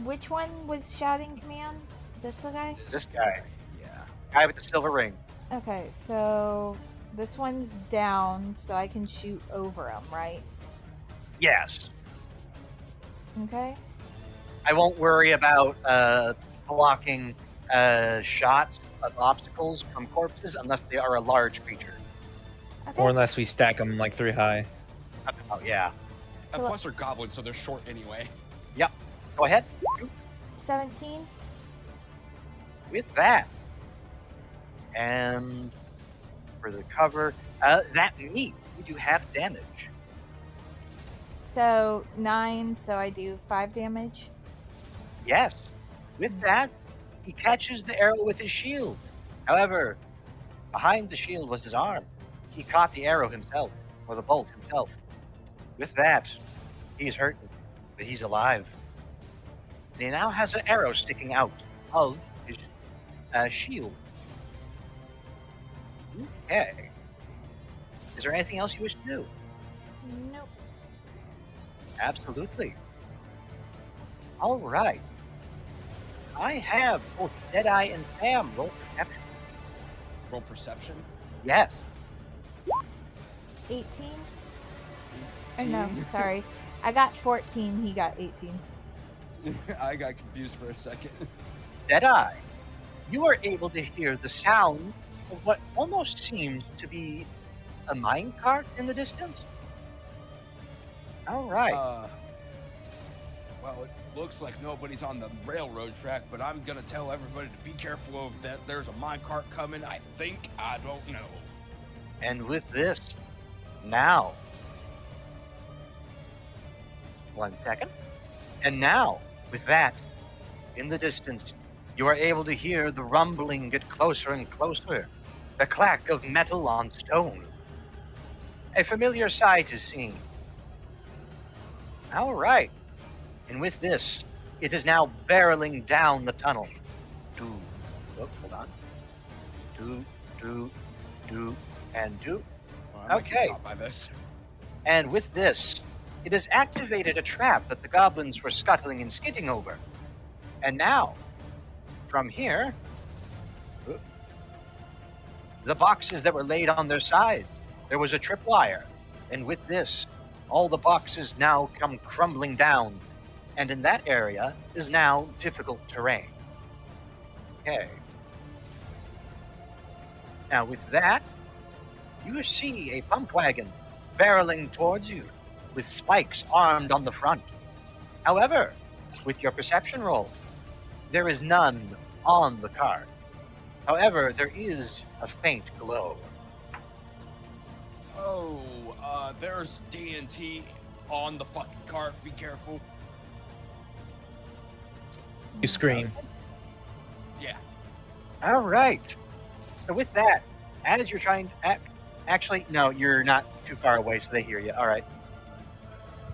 Which one was shouting commands? This guy? This guy. Yeah. Guy with the silver ring. Okay, so this one's down, so I can shoot over him, right? Yes. Okay. I won't worry about blocking shots of obstacles from corpses unless they are a large creature. Okay. Or unless we stack them like 3 high. Oh, yeah. So, Plus they're goblins, so they're short anyway. Yep. Go ahead. 17. With that. And for the cover, that meets. You do half damage. So 9, so I do 5 damage. Yes. With that, he catches the arrow with his shield. However, behind the shield was his arm. He caught the arrow himself, or the bolt himself. With that, he's hurting, but he's alive. And he now has an arrow sticking out of his shield. Okay. Is there anything else you wish to do? Nope. Absolutely. All right. I have both Deadeye and Sam roll perception. Roll perception. Yes. 18. Or no, sorry. I got 14, he got 18. I got confused for a second. Deadeye, you are able to hear the sound of what almost seems to be a minecart in the distance. All right. Well, it looks like nobody's on the railroad track, but I'm gonna tell everybody to be careful of that. There's a minecart coming. I don't know. And with this, now. 1 second. And now, with that, in the distance, you are able to hear the rumbling get closer and closer. The clack of metal on stone. A familiar sight is seen. All right. And with this, it is now barreling down the tunnel. Do. Oh, hold on. Do, and do. Well, I might get Okay. caught by this. And with this, it has activated a trap that the goblins were scuttling and skidding over. And now, from here, the boxes that were laid on their sides, there was a tripwire. And with this, all the boxes now come crumbling down. And in that area is now difficult terrain. Okay. Now with that, you see a pump wagon barreling towards you with spikes armed on the front. However, with your perception roll, there is none on the cart. However, there is a faint glow. Oh, there's D&T on the fucking cart. Be careful. You scream. Yeah. All right. So with that, as you're trying to... Actually, no, you're not too far away, so they hear you. All right.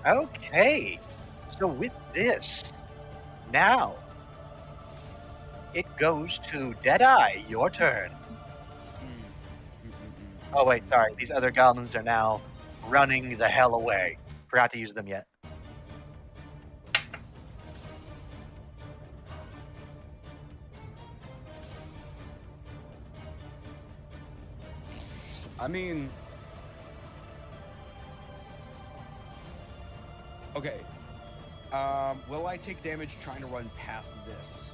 Okay. So with this, now, it goes to Deadeye, your turn. Oh, wait, sorry. These other goblins are now running the hell away. Forgot to use them yet. I mean, okay. Will I take damage trying to run past this?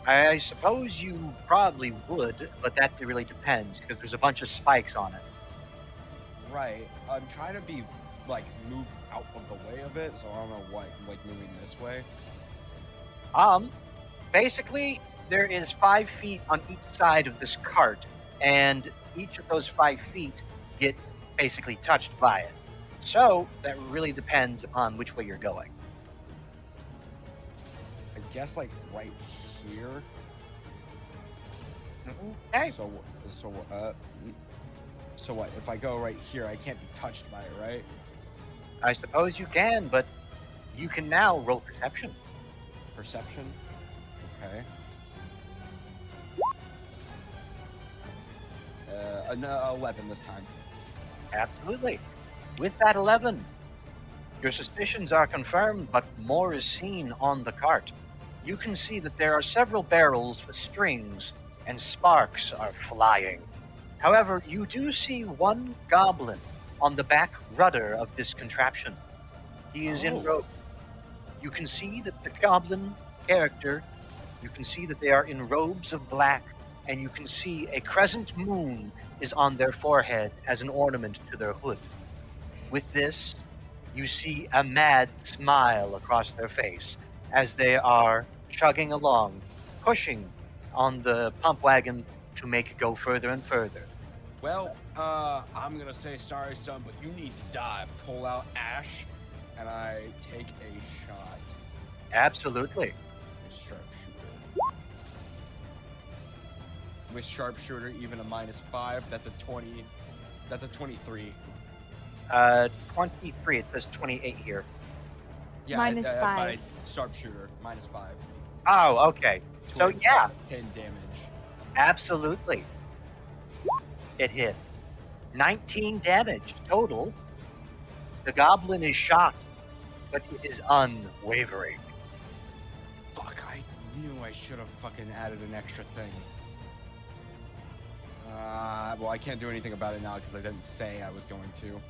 I suppose you probably would, but that really depends because there's a bunch of spikes on it. Right. I'm trying to be like move out of the way of it, so I don't know what like moving this way. Basically, there is 5 feet on each side of this cart, and each of those 5 feet get basically touched by it. So that really depends upon which way you're going. I guess like right here. Okay. So what? If I go right here, I can't be touched by it, right? I suppose you can, but you can now roll perception. Perception. Okay. No, 11 this time. Absolutely. With that 11, your suspicions are confirmed, but more is seen on the cart. You can see that there are several barrels with strings, and sparks are flying. However, you do see one goblin on the back rudder of this contraption. He is in robe. You can see that the goblin character, you can see that they are in robes of black, and you can see a crescent moon is on their forehead as an ornament to their hood. With this, you see a mad smile across their face as they are chugging along, pushing on the pump wagon to make it go further and further. Well, I'm gonna say sorry, son, but you need to die. Pull out Ash, and I take a shot. Absolutely. Sharpshooter. With sharpshooter, even a -5, that's a 20. That's a 23. 23. It says 28 here. Yeah, -5. Sharpshooter, -5. Oh, okay. So 20 yeah, plus 10 damage. absolutely. It hits. 19 damage total. The goblin is shocked, but it is unwavering. Fuck, I knew I should have fucking added an extra thing. Well, I can't do anything about it now because I didn't say I was going to.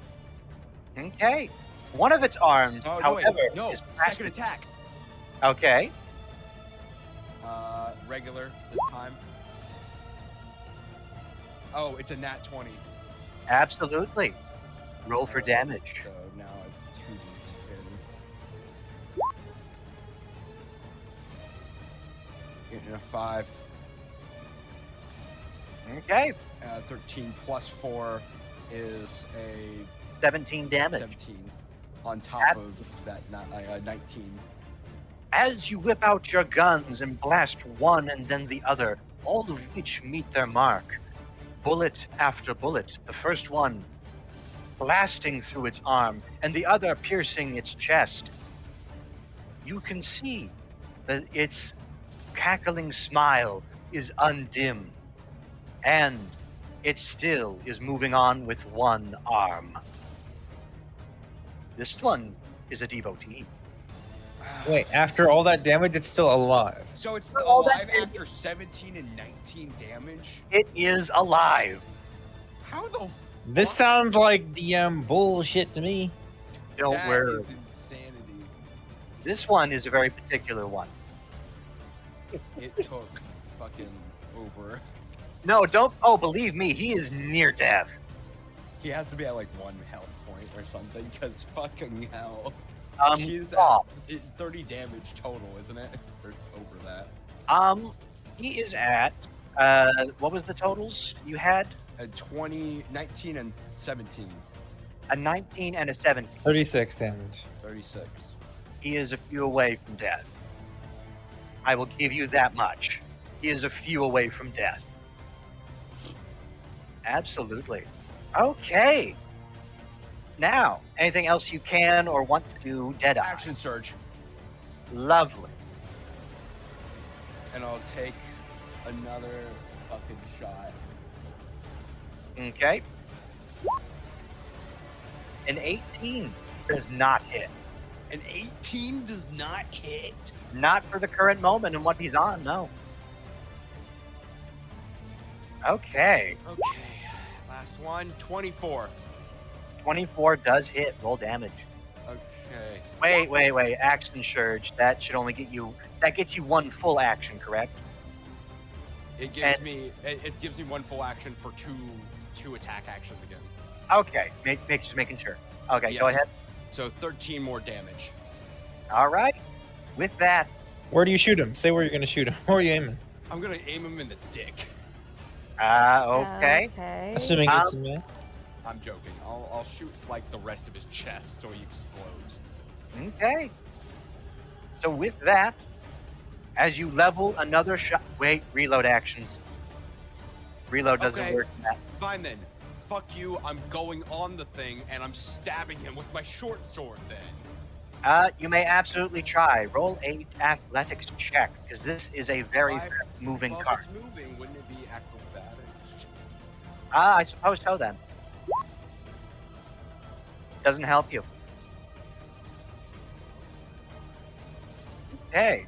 Okay. One of its arms, Oh, no, however, wait, no, is second plastic. attack. Okay. Regular this time. Oh, it's a nat 20. Absolutely. Roll for damage. So now it's 2d10. Getting a 5. Okay. 13 plus 4 is a 17 damage. 17. On top of that 19. As you whip out your guns and blast one and then the other, all of which meet their mark, bullet after bullet, the first one blasting through its arm and the other piercing its chest, you can see that its cackling smile is undimmed, and it still is moving on with one arm. This one is a devotee. Wait, after all that damage, it's still alive. So it's all that alive damage- after 17 and 19 damage? It is alive. How the This sounds like DM bullshit to me. Don't that worry. is insanity. This one is a very particular one. It took fucking over. No, don't. Oh, believe me, he is near death. He has to be at like 1 health point or something, because fucking hell. He's oh, at 30 damage total, isn't it? Or it's over that. he is at, what was the totals you had? 20, 19, and 17. A 19 and a 17. 36 damage. 36. He is a few away from death. I will give you that much. He is a few away from death. Absolutely. Okay. Now, anything else you can or want to do, Deadeye? Action surge. Lovely. And I'll take another fucking shot. Okay. An 18 does not hit. An 18 does not hit? Not for the current moment and what he's on, no. Okay. Okay. Last one. 24. 24 does hit. Roll damage. Okay. Wait. Action surge. That should only get you. That gets you one full action, correct? It gives me one full action for two attack actions again. Okay, just making sure. Okay, Yeah. go ahead. So 13 more damage. All right. With that, Where do you shoot him? Say where you're gonna shoot him. Where are you aiming? I'm gonna aim him in the dick. okay. Okay. Assuming it's a man. I'm joking. I'll shoot like the rest of his chest so he explodes. Okay. So with that, as you level another shot, wait, reload actions. Reload doesn't Okay. work. in that. Fine then. Fuck you. I'm going on the thing and I'm stabbing him with my short sword then. You may absolutely try. Roll a athletics check, because this is a very Why- moving Well, card. if it's moving, wouldn't it be acrobatics? I suppose so then. Doesn't help you. Okay.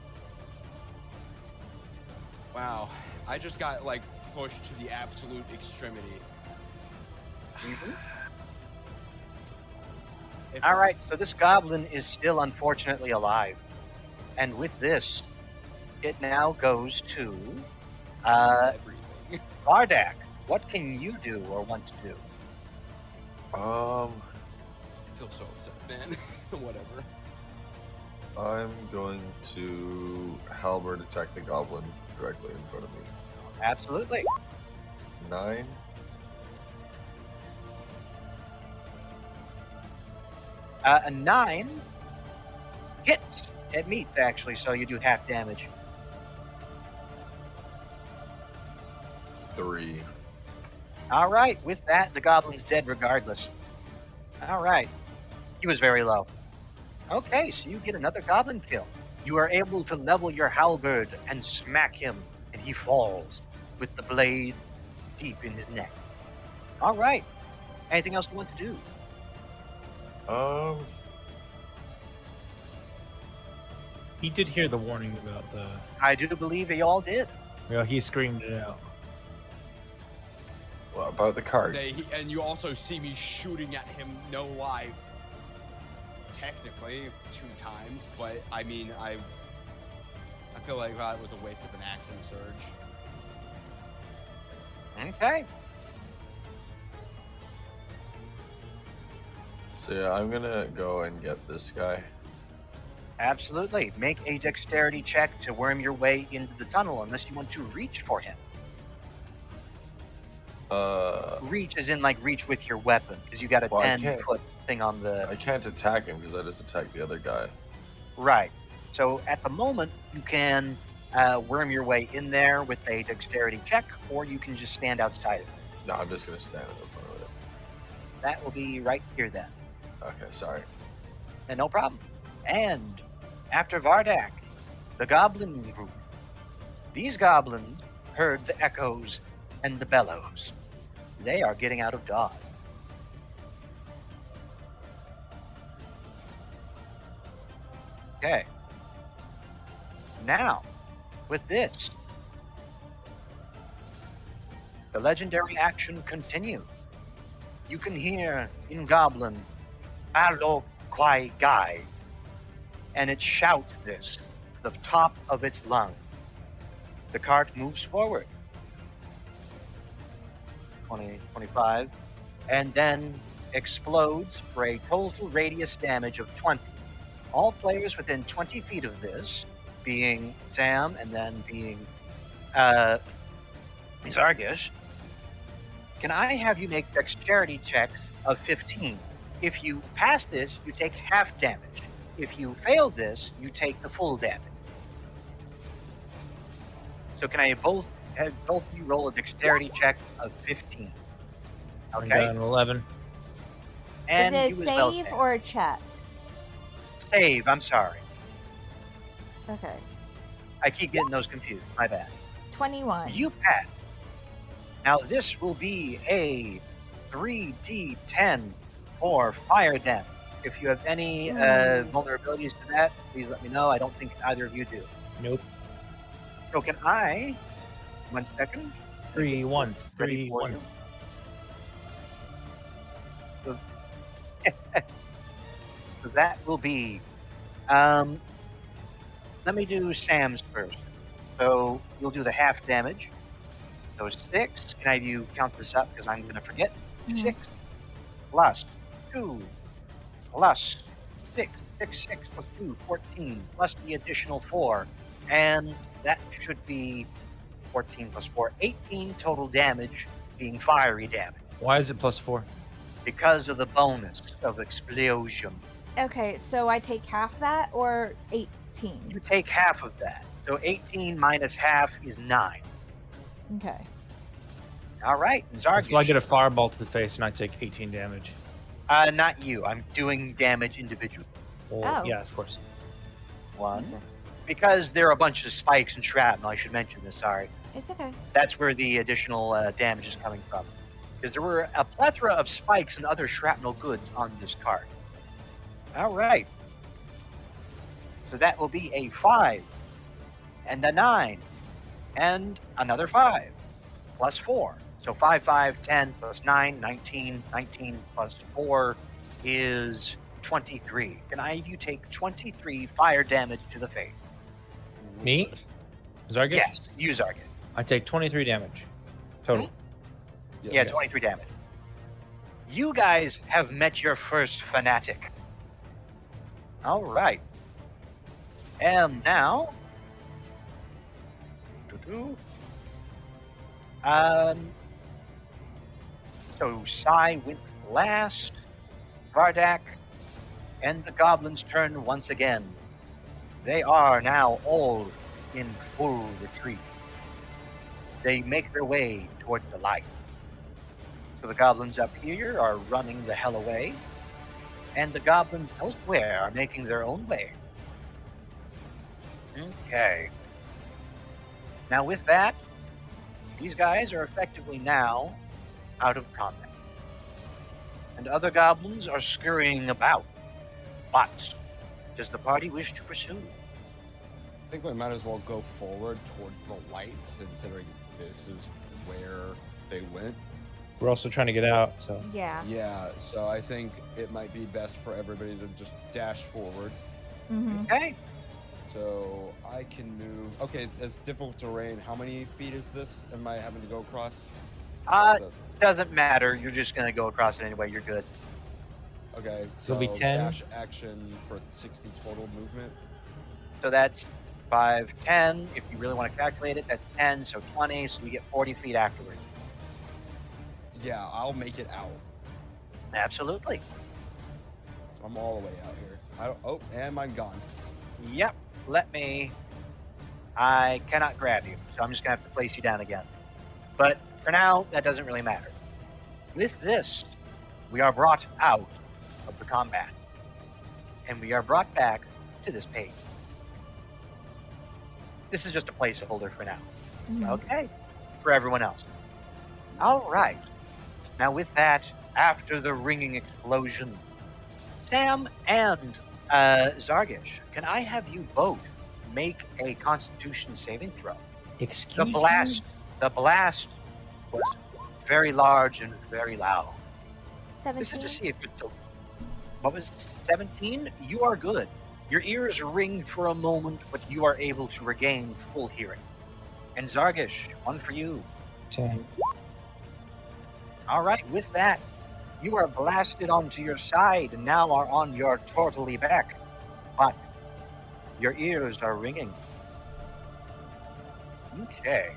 Wow. I just got like pushed to the absolute extremity. If- All right, so this goblin is still unfortunately alive. And with this, it now goes to everything. Bardak. What can you do or want to do? I feel so upset, man. Whatever. I'm going to halberd attack the goblin directly in front of me. Absolutely. 9. A 9 hits. It meets, actually, so you do half damage. 3. All right, with that, the goblin's dead regardless. All right. He was very low. Okay, so you get another goblin kill. You are able to level your halberd and smack him, and he falls with the blade deep in his neck. All right. Anything else you want to do? He did hear the warning about the. I do believe you all did. Well, he screamed it out. What about the card? And you also see me shooting at him, no lie, technically 2 times, but I mean, I feel like that was a waste of an action surge. Okay. So yeah, I'm gonna go and get this guy. Absolutely. Make a dexterity check to worm your way into the tunnel unless you want to reach for him. Reach as in like reach with your weapon, because you got a Well, I 10-foot thing on the... I can't attack him because I just attacked the other guy. Right. So at the moment, you can worm your way in there with a dexterity check, or you can just stand outside of it. No, I'm just gonna stand in front of it. That will be right here then. Okay, sorry. And no problem. And after Vardak, the Goblin Group. These goblins heard the echoes and the bellows. They are getting out of Dodge. Okay. Now, with this, the legendary action continues. You can hear in Goblin, Allo Quai Guy, and it shouts this, the top of its lung. The cart moves forward. 20, 25, and then explodes for a total radius damage of 20. All players within 20 feet of this, being Sam and then being Zargish, can I have you make dexterity checks of 15? If you pass this, you take half damage. If you fail this, you take the full damage. So can I have both of you roll a dexterity check of 15? I'm Okay. down 11. And Is you it as well, save Sam. or a check? Save? I'm sorry. Okay. I keep getting those confused. My bad. 21. You pass. Now this will be a 3d10 for fire damage. If you have any vulnerabilities to that, please let me know. I don't think either of you do. Nope. So can I? 1 second. 3 ones. Ready 3 for ones. So that will be. Let me do Sam's first. So we'll do the half damage. So 6, can I have you count this up because I'm going to forget? Mhm. 6 plus 2 plus 6, 6 plus 2, 14, plus the additional 4. And that should be 14 plus 4, 18 total damage, being fiery damage, Why is it +4? because of the bonus of explosion. Okay, so I take half that or 18? You take half of that. So 18 minus half is 9. Okay. All right, Zargish. So I get a fireball to the face and I take 18 damage. Not you. I'm doing damage individually. Well, Oh. yeah, of course. 1. Okay. Because there are a bunch of spikes and shrapnel, I should mention this, sorry. It's okay. That's where the additional damage is coming from. Because there were a plethora of spikes and other shrapnel goods on this card. All right. So that will be a 5, and a 9, and another 5, plus 4. So 5, 5, 10, plus 9, 19, 19 plus 4 is 23. Can I have you take 23 fire damage to the face? Me? Zargish? Yes, you, Zargit. I take 23 damage. Total. Yeah, 23 damage. You guys have met your first fanatic. All right. And now... So Sai went last, Vardak, and the goblins turn once again. They are now all in full retreat. They make their way towards the light. So the goblins up here are running the hell away, and the goblins elsewhere are making their own way. Okay. Now with that, these guys are effectively now out of combat. And other goblins are scurrying about. But does the party wish to pursue? I think we might as well go forward towards the lights, considering this is where they went. We're also trying to get out, so. Yeah. Yeah, so I think it might be best for everybody to just dash forward. Mm-hmm. Okay. So I can move. Okay, it's difficult terrain. How many feet is this? Am I having to go across? Doesn't matter. You're just going to go across it anyway. You're good. Okay, It'll be 10. Dash action for 60 total movement. So that's 5, 10. If you really want to calculate it, that's 10, so 20, so you get 40 feet afterwards. Yeah, I'll make it out. Absolutely. So I'm all the way out here. Oh, and I'm gone. Yep. I cannot grab you, so I'm just going to have to place you down again. But for now, that doesn't really matter. With this, we are brought out of the combat. And we are brought back to this page. This is just a placeholder for now. Mhm. Okay. For everyone else. All right. Now with that, after the ringing explosion, Sam and Zargish, can I have you both make a Constitution saving throw? Excuse The blast was very large and very loud. 17. This is to see if it's what was 17? You are good. Your ears ring for a moment, but you are able to regain full hearing. And Zargish, one for you. 10. All right, with that, you are blasted onto your side and now are on your tortily back. But your ears are ringing. Okay.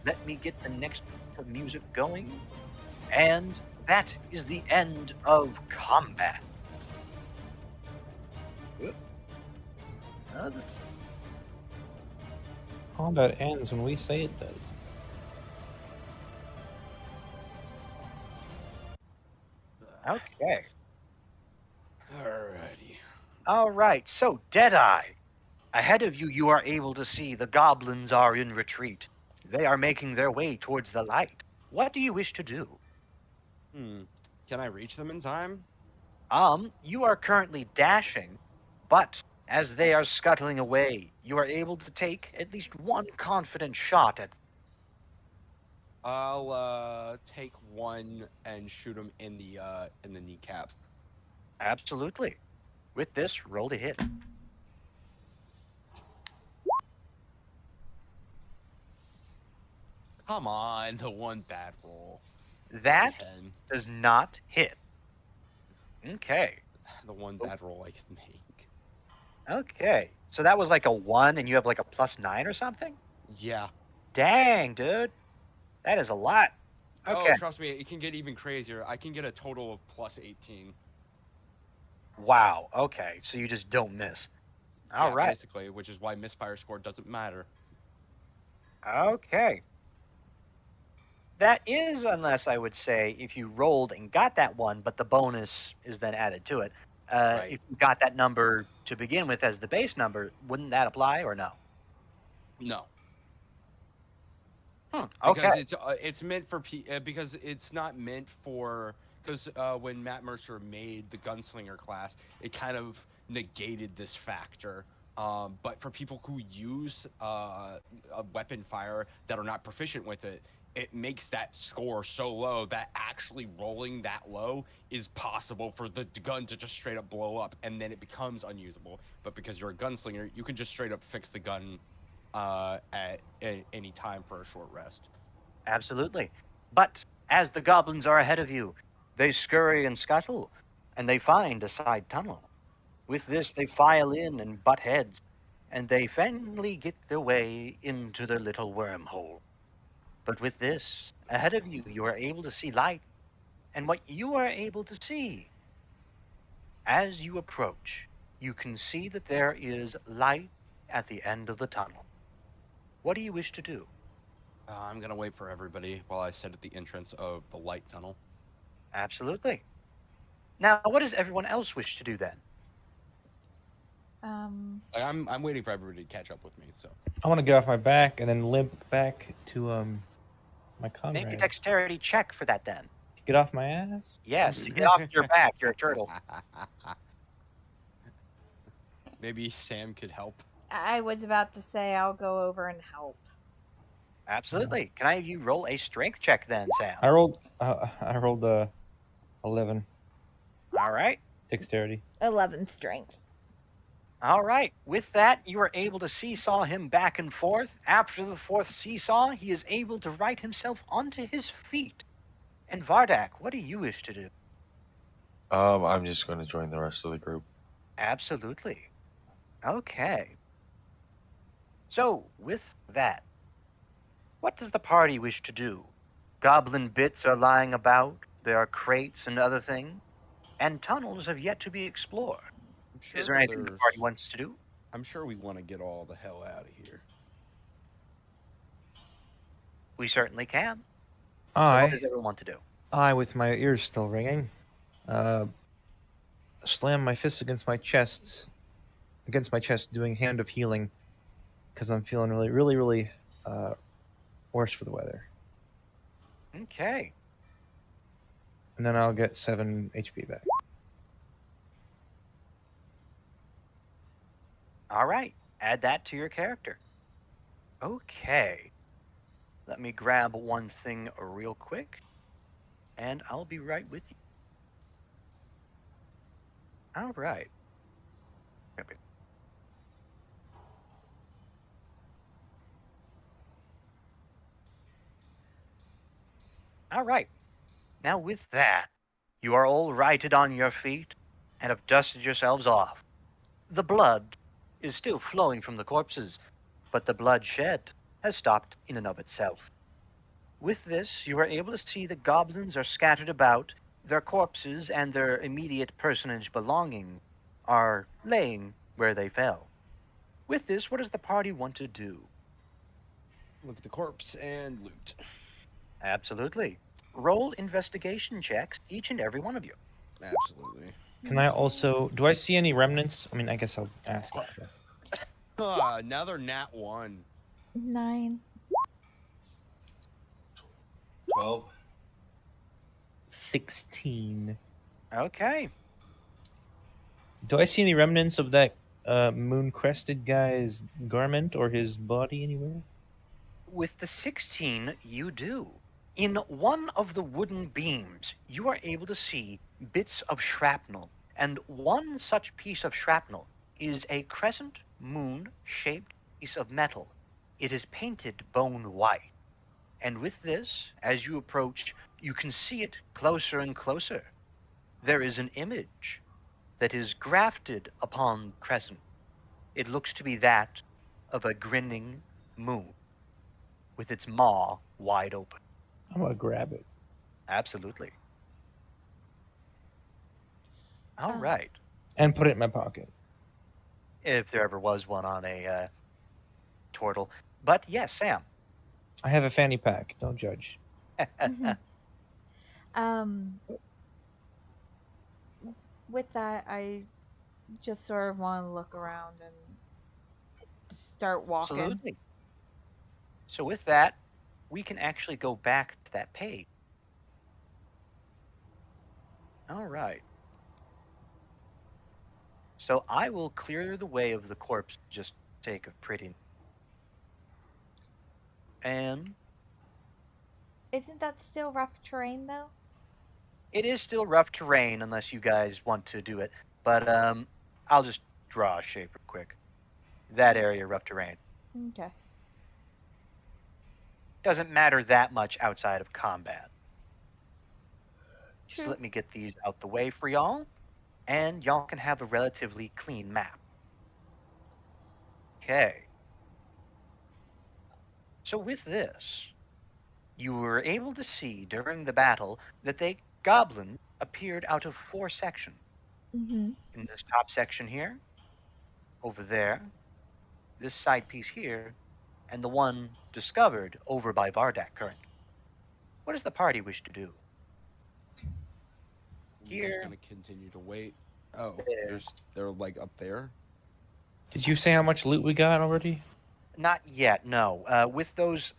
Let me get the next bit of music going. And that is the end of combat. Whoop. Combat ends when we say it does. Okay. Alrighty. All right. So, Deadeye. Ahead of you, you are able to see the goblins are in retreat. They are making their way towards the light. What do you wish to do? Can I reach them in time? You are currently dashing, but as they are scuttling away, you are able to take at least one confident shot at. I'll take one and shoot him in the kneecap. Absolutely. With this, roll to hit. Come on, the one bad roll. That 10. does not hit. Okay. The one bad roll I can make. Okay. So that was like a 1 and you have like a +9 or something? Yeah. Dang, dude. That is a lot. Okay. Oh, trust me, it can get even crazier. I can get a total of +18. Wow. Okay. So you just don't miss. All Yeah, right. basically, which is why misfire score doesn't matter. Okay. That is, unless I would say, if you rolled and got that one, but the bonus is then added to it. Right. If you got that number to begin with as the base number, wouldn't that apply or no? No. Okay. Because it's meant for because it's not meant for because when Matt Mercer made the gunslinger class, it kind of negated this factor. But for people who use a weapon fire that are not proficient with it, it makes that score so low that actually rolling that low is possible for the gun to just straight up blow up, and then it becomes unusable. But because you're a gunslinger, you can just straight up fix the gun at any time for a short rest. Absolutely. But as the goblins are ahead of you, they scurry and scuttle, and they find a side tunnel. With this, they file in and butt heads, and they finally get their way into their little wormhole. But with this, ahead of you, you are able to see light, and what you are able to see, as you approach, you can see that there is light at the end of the tunnel. What do you wish to do? I'm gonna wait for everybody while I sit at the entrance of the light tunnel. Absolutely. Now, what does everyone else wish to do then? Like, I'm waiting for everybody to catch up with me. So I want to get off my back and then limp back to my Make a comrades. dexterity check for that then. Get off my ass. Yes, get off your back. You're a turtle. Maybe Sam could help. I was about to say I'll go over and help. Absolutely. Can I have you roll a strength check then, Sam? I rolled 11 All right. dexterity. 11 strength. All right. With that, you are able to seesaw him back and forth. After the fourth seesaw, he is able to right himself onto his feet. And Vardak, what do you wish to do? I'm just going to join the rest of the group. Absolutely. Okay. So, with that, what does the party wish to do? Goblin bits are lying about, there are crates and other things, and tunnels have yet to be explored. I'm sure Is there that anything the party wants to do? I'm sure we want to get all the hell out of here. We certainly can. So what I, does everyone want to do? with my ears still ringing, slam my fists against my chest, doing hand of healing, because I'm feeling really worse for the weather. Okay. And then I'll get 7 HP back. All right. Add that to your character. Okay. Let me grab one thing real quick, and I'll be right with you. All right. Okay. All right. Now, with that, you are all righted on your feet and have dusted yourselves off. The blood is still flowing from the corpses, but the bloodshed has stopped in and of itself. With this, you are able to see the goblins are scattered about, their corpses and their immediate personage belonging are laying where they fell. With this, what does the party want to do? Look at the corpse and loot. Absolutely. Roll investigation checks, each and every one of you. Absolutely. Can I also... Do I see any remnants? I mean, I guess I'll ask. Now they're nat 1. 9. 12. 16. Okay. Do I see any remnants of that moon-crested guy's garment or his body anywhere? With the 16, you do. In one of the wooden beams, you are able to see bits of shrapnel, and one such piece of shrapnel is a crescent moon-shaped piece of metal. It is painted bone white. And with this, as you approach, you can see it closer and closer. There is an image that is grafted upon the crescent. It looks to be that of a grinning moon with its maw wide open. I'm gonna grab it. Absolutely. All Um, right. And put it in my pocket. If there ever was one on a turtle. But yes, Sam. I have a fanny pack. Don't judge. Mhm. Um, with that, I just sort of want to look around and start walking. Absolutely. So with that, we can actually go back to that page. All right. So I will clear the way of the corpse. Just take a pretty. And Isn't that still rough terrain, though? it is still rough terrain unless you guys want to do it. But I'll just draw a shape real quick. That area, rough terrain. Okay. Doesn't matter that much outside of combat. True. So let me get these out the way for y'all. And y'all can have a relatively clean map. Okay. So with this, you were able to see during the battle that the goblin appeared out of 4 sections. Mm-hmm. In this top section here, over there, this side piece here, and the one discovered over by Vardak currently. What does the party wish to do? We're Here. just gonna continue to wait. Oh, There. they're like up there. Did you say how much loot we got already? Not yet, no. With those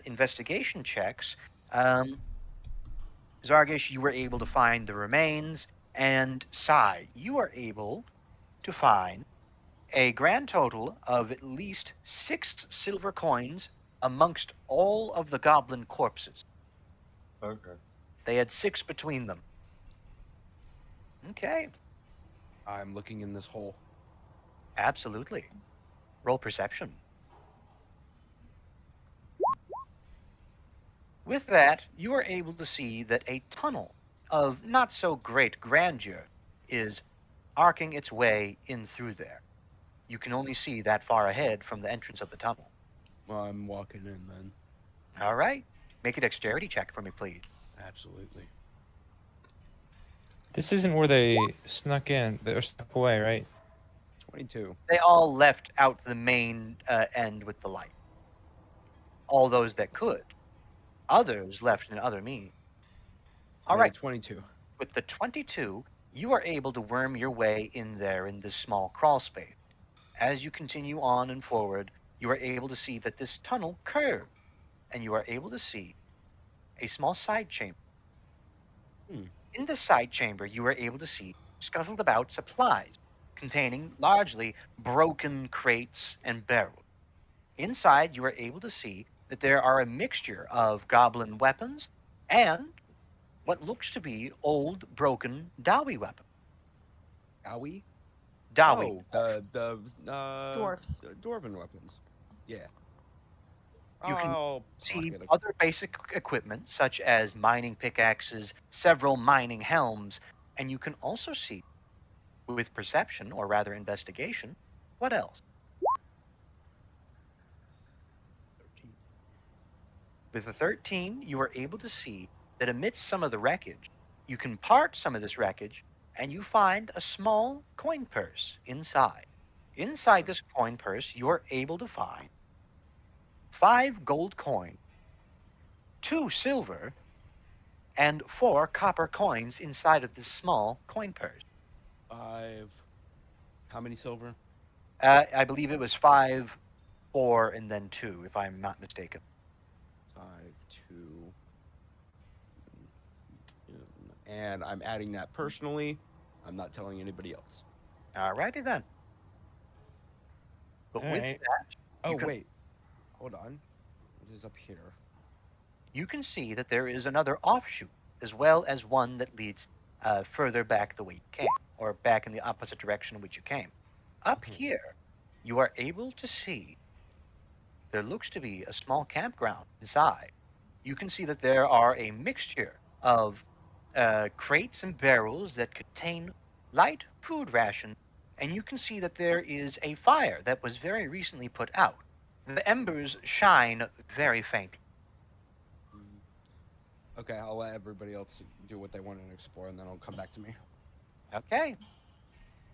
investigation checks, Zargish, you were able to find the remains, and Sai, you are able to find a grand total of at least 6 silver coins amongst all of the goblin corpses. Okay. They had 6 between them. Okay, I'm looking in this hole. absolutely. Roll perception. With that, you are able to see that a tunnel of not so great grandeur is arcing its way in through there. You can only see that far ahead from the entrance of the tunnel. Well, I'm walking in then. All right. Make a dexterity check for me, please. Absolutely. This isn't where they snuck in. They're stuck away, right? 22. They all left out the main end with the light. All those that could. Others left in other means. All I got a right. 22. With the 22, you are able to worm your way in there in this small crawl space. As you continue on and forward, you are able to see that this tunnel curves, and you are able to see a small side chamber. Hmm. In the side chamber, you are able to see scuttled about supplies containing largely broken crates and barrels. Inside, you are able to see that there are a mixture of goblin weapons and what looks to be old, broken Dawi weapons. Owie? Dawi. Oh, the Dwarfs. dwarven weapons. Yeah. You can I'll see pocket a other basic equipment such as mining pickaxes, several mining helms, and you can also see, with perception, or rather investigation, what else? 13. With the 13, you are able to see that amidst some of the wreckage, you can part some of this wreckage and you find a small coin purse inside. Inside this coin purse, you are able to find 5 gold coins, 2 silver, and 4 copper coins inside of this small coin purse. 5. How many silver? I believe it was 5, 4, and then 2, if I'm not mistaken. 5, 2. And I'm adding that personally. I'm not telling anybody else. Alrighty then. But with Alright. that, Oh, can- wait. Hold on. What is up here? you can see that there is another offshoot, as well as one that leads further back the way you came, or back in the opposite direction in which you came. Up Mhm. here, you are able to see there looks to be a small campground inside. you can see that there are a mixture of crates and barrels that contain light food rations, and you can see that there is a fire that was very recently put out. The embers shine very faintly. Okay, I'll let everybody else do what they want and explore, and then I'll come back to me. Okay.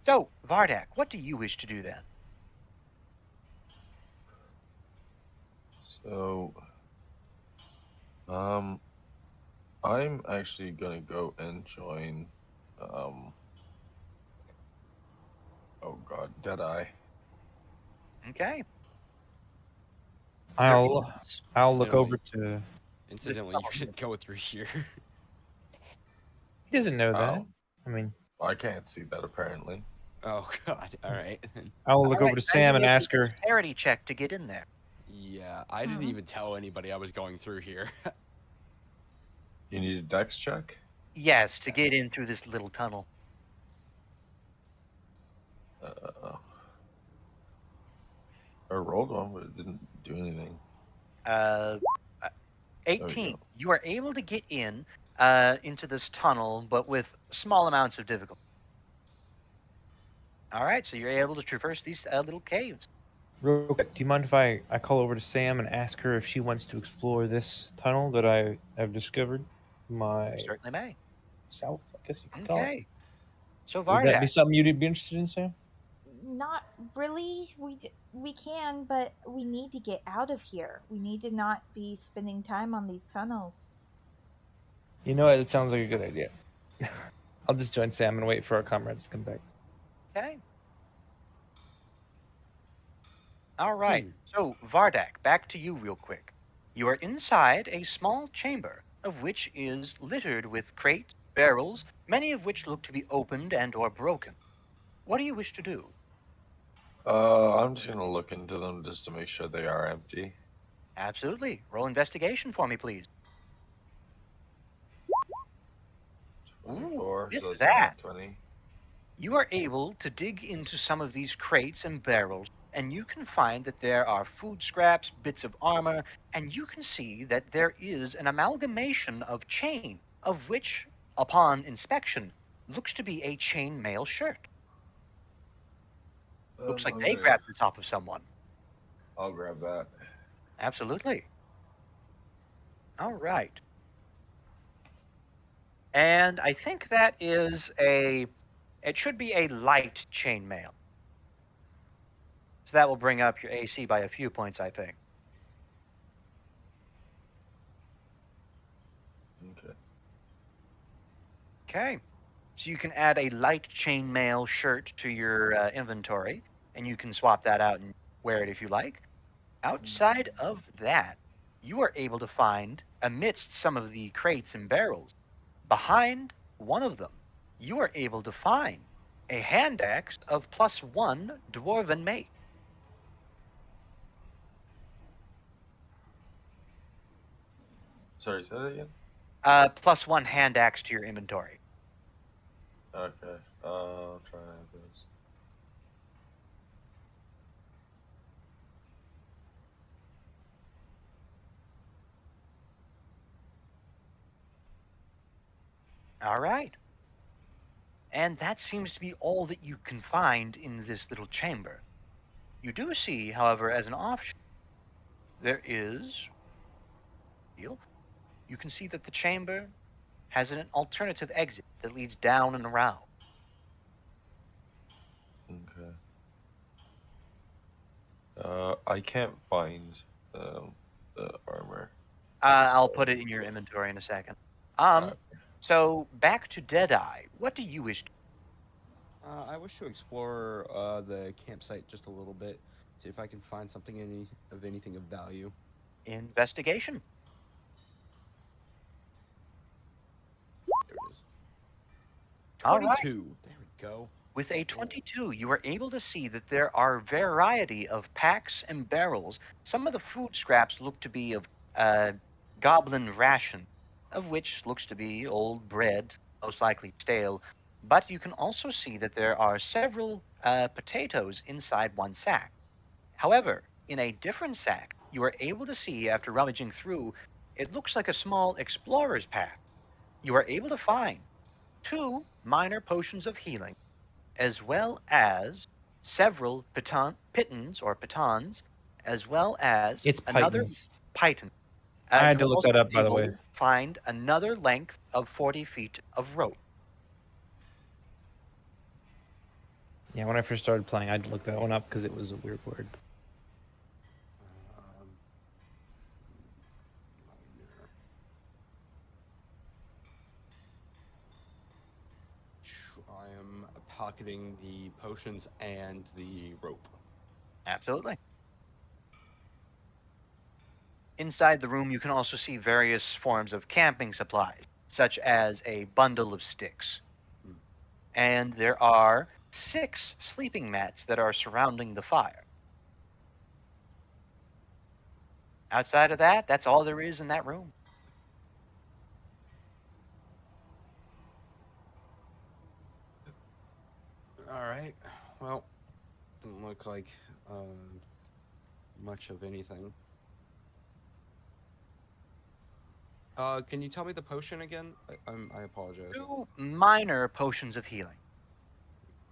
So, Vardak, what do you wish to do then? So, I'm actually gonna go and join, oh god, Deadeye. Okay. I'll look over to. Incidentally, you should go through here. He doesn't know that. Oh, I mean, I can't see that apparently. Oh God! All right. I will look All over right, to now you Sam and make a ask her. dexterity check to get in there. Yeah, I didn't even tell anybody I was going through here. You need a dex check? Yes, to get in through this little tunnel. I rolled one, but it didn't do anything. Uh, There we 18. go. You are able to get in into this tunnel, but with small amounts of difficulty. All right, so you're able to traverse these little caves. Real quick, do you mind if I call over to Sam and ask her if she wants to explore this tunnel that I have discovered? My Certainly may. south, I guess you could call it. Okay. So Would that be Vardak, something you'd be interested in, Sam? Not really. We can, but we need to get out of here. We need to not be spending time on these tunnels. You know what? It sounds like a good idea. I'll just join Sam and wait for our comrades to come back. okay. All right. So Vardak, back to you real quick. You are inside a small chamber, of which is littered with crates, barrels, many of which look to be opened and or broken. What do you wish to do? I'm just gonna look into them just to make sure they are empty. Absolutely. Roll investigation for me, please. 24, with so that's that, not 20. You are able to dig into some of these crates and barrels, and you can find that there are food scraps, bits of armor, and you can see that there is an amalgamation of chain, of which, upon inspection, looks to be a chainmail shirt. Looks like they grabbed the top of someone. I'll grab that. Absolutely. All right. And I think that is it should be a light chainmail. So that will bring up your AC by a few points, I think. Okay. Okay. So you can add a light chainmail shirt to your inventory, and you can swap that out and wear it if you like. Outside of that, you are able to find, amidst some of the crates and barrels, behind one of them, you are able to find a hand axe of +1 dwarven make. Sorry, say that again? +1 hand axe to your inventory. Okay. I'll try this. All right. And that seems to be all that you can find in this little chamber. You do see, however, as an option, there is. You can see that the chamber has an alternative exit that leads down and around. Okay. I can't find the armor. I'll put it in your inventory in a second. So back to Deadeye. What do you wish to I wish to explore the campsite just a little bit, see if I can find something anything of value. investigation? There it is. All right. 22. There we go. With a 22, you are able to see that there are a variety of packs and barrels. Some of the food scraps look to be of goblin ration, of which looks to be old bread, most likely stale. But you can also see that there are several potatoes inside one sack. However, in a different sack, you are able to see, after rummaging through, it looks like a small explorer's path. You are able to find 2 minor potions of healing, as well as several pitons or pitons, as well as It's another Pythons. python. I had You to will look also that up, be by the able way. to find another length of 40 feet of rope. Yeah, when I first started playing, I had to look that one up because it was a weird word. Um, minor. I am pocketing the potions and the rope. Absolutely. Inside the room, you can also see various forms of camping supplies, such as a bundle of sticks. Hmm. And there are 6 sleeping mats that are surrounding the fire. Outside of that, that's all there is in that room. All right. Well, doesn't look like much of anything. Can you tell me the potion again? I apologize. 2 minor potions of healing.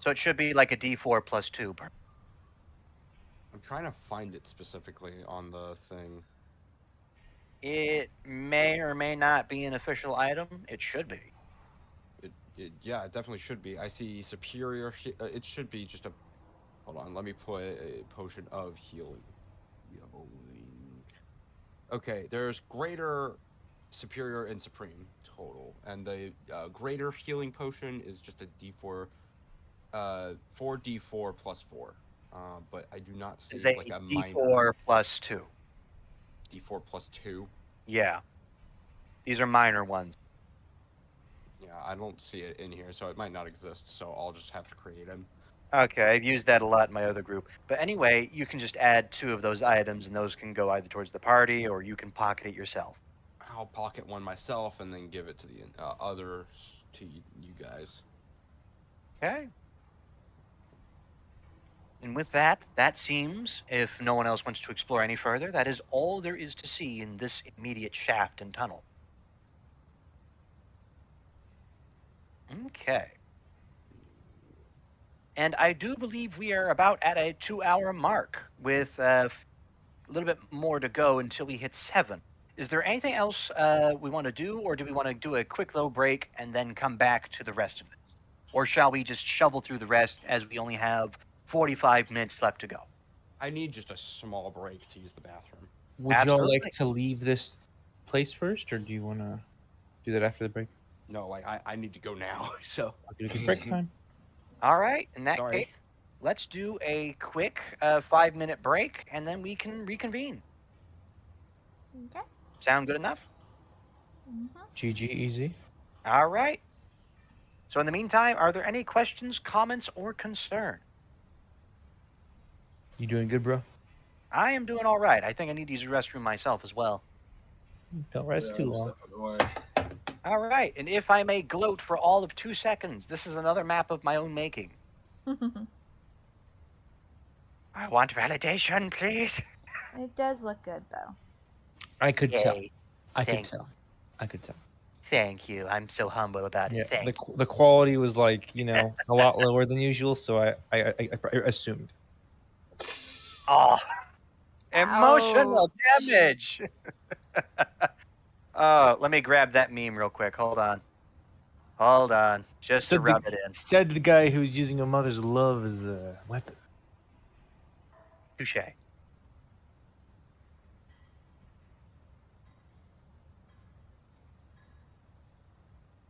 So it should be like a D4 plus 2. I'm trying to find it specifically on the thing. It may or may not be an official item. It should be. Yeah, it definitely should be. I see superior. It should be just a. Hold on, let me put a potion of healing. Okay, there's greater, superior, and supreme total, and the greater healing potion is just a D4, 4d4 plus 4. But I do not see It's a like a minor D4 plus 2. D4 plus 2. Yeah. These are minor ones. Yeah, I don't see it in here, so it might not exist. So I'll just have to create them. Okay, I've used that a lot in my other group. But anyway, you can just add 2 of those items, and those can go either towards the party or you can pocket it yourself. I'll pocket one myself and then give it to the others to you guys. Okay. And with that, that seems, if no one else wants to explore any further, that is all there is to see in this immediate shaft and tunnel. Okay. And I do believe we are about at a 2-hour mark with a little bit more to go until we hit 7. Is there anything else we want to do, or do we want to do a quick little break and then come back to the rest of this? Or shall we just shovel through the rest as we only have 45 minutes left to go? I need just a small break to use the bathroom. Would y'all like Absolutely. to leave this place first, or do you want to do that after the break? No, like I need to go now. So Okay, break time. All right. In that sorry. case, let's do a quick 5-minute break, and then we can reconvene. Okay. Sound good enough? GG, easy. All right. So in the meantime, are there any questions, comments, or concern? You doing good, bro? I am doing all right. I think I need to use the restroom myself as well. Don't rest too long. All right. And if I may gloat for all of 2 seconds, this is another map of my own making. I want validation, please. It does look good though. I could tell. Yay. I could Thank tell. I could tell. Thank you. I'm so humble about it. Yeah, Thank you. the quality was like, you know, a lot lower than usual, so I assumed. Oh, emotional damage. Oh, let me grab that meme real quick. Hold on. Hold on. Just to rub it in. Said the guy who's using a mother's love as a weapon. Touche.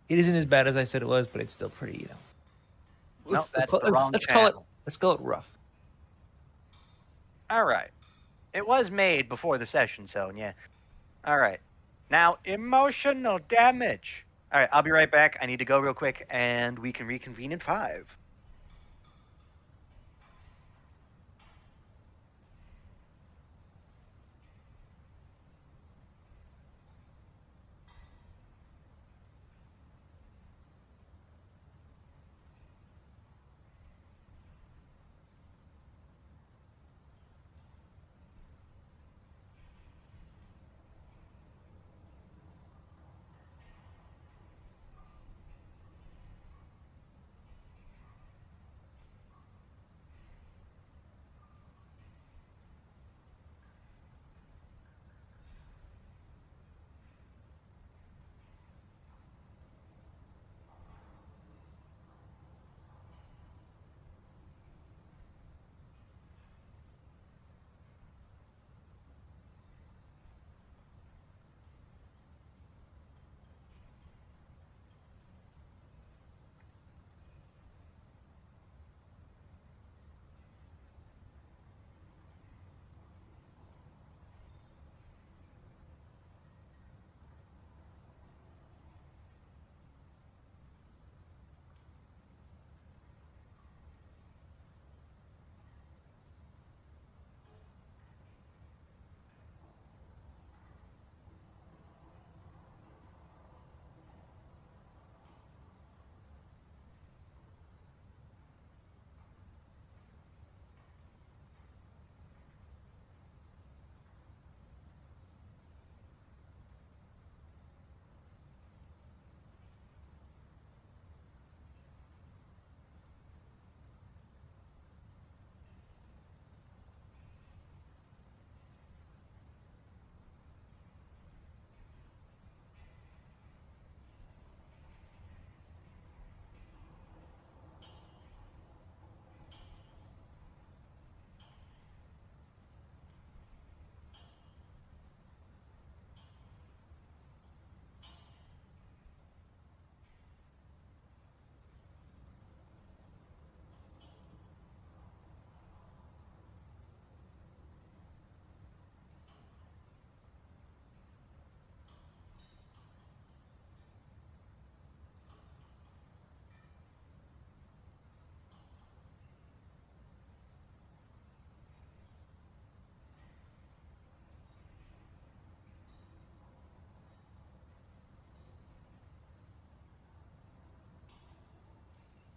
It isn't as bad as I said it was, but it's still pretty, you know. Nope, that's the wrong let's channel. call it rough. All right. It was made before the session, so yeah. All right. Now, emotional damage. All right, I'll be right back. I need to go real quick, and we can reconvene in 5.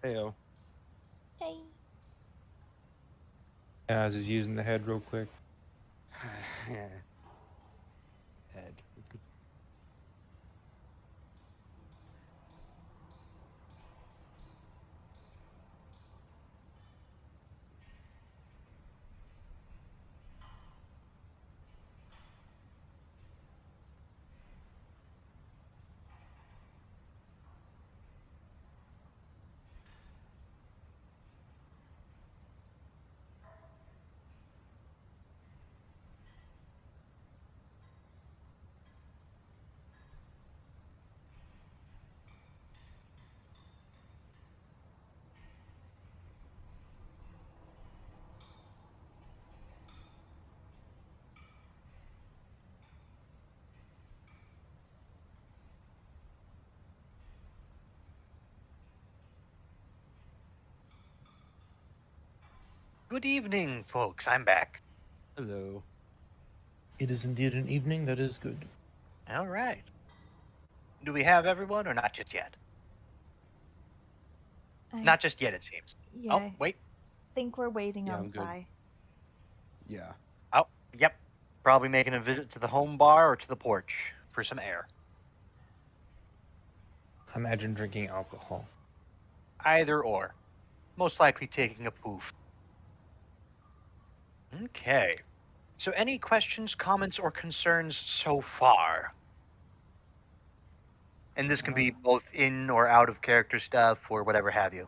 Heyo. Hey. As is using the head real quick. Head. Good evening, folks. I'm back. Hello. It is indeed an evening that is good. All right. Do we have everyone or not just yet? Not just yet, it seems. Yeah, Oh, I wait. think we're waiting Yeah, on I'm good. Sai. Yeah. Oh, yep. Probably making a visit to the home bar or to the porch for some air. Imagine drinking alcohol. Either or. Most likely taking a poof. Okay. So, any questions, comments, or concerns so far? And this can be both in or out of character stuff or whatever have you.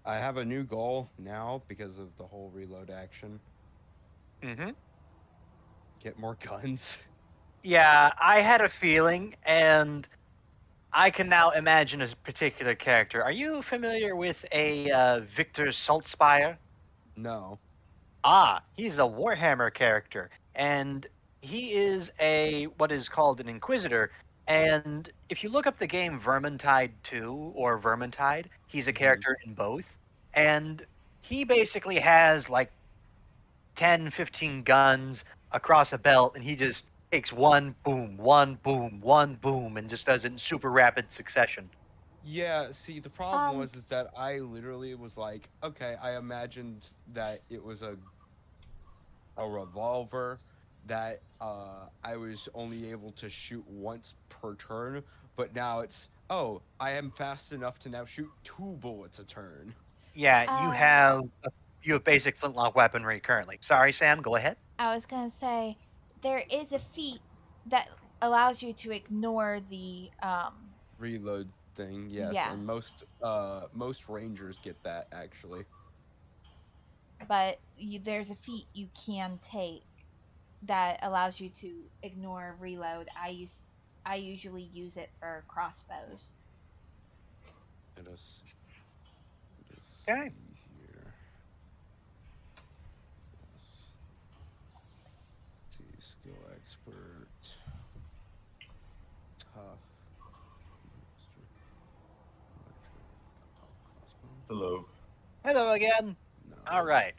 I have a new goal now because of the whole reload action. Mm-hmm. Get more guns. Yeah, I had a feeling, and I can now imagine a particular character. Are you familiar with a Victor Saltspire? No. Ah, he's a Warhammer character, and he is a what is called an Inquisitor. And if you look up the game Vermintide 2 or Vermintide, he's a Mhm. character in both. And he basically has like 10, 15 guns across a belt, and he just takes one boom, one boom, one boom, and just does it in super rapid succession. Yeah, see, the problem Um, was that I literally was like, okay, I imagined that it was a revolver that I was only able to shoot once per turn, but now it's, oh, I am fast enough to now shoot 2 bullets a turn. Yeah, Uh, you have basic flintlock weaponry currently. Sorry, Sam. Go ahead. I was gonna say there is a feat that allows you to ignore the Reload thing, yes, yeah, and most rangers get that actually. but there's a feat you can take that allows you to ignore reload. I usually use it for crossbows. Let us Okay. see here. Yes. Let's see, skill expert, tough, master, archer, crossbow. Hello. Hello again. No. All right.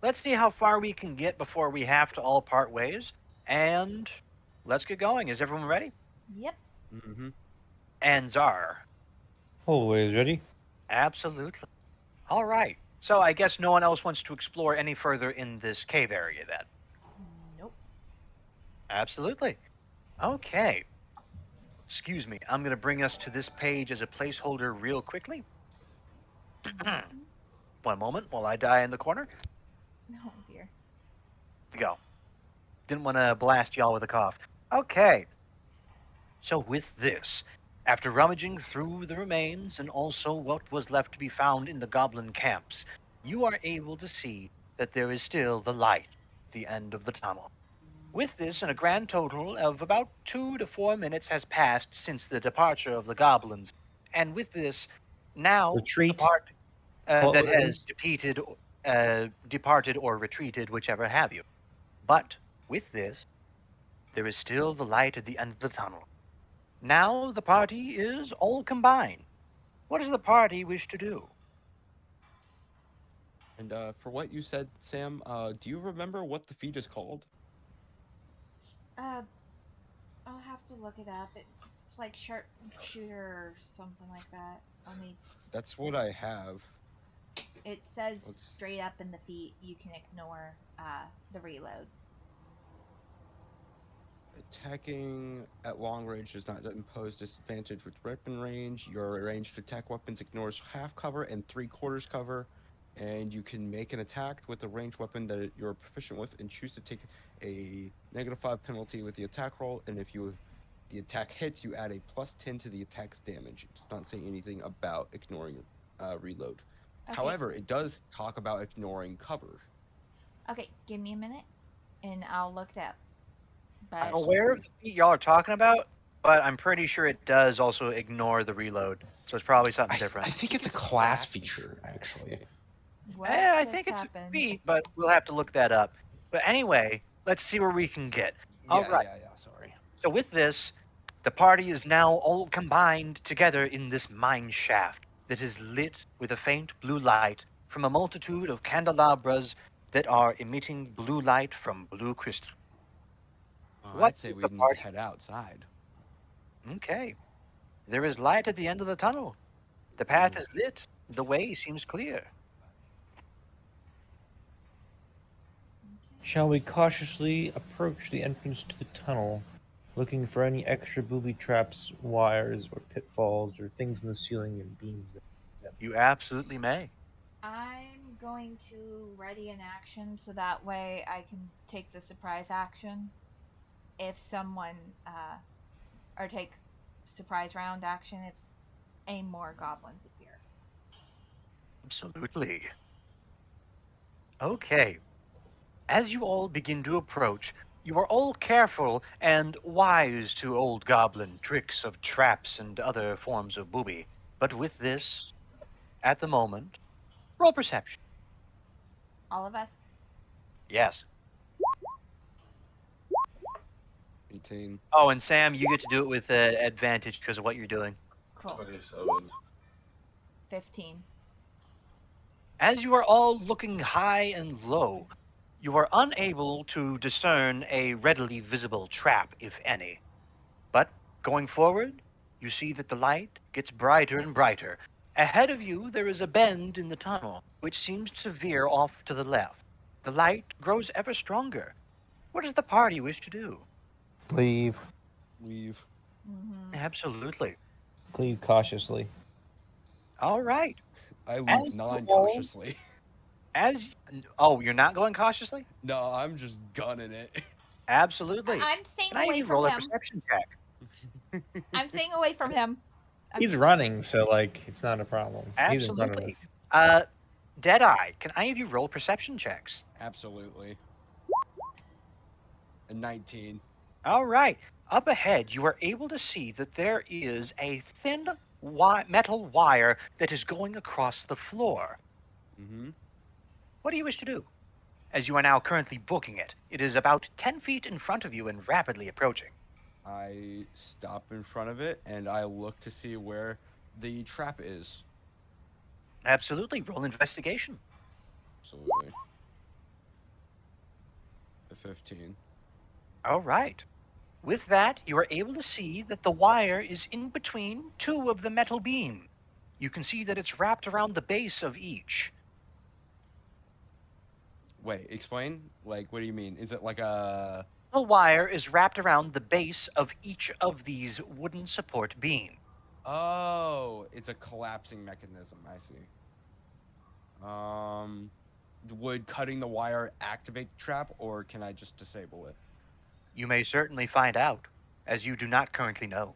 Let's see how far we can get before we have to all part ways. And let's get going. Is everyone ready? Yep. Mm-hmm. And Czar. Always ready. Absolutely. All right. So I guess no one else wants to explore any further in this cave area then. Nope. Absolutely. Okay. Excuse me. I'm going to bring us to this page as a placeholder real quickly. One moment while I die in the corner. Oh dear. Here we go. Didn't want to blast y'all with a cough. Okay. So with this, after rummaging through the remains and also what was left to be found in the goblin camps, you are able to see that there is still the light at the end of the tunnel. With this, and a grand total of about 2 to 4 minutes has passed since the departure of the goblins, and with this, now the Retreat. part that has Close. departed or retreated, whichever have you. But with this, there is still the light at the end of the tunnel. Now the party is all combined. What does the party wish to do? And for what you said, Sam, do you remember what the feat is called? Uh, I'll have to look it up. It It's like sharpshooter or something like that. Let me. That's what I have. It says Let's- straight up in the feet you can ignore the reload. Attacking at long range does not impose disadvantage with weapon range. Your ranged attack weapons ignores half cover and 3/4 cover, and you can make an attack with a ranged weapon that you're proficient with and choose to take a -5 penalty with the attack roll. And if the attack hits, you add a +10 to the attack's damage. It does not say anything about ignoring reload. Okay. However, it does talk about ignoring cover. Okay, give me a minute, and I'll look that up. But I'm aware of the feat y'all are talking about, but I'm pretty sure it does also ignore the reload. So it's probably something different. I think it's a class feature, actually. what I just think it's happened? a feat, but we'll have to look that up. But anyway, let's see where we can get. All right. Yeah, sorry. So with this, the party is now all combined together in this mine shaft that is lit with a faint blue light from a multitude of candelabras that are emitting blue light from blue crystal. What I'd say is we the need party? to head outside. Okay. There is light at the end of the tunnel. The path is lit. The way seems clear. Shall we cautiously approach the entrance to the tunnel, looking for any extra booby traps, wires, or pitfalls, or things in the ceiling and beams? You absolutely may. I'm going to ready an action so that way I can take the surprise action if someone or take surprise round action if any more goblins appear. Absolutely. Okay. As you all begin to approach, you are all careful and wise to old goblin tricks of traps and other forms of booby. But with this, at the moment, roll perception. All of us? Yes. 18. Oh, and Sam, you get to do it with advantage because of what you're doing. Cool. 27. 15. As you are all looking high and low, you are unable to discern a readily visible trap, if any. But going forward, you see that the light gets brighter and brighter. Ahead of you, there is a bend in the tunnel, which seems to veer off to the left. The light grows ever stronger. What does the party wish to do? Leave. Leave. Mm-hmm. Absolutely. Leave cautiously. All right. I As leave you all- non-cautiously. Oh, you're not going cautiously? No, I'm just gunning it. Absolutely. I'm staying Can I have away you from roll a him. perception check? I'm staying away from him. He's running, so like it's not a problem. He's in front of Absolutely. us. Deadeye, can I have you roll perception checks? Absolutely. A 19. All right. Up ahead, you are able to see that there is a thin metal wire that is going across the floor. Mm-hmm. What do you wish to do? As you are now currently booking it, it is about 10 feet in front of you and rapidly approaching. I stop in front of it and I look to see where the trap is. Absolutely. Roll investigation. Absolutely. A 15. All right. With that, you are able to see that the wire is in between two of the metal beams. You can see that it's wrapped around the base of each. Wait, explain? Like, what do you mean? Is it like a... The wire is wrapped around the base of each of these wooden support beams. Oh, it's a collapsing mechanism. I see. Would cutting the wire activate the trap, or can I just disable it? You may certainly find out, as you do not currently know.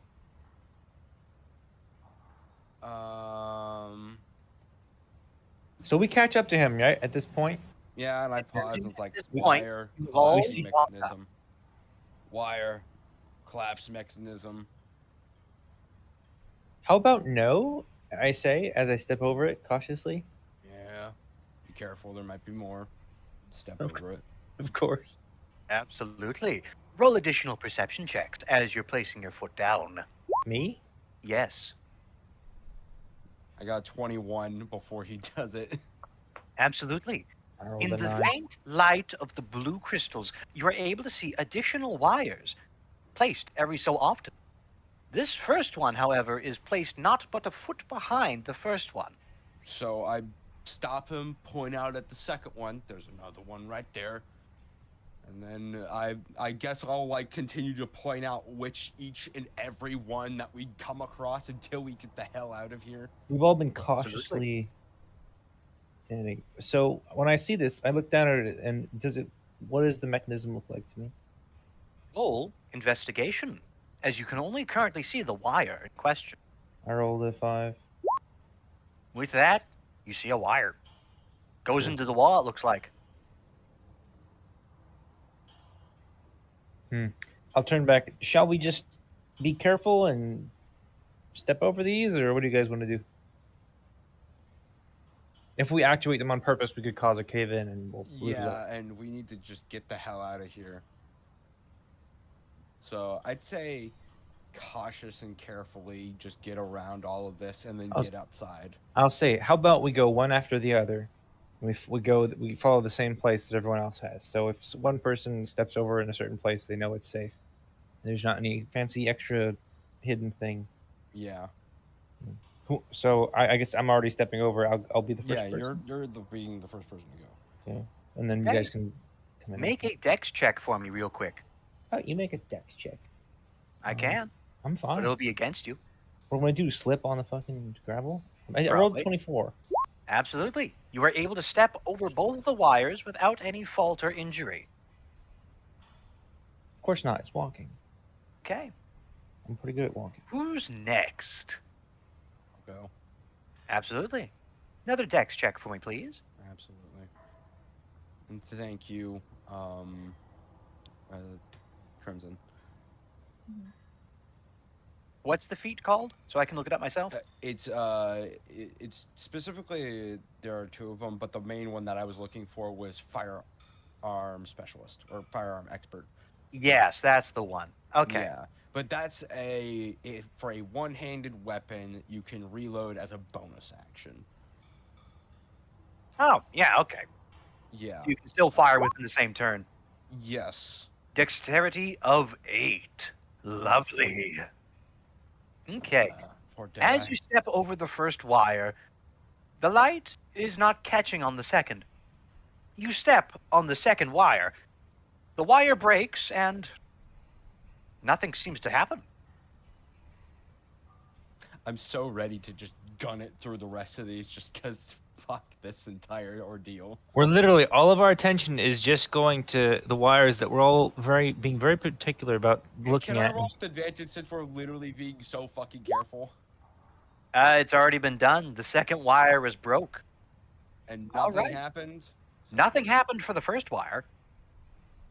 So we catch up to him, right? At this point. Yeah, and I pause At with like this point, wire, you've all collapsing see- mechanism. Wire, collapse mechanism. How about no? I say as I step over it cautiously. Yeah. Be careful, there might be more. Step Okay. over it. Of course. Absolutely. Roll additional perception checks as you're placing your foot down. Me? Yes, I got 21 before he does it. absolutely. I rolled In a the 9. faint light of the blue crystals, you are able to see additional wires placed every so often. This first one, however, is placed not but a foot behind the first one. So I stop him, point out at the second one. There's another one right there. And then I guess I'll like continue to point out which each and every one that we come across until we get the hell out of here. We've all been cautiously standing. So when I see this, I look down at it, and what does the mechanism look like to me? Roll investigation, as you can only currently see the wire in question. I rolled a 5. With that, you see a wire. Goes Cool. into the wall, it looks like. I'll turn back. Shall we just be careful and step over these, or what do you guys want to do? If we actuate them on purpose, we could cause a cave-in, and we'll lose Yeah, our... and we need to just get the hell out of here. So I'd say cautious and carefully just get around all of this and then get outside. I'll say, how about we go one after the other? We follow the same place that everyone else has. So if one person steps over in a certain place, they know it's safe. There's not any fancy extra hidden thing. Yeah. So I guess I'm already stepping over. I'll be the first Yeah, person. you're being the first person to go. Okay. And then Okay. you guys can come in. Make a dex check for me real quick. Oh, you make a dex check. I can, I'm but fine. it'll be against you. What am I do? Slip on the fucking gravel? I rolled Probably. 24. Absolutely. You are able to step over both the wires without any fault or injury. Of course not. It's walking. Okay. I'm pretty good at walking. Who's next? I'll go. Absolutely. Another dex check for me, please. Absolutely. And thank you, Crimson. What's the feat called? So I can look it up myself. It's specifically, there are 2 of them, but the main one that I was looking for was firearm specialist or firearm expert. Yes, that's the one. Okay. Yeah, but that's for a one-handed weapon, you can reload as a bonus action. Oh, yeah, okay. Yeah. You can still fire within the same turn. Yes. Dexterity of 8. Lovely. Okay. For As Deadeye. you step over the first wire, the light is not catching on the second. You step on the second wire. The wire breaks and nothing seems to happen. I'm so ready to just gun it through the rest of these just because fuck this entire ordeal. We're literally, all of our attention is just going to the wires that we're all being very particular about looking Can I at. roll the advantage since we're literally being so fucking careful? It's already been done. The second wire is broke. And All nothing right. happened? Nothing happened for the first wire.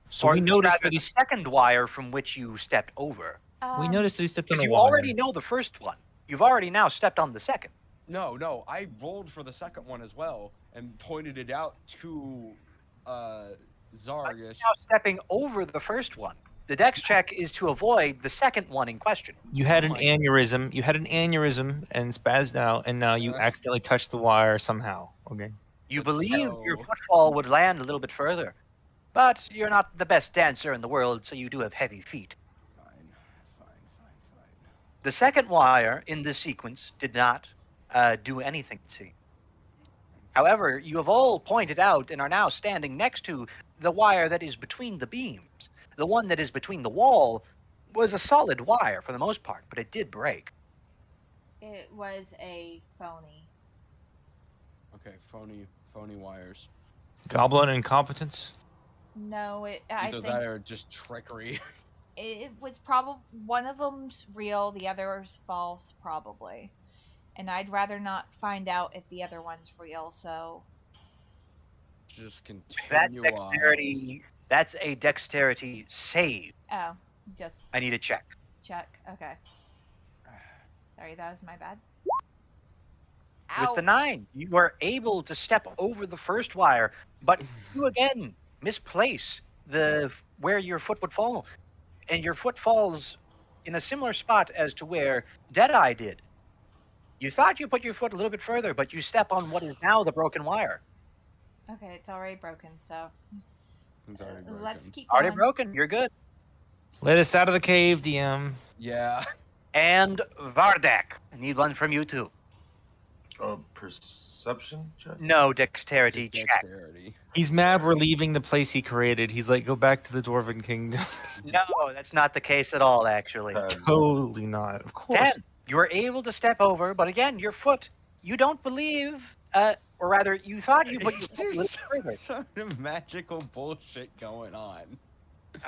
So or we at least noticed rather that the second wire from which you stepped over. we noticed that he stepped on Because a you wire. already know the first one. You've already now stepped on the second. No, I rolled for the second one as well and pointed it out to Zargish. Now stepping over the first one. The dex check is to avoid the second one in question. You had an my- aneurysm. You had an aneurysm and spazzed out, and now you accidentally touched the wire somehow. Okay. You But believe your so- footfall would land a little bit further. But you're not the best dancer in the world, so you do have heavy feet. Fine. The second wire in this sequence did not do anything, it seems. However, you have all pointed out and are now standing next to the wire that is between the beams. The one that is between the wall was a solid wire for the most part, but it did break. It was a phony. Okay, phony wires. Goblin incompetence. No, I Either think that or just trickery. it was probably one of them's real, the other's false, probably. And I'd rather not find out if the other one's real. So Just That continue dexterity, that's a dexterity save. oh, just I need a check. check. Okay. Sorry, that was my bad. With the 9, you are able to step over the first wire, but you again misplace where your foot would fall, and your foot falls in a similar spot as to where Deadeye did. You thought you put your foot a little bit further, but you step on what is now the broken wire. Okay, it's already broken. So It's already let's broken. keep going. Already broken. You're good. Let us out of the cave, DM. Yeah. And Vardek. I need one from you too. Perception check? No, dexterity Just check. dexterity. He's mad we're leaving the place he created. He's like, go back to the Dwarven Kingdom. No, that's not the case at all, actually. Totally not. Of course. 10. You were able to step over, but again, your foot, you don't believe, or rather, you thought you put your foot a little There's further. some magical bullshit going on.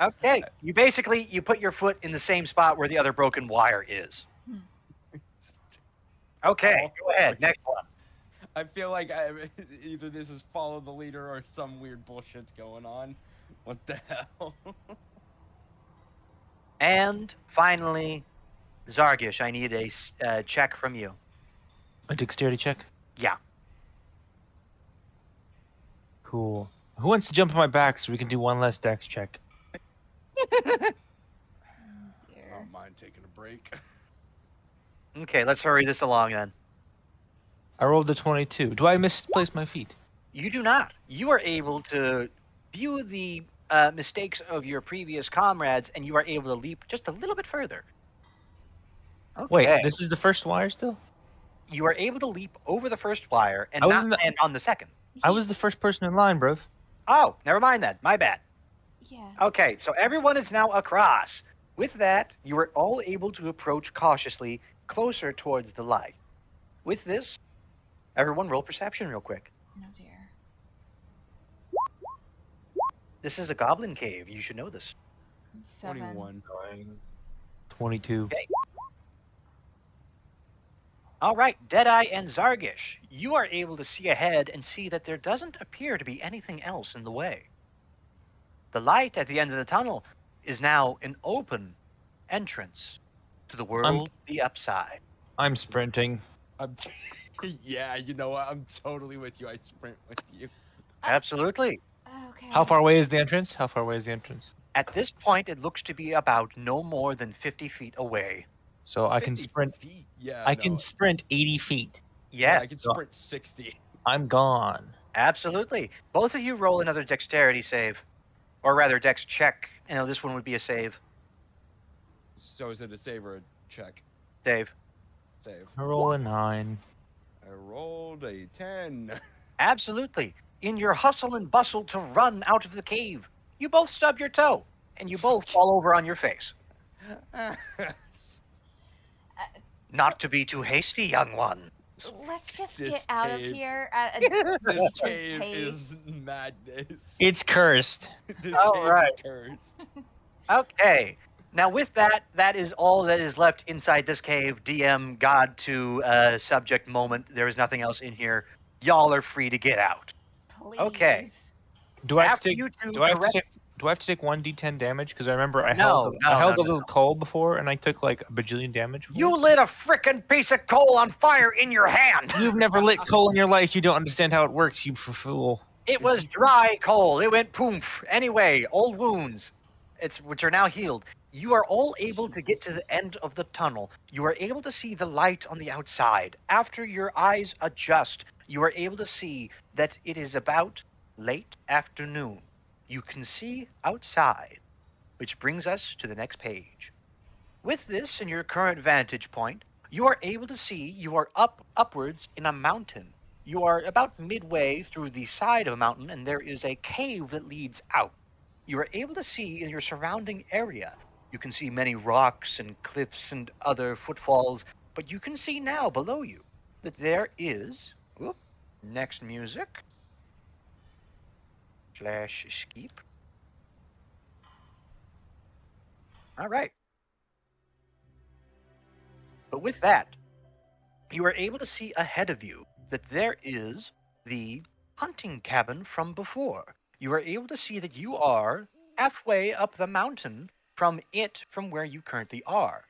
Okay, you basically, you put your foot in the same spot where the other broken wire is. Okay, go ahead, next one. I feel like either this is follow the leader or some weird bullshit's going on. What the hell? And finally, Zargish, I need a check from you. A dexterity check? Yeah. Cool. Who wants to jump on my back so we can do one less dex check? I Dear. don't mind taking a break. Okay, let's hurry this along then. I rolled a 22. Do I misplace my feet? You do not. You are able to view the mistakes of your previous comrades, and you are able to leap just a little bit further. Okay. Wait, this is the first wire still? You are able to leap over the first wire and I was not in the- land on the second. I was the first person in line, bruv. Oh, never mind that. My bad. Yeah. Okay, so everyone is now across. With that, you are all able to approach cautiously closer towards the light. With this, everyone roll perception real quick. Oh dear. This is a goblin cave. You should know this. 7. 21. 22. All right, Deadeye and Zargish, you are able to see ahead and see that there doesn't appear to be anything else in the way. The light at the end of the tunnel is now an open entrance to the world, the upside. I'm sprinting. Yeah, you know what? I'm totally with you. I sprint with you. Absolutely. Okay. How far away is the entrance? How far away is the entrance? At this point, it looks to be about no more than 50 feet away. So I can 50 sprint. feet. Yeah, I no. can sprint 80 feet. Yeah, I can sprint 60. I'm gone. absolutely. Both of you roll another dexterity save. Or rather, dex check. You know, this one would be a save. So is it a save or a check? Save. Save. I roll a 9. I rolled a 10. Absolutely. In your hustle and bustle to run out of the cave, you both stub your toe, and you both fall over on your face. Not to be too hasty, young one. Let's just This get out cave- of here. This decent cave pace. is madness. It's cursed. This All cave right. is cursed. Okay. Now, with that, that is all that is left inside this cave. DM, God to subject moment. There is nothing else in here. Y'all are free to get out. Please. Okay. Do I have After to take? you two Do I have to correct- take? Do I have to take 1d10 damage? Because I remember I No, held no, a little coal before, and I took like a bajillion damage. for You it. lit a frickin' piece of coal on fire in your hand. You've never lit coal in your life. You don't understand how it works, you fool. It was dry coal. It went poof. Anyway, old wounds, which are now healed. You are all able to get to the end of the tunnel. You are able to see the light on the outside. After your eyes adjust, you are able to see that it is about late afternoon. You can see outside, which brings us to the next page. With this in your current vantage point, you are able to see you are upwards in a mountain. You are about midway through the side of a mountain, and there is a cave that leads out. You are able to see in your surrounding area. You can see many rocks and cliffs and other footfalls, but you can see now below you that there is, next music, / skip. All right. But with that, you are able to see ahead of you that there is the hunting cabin from before. You are able to see that you are halfway up the mountain from where you currently are.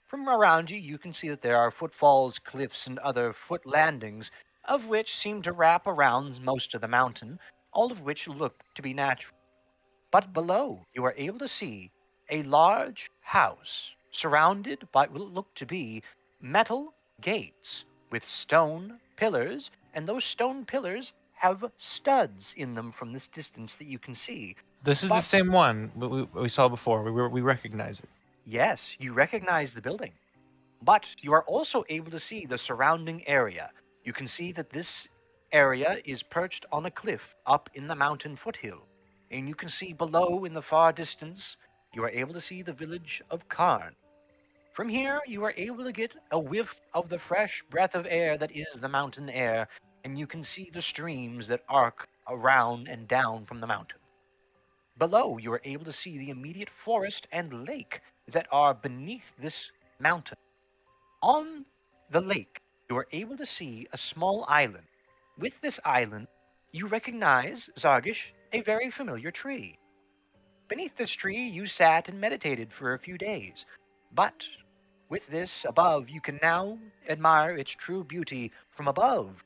From around you, you can see that there are footfalls, cliffs, and other foot landings, of which seem to wrap around most of the mountain, all of which look to be natural. But below, you are able to see a large house surrounded by what look to be metal gates with stone pillars, and those stone pillars have studs in them from this distance that you can see. This is the same one we saw before. We recognize it. Yes, you recognize the building. But you are also able to see the surrounding area. You can see that this area is perched on a cliff up in the mountain foothill. And you can see below in the far distance, you are able to see the village of Karn. From here, you are able to get a whiff of the fresh breath of air that is the mountain air, and you can see the streams that arc around and down from the mountain. Below, you are able to see the immediate forest and lake that are beneath this mountain. On the lake, you are able to see a small island. With this island, you recognize, Zargish, a very familiar tree. Beneath this tree, you sat and meditated for a few days. But with this above, you can now admire its true beauty from above,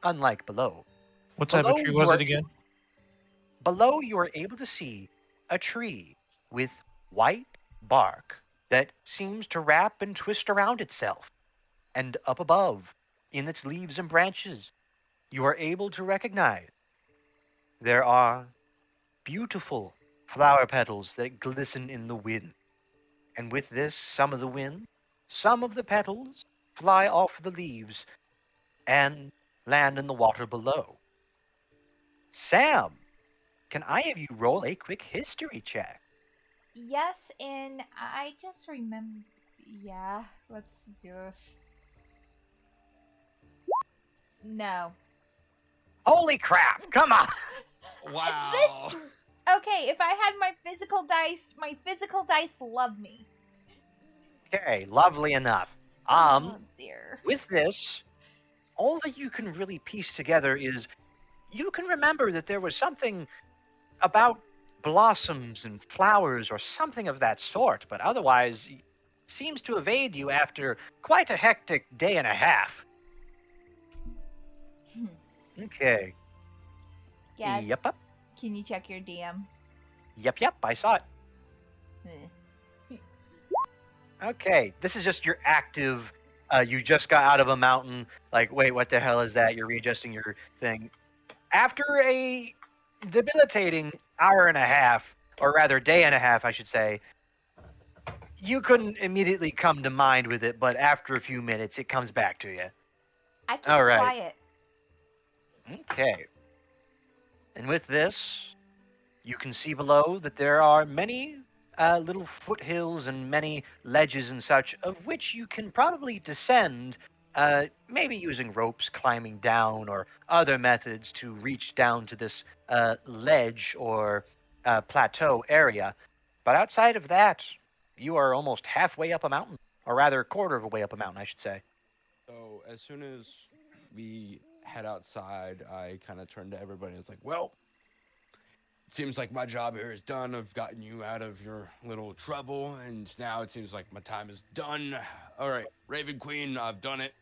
unlike below. What type of Below, tree you was are it again? Below, you are able to see a tree with white bark that seems to wrap and twist around itself. And up above, in its leaves and branches, you are able to recognize there are beautiful flower petals that glisten in the wind. And with this, some of the wind, some of the petals fly off the leaves and land in the water below. Sam, can I have you roll a quick history check? Yes, and I just remember. Yeah, let's do this. No. Holy crap! Come on! Wow. Okay, if I had my physical dice love me. Okay, lovely enough. Oh dear. With this, all that you can really piece together is you can remember that there was something about blossoms and flowers or something of that sort, but otherwise seems to evade you after quite a hectic day and a half. Okay. Yeah. Yep. Can you check your DM? Yep, I saw it. Okay, this is just your active, you just got out of a mountain, like, wait, what the hell is that? You're readjusting your thing. After a debilitating hour and a half, or rather day and a half, I should say, you couldn't immediately come to mind with it, but after a few minutes, it comes back to you. I keep All right. quiet. Okay. And with this, you can see below that there are many little foothills and many ledges and such, of which you can probably descend, maybe using ropes, climbing down, or other methods to reach down to this ledge or plateau area. But outside of that, you are almost halfway up a mountain, or rather a quarter of a way up a mountain, I should say. So as soon as we head outside, I kind of turn to everybody and it's like, well, it seems like my job here is done. I've gotten you out of your little trouble, and now it seems like my time is done. All right, Raven Queen, I've done it.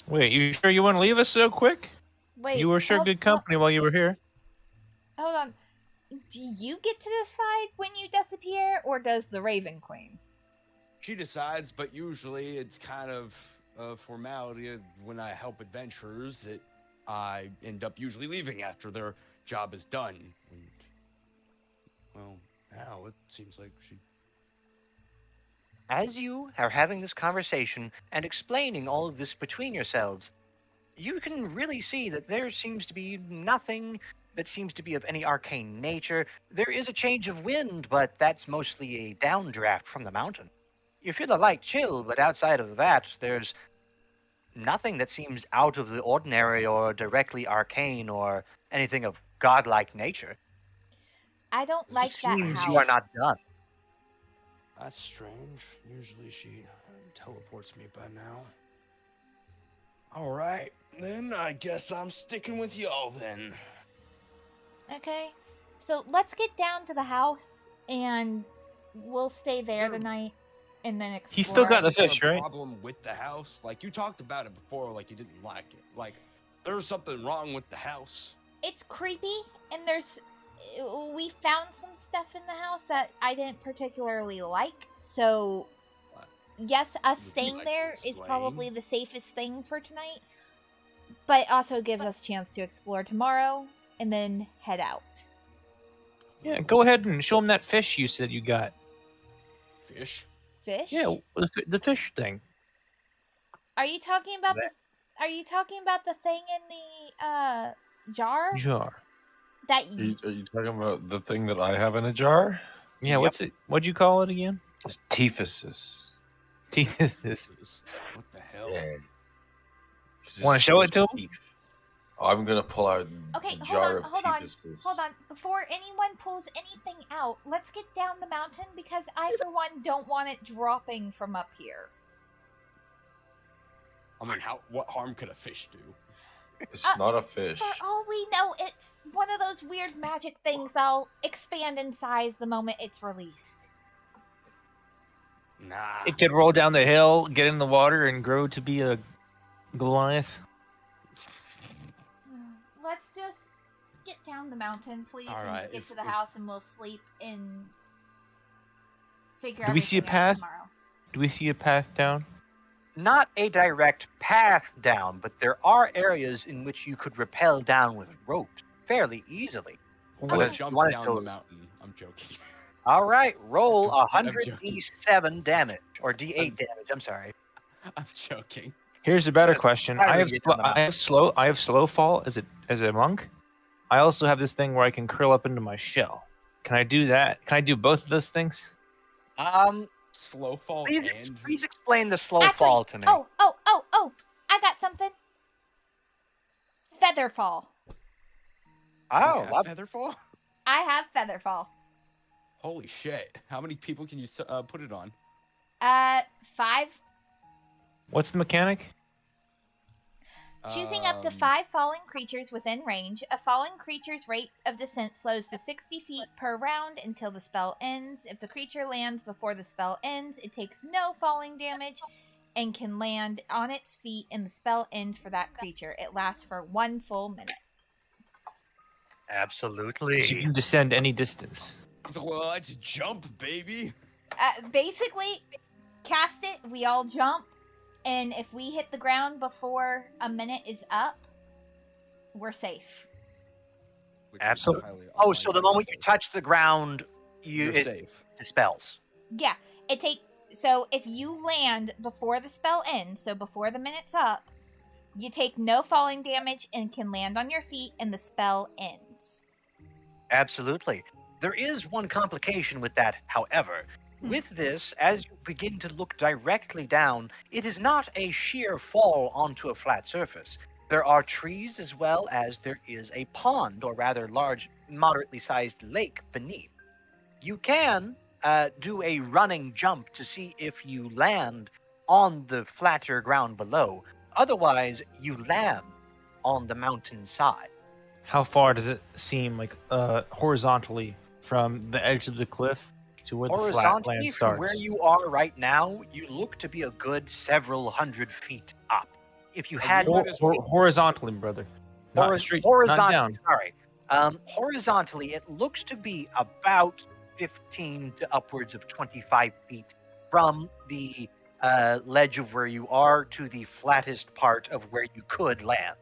Wait, you sure you want to leave us so quick? Wait. You were sure good company while you were here. Hold on. Do you get to decide when you disappear, or does the Raven Queen? She decides, but usually it's kind of a formality when I help adventurers that I end up usually leaving after their job is done. And, well, now it seems like she... As you are having this conversation and explaining all of this between yourselves, you can really see that there seems to be nothing that seems to be of any arcane nature. There is a change of wind, but that's mostly a downdraft from the mountain. You feel a light chill, but outside of that, there's nothing that seems out of the ordinary or directly arcane or anything of godlike nature. I don't like that Seems house. you are not done. That's strange. Usually she teleports me by now. All right, then I guess I'm sticking with y'all then. Okay. So let's get down to the house, and we'll stay there Sure. the night, and then explore. He still got the Is there fish, a right? problem with the house? Like, you talked about it before, like you didn't like it. Like, there's something wrong with the house. It's creepy, and we found some stuff in the house that I didn't particularly like. So, What? yes, us Would you staying like to there is explain? probably the safest thing for tonight. But it also gives us a chance to explore tomorrow and then head out. Yeah, go ahead and show him that fish you said you got. fish. Fish? Yeah, the fish thing. Are you talking about Are you talking about the thing in the jar? Jar. That Are you talking about the thing that I have in a jar? Yeah, Yep. what's it? What'd you call it again? It's Tiephuses. What the hell? Yeah. 'Cause it Want to just show shows it to him? teeth. I'm gonna pull out Okay, the hold jar on, of hold on, Tiephuses. hold on. Before anyone pulls anything out, let's get down the mountain because I, for one, don't want it dropping from up here. I mean, what harm could a fish do? It's not a fish. For all we know, it's one of those weird magic things that'll expand in size the moment it's released. Nah. It could roll down the hill, get in the water, and grow to be a Goliath. Let's just get down the mountain, please, All and right, get if- to the if- house, and we'll sleep and figure. Do we see a everything out path? tomorrow. Do we see a path down? Not a direct path down, but there are areas in which you could rappel down with ropes fairly easily. I'm What? gonna you jump wanted down to- the mountain. I'm joking. All right, roll I'm 100 joking. d7 damage, or d8 damage. I'm sorry. I'm joking. Here's a better question. How do I we have get down the I have slow fall as a monk. I also have this thing where I can curl up into my shell. Can I do that? Can I do both of those things? Slow fall Please, and please explain the slow Actually, fall to me. Oh! I got something. Feather fall. Oh, yeah, love- feather fall. I have feather fall. Holy shit! How many people can you put it on? 5. What's the mechanic? Choosing up to 5 falling creatures within range, a fallen creature's rate of descent slows to 60 feet per round until the spell ends. If the creature lands before the spell ends, it takes no falling damage and can land on its feet, and the spell ends for that creature. It lasts for 1 full minute. Absolutely. So you can descend any distance. Let's jump, baby. Basically, cast it, we all jump, and if we hit the ground before a minute is up, we're safe. Which is Absolutely. highly Oh, so the unlikely, moment you so touch the ground, you're it safe. dispels. Yeah, so if you land before the spell ends, so before the minute's up, you take no falling damage and can land on your feet, and the spell ends. Absolutely. There is one complication with that, however. With this, as you begin to look directly down, it is not a sheer fall onto a flat surface. There are trees as well as there is a pond, or rather large, moderately sized lake beneath. You can do a running jump to see if you land on the flatter ground below. Otherwise, you land on the mountain side. How far does it seem like horizontally from the edge of the cliff to where the flat Horizontally, land from starts? where you are right now, you look to be a good several hundred feet up. If you had Horizontally, brother. Not straight, not horizontally, down. sorry. Horizontally, it looks to be about 15 to upwards of 25 feet from the ledge of where you are to the flattest part of where you could land,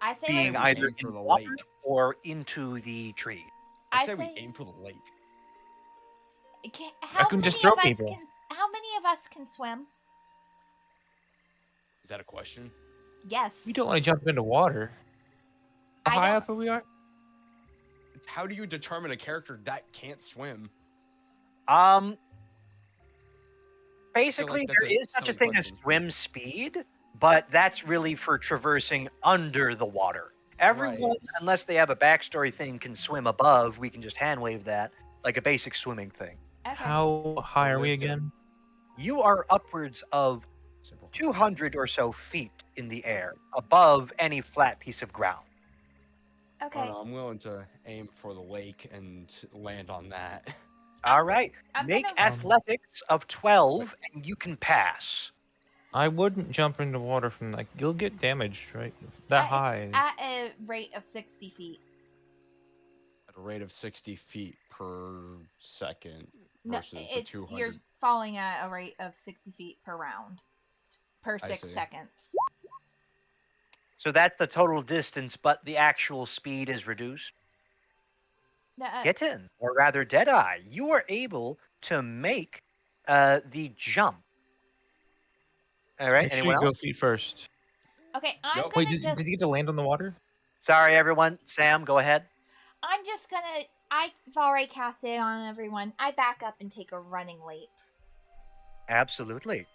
I say being let's- either aim for in the water lake. or into the tree. I I say say we aim for the lake. how can many just throw of us people. how many of us can swim? Is that a question? Yes. We don't want to jump into water. I How high don't- up are we are? How do you determine a character that can't swim? Basically, that's there a is such a silly thing as question. swim speed, but that's really for traversing under the water. Everyone, unless they have a backstory thing, can swim above. We can just hand wave that, like a basic swimming thing. Okay. How high are we Lifted. again? You are upwards of Simple. 200 or so feet in the air, above any flat piece of ground. Okay. I don't know, I'm willing to aim for the lake and land on that. All right, I'm make gonna- athletics of 12, and you can pass. I wouldn't jump into water from like you'll get damaged, right? That It's high. at a rate of 60 feet. At a rate of 60 feet per second No, versus the it's 200. you're falling at a rate of 60 feet per round, per I 6 see. seconds. So that's the total distance, but the actual speed is reduced. No, Kitten, or rather Deadeye, you are able to make the jump. All right. Make sure Anyone you go else? feet first. Okay, I'm Nope. gonna Wait, does just. he get to land on the water? Sorry, everyone. Sam, go ahead. I'm just gonna. I've already cast it on everyone. I back up and take a running leap. Absolutely.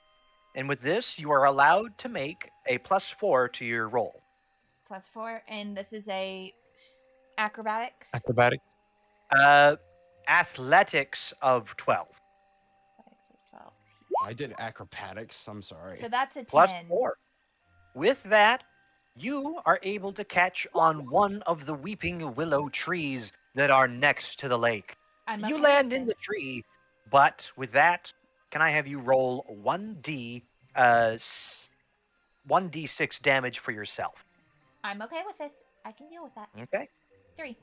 And with this, you are allowed to make a +4 to your roll. +4, and this is a acrobatics. Acrobatic. Athletics of 12. Athletics of 12. I did acrobatics. I'm sorry. So that's a 10. +4. With that, you are able to catch on one of the weeping willow trees that are next to the lake. I'm You okay land with in the this. tree, but with that, can I have you roll 1d6 damage for yourself? I'm okay with this. I can deal with that. Okay. 3.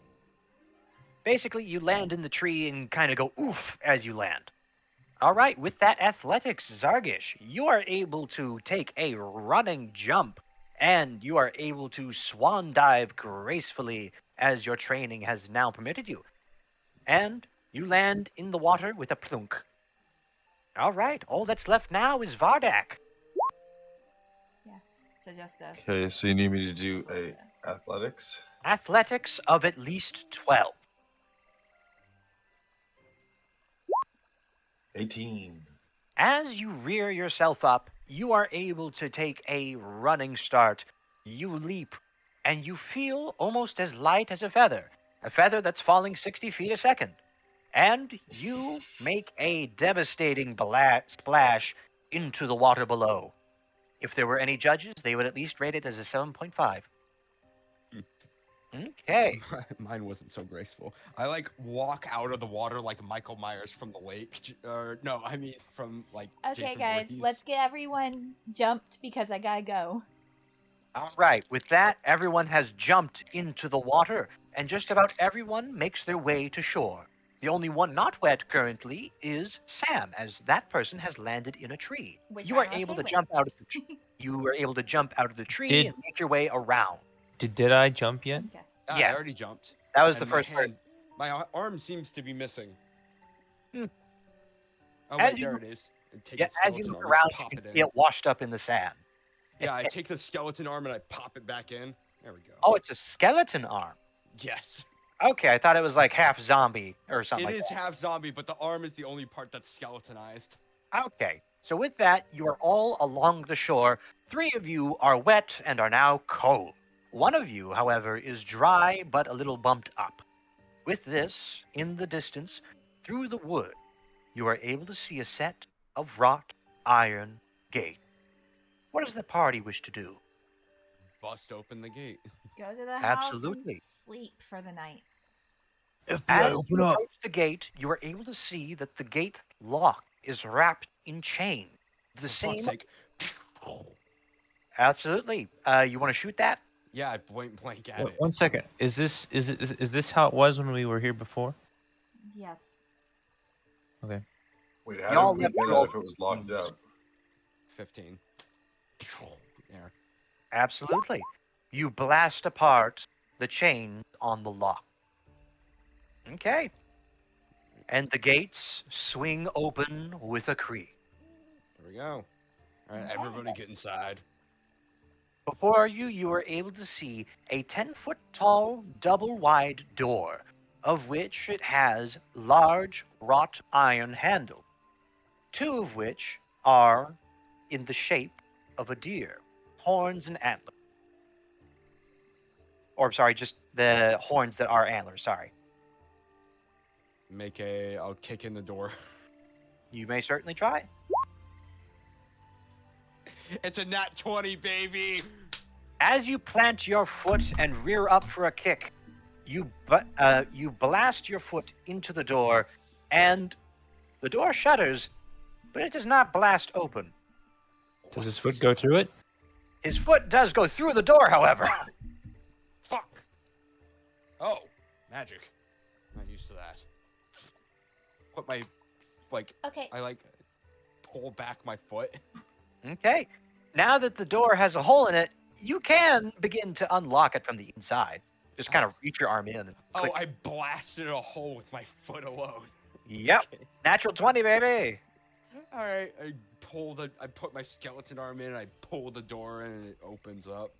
Basically, you land in the tree and kind of go oof as you land. All right, with that athletics, Zargish, you are able to take a running jump and you are able to swan dive gracefully as your training has now permitted you. And you land in the water with a plunk. All right, all that's left now is Vardak. So just a. Okay, so you need me to do a athletics. Athletics of at least 12. 18. As you rear yourself up, you are able to take a running start. You leap, and you feel almost as light as a feather that's falling 60 feet a second. And you make a devastating splash into the water below. If there were any judges, they would at least rate it as a 7.5. Okay. Mine wasn't so graceful. I like walk out of the water like Michael Myers from the lake. Or no, I mean from like. Okay, Jason guys, Voorhees. let's get everyone jumped because I gotta go. All right. With that, everyone has jumped into the water, and just about everyone makes their way to shore. The only one not wet currently is Sam, as that person has landed in a tree. Which You are I'm able okay to with. jump out of the tree. You were able to jump out of the tree Did- and make your way around. Did I jump yet? Okay. Ah, Yeah. I already jumped. That was the And first part. My arm seems to be missing. Hmm. Oh As wait, you- there it is. And take Yeah, the as you skeleton look arm around, and you pop can it in. see it washed up in the sand. Yeah, I take the skeleton arm and I pop it back in. There we go. Oh, it's a skeleton arm. Yes. Okay, I thought it was like half zombie or something It like is that. half zombie, but the arm is the only part that's skeletonized. Okay, so with that, you are all along the shore. 3 of you are wet and are now cold. 1 of you, however, is dry but a little bumped up. With this, in the distance, through the wood, you are able to see a set of wrought iron gates. What does the party wish to do? Bust open the gate. Go to the house Absolutely. and sleep for the night. FBI, As open you up. approach the gate, you are able to see that the gate lock is wrapped in chain. The For fuck's same. sake. Absolutely. You want to shoot that? Yeah, I point blank at it. 1 second. Is this how it was when we were here before? Yes. Wait, how Y'all did we left get roll- out if it was locked out? 15. There. Absolutely. You blast apart the chain on the lock. Okay. And the gates swing open with a creak. There we go. Alright, Okay. everybody get inside. Before you, you are able to see a 10-foot tall, double-wide door, of which it has large wrought iron handles, 2 of which are in the shape of a deer, horns and antlers. Or, sorry, just the horns that are antlers, sorry. I'll kick in the door. You may certainly try. It's a nat 20, baby! As you plant your foot and rear up for a kick, you blast your foot into the door, and the door shudders, but it does not blast open. Does his foot go through it? His foot does go through the door, however. Fuck! Oh, magic. I'm not used to that. Put my, Okay. I pull back my foot. Okay. Now that the door has a hole in it, you can begin to unlock it from the inside. Just kind of reach your arm in and Oh, click. I blasted a hole with my foot alone. Yep. Natural 20, baby. All right, I put my skeleton arm in, and I pull the door in, and it opens up.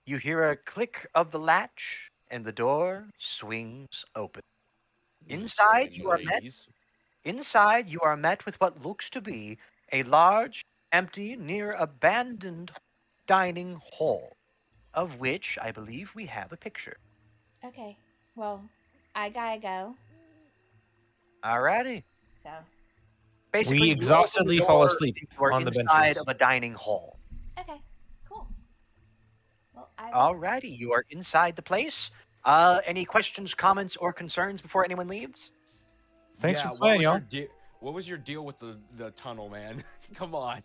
You hear a click of the latch, and the door swings open. Inside, Bring you the are met. ladies. Inside, you are met with what looks to be a large, empty, near abandoned dining hall, of which I believe we have a picture. Okay. Well, I gotta go. Alrighty. So, Basically, We you open the exhaustedly fall door, asleep and you are on the inside benches. of a dining hall. okay. Cool. Well, I will. Alrighty, you are inside the place. Any questions, comments, or concerns before anyone leaves? Thanks Yeah, for playing, y'all. What was your deal with the tunnel, man? Come on.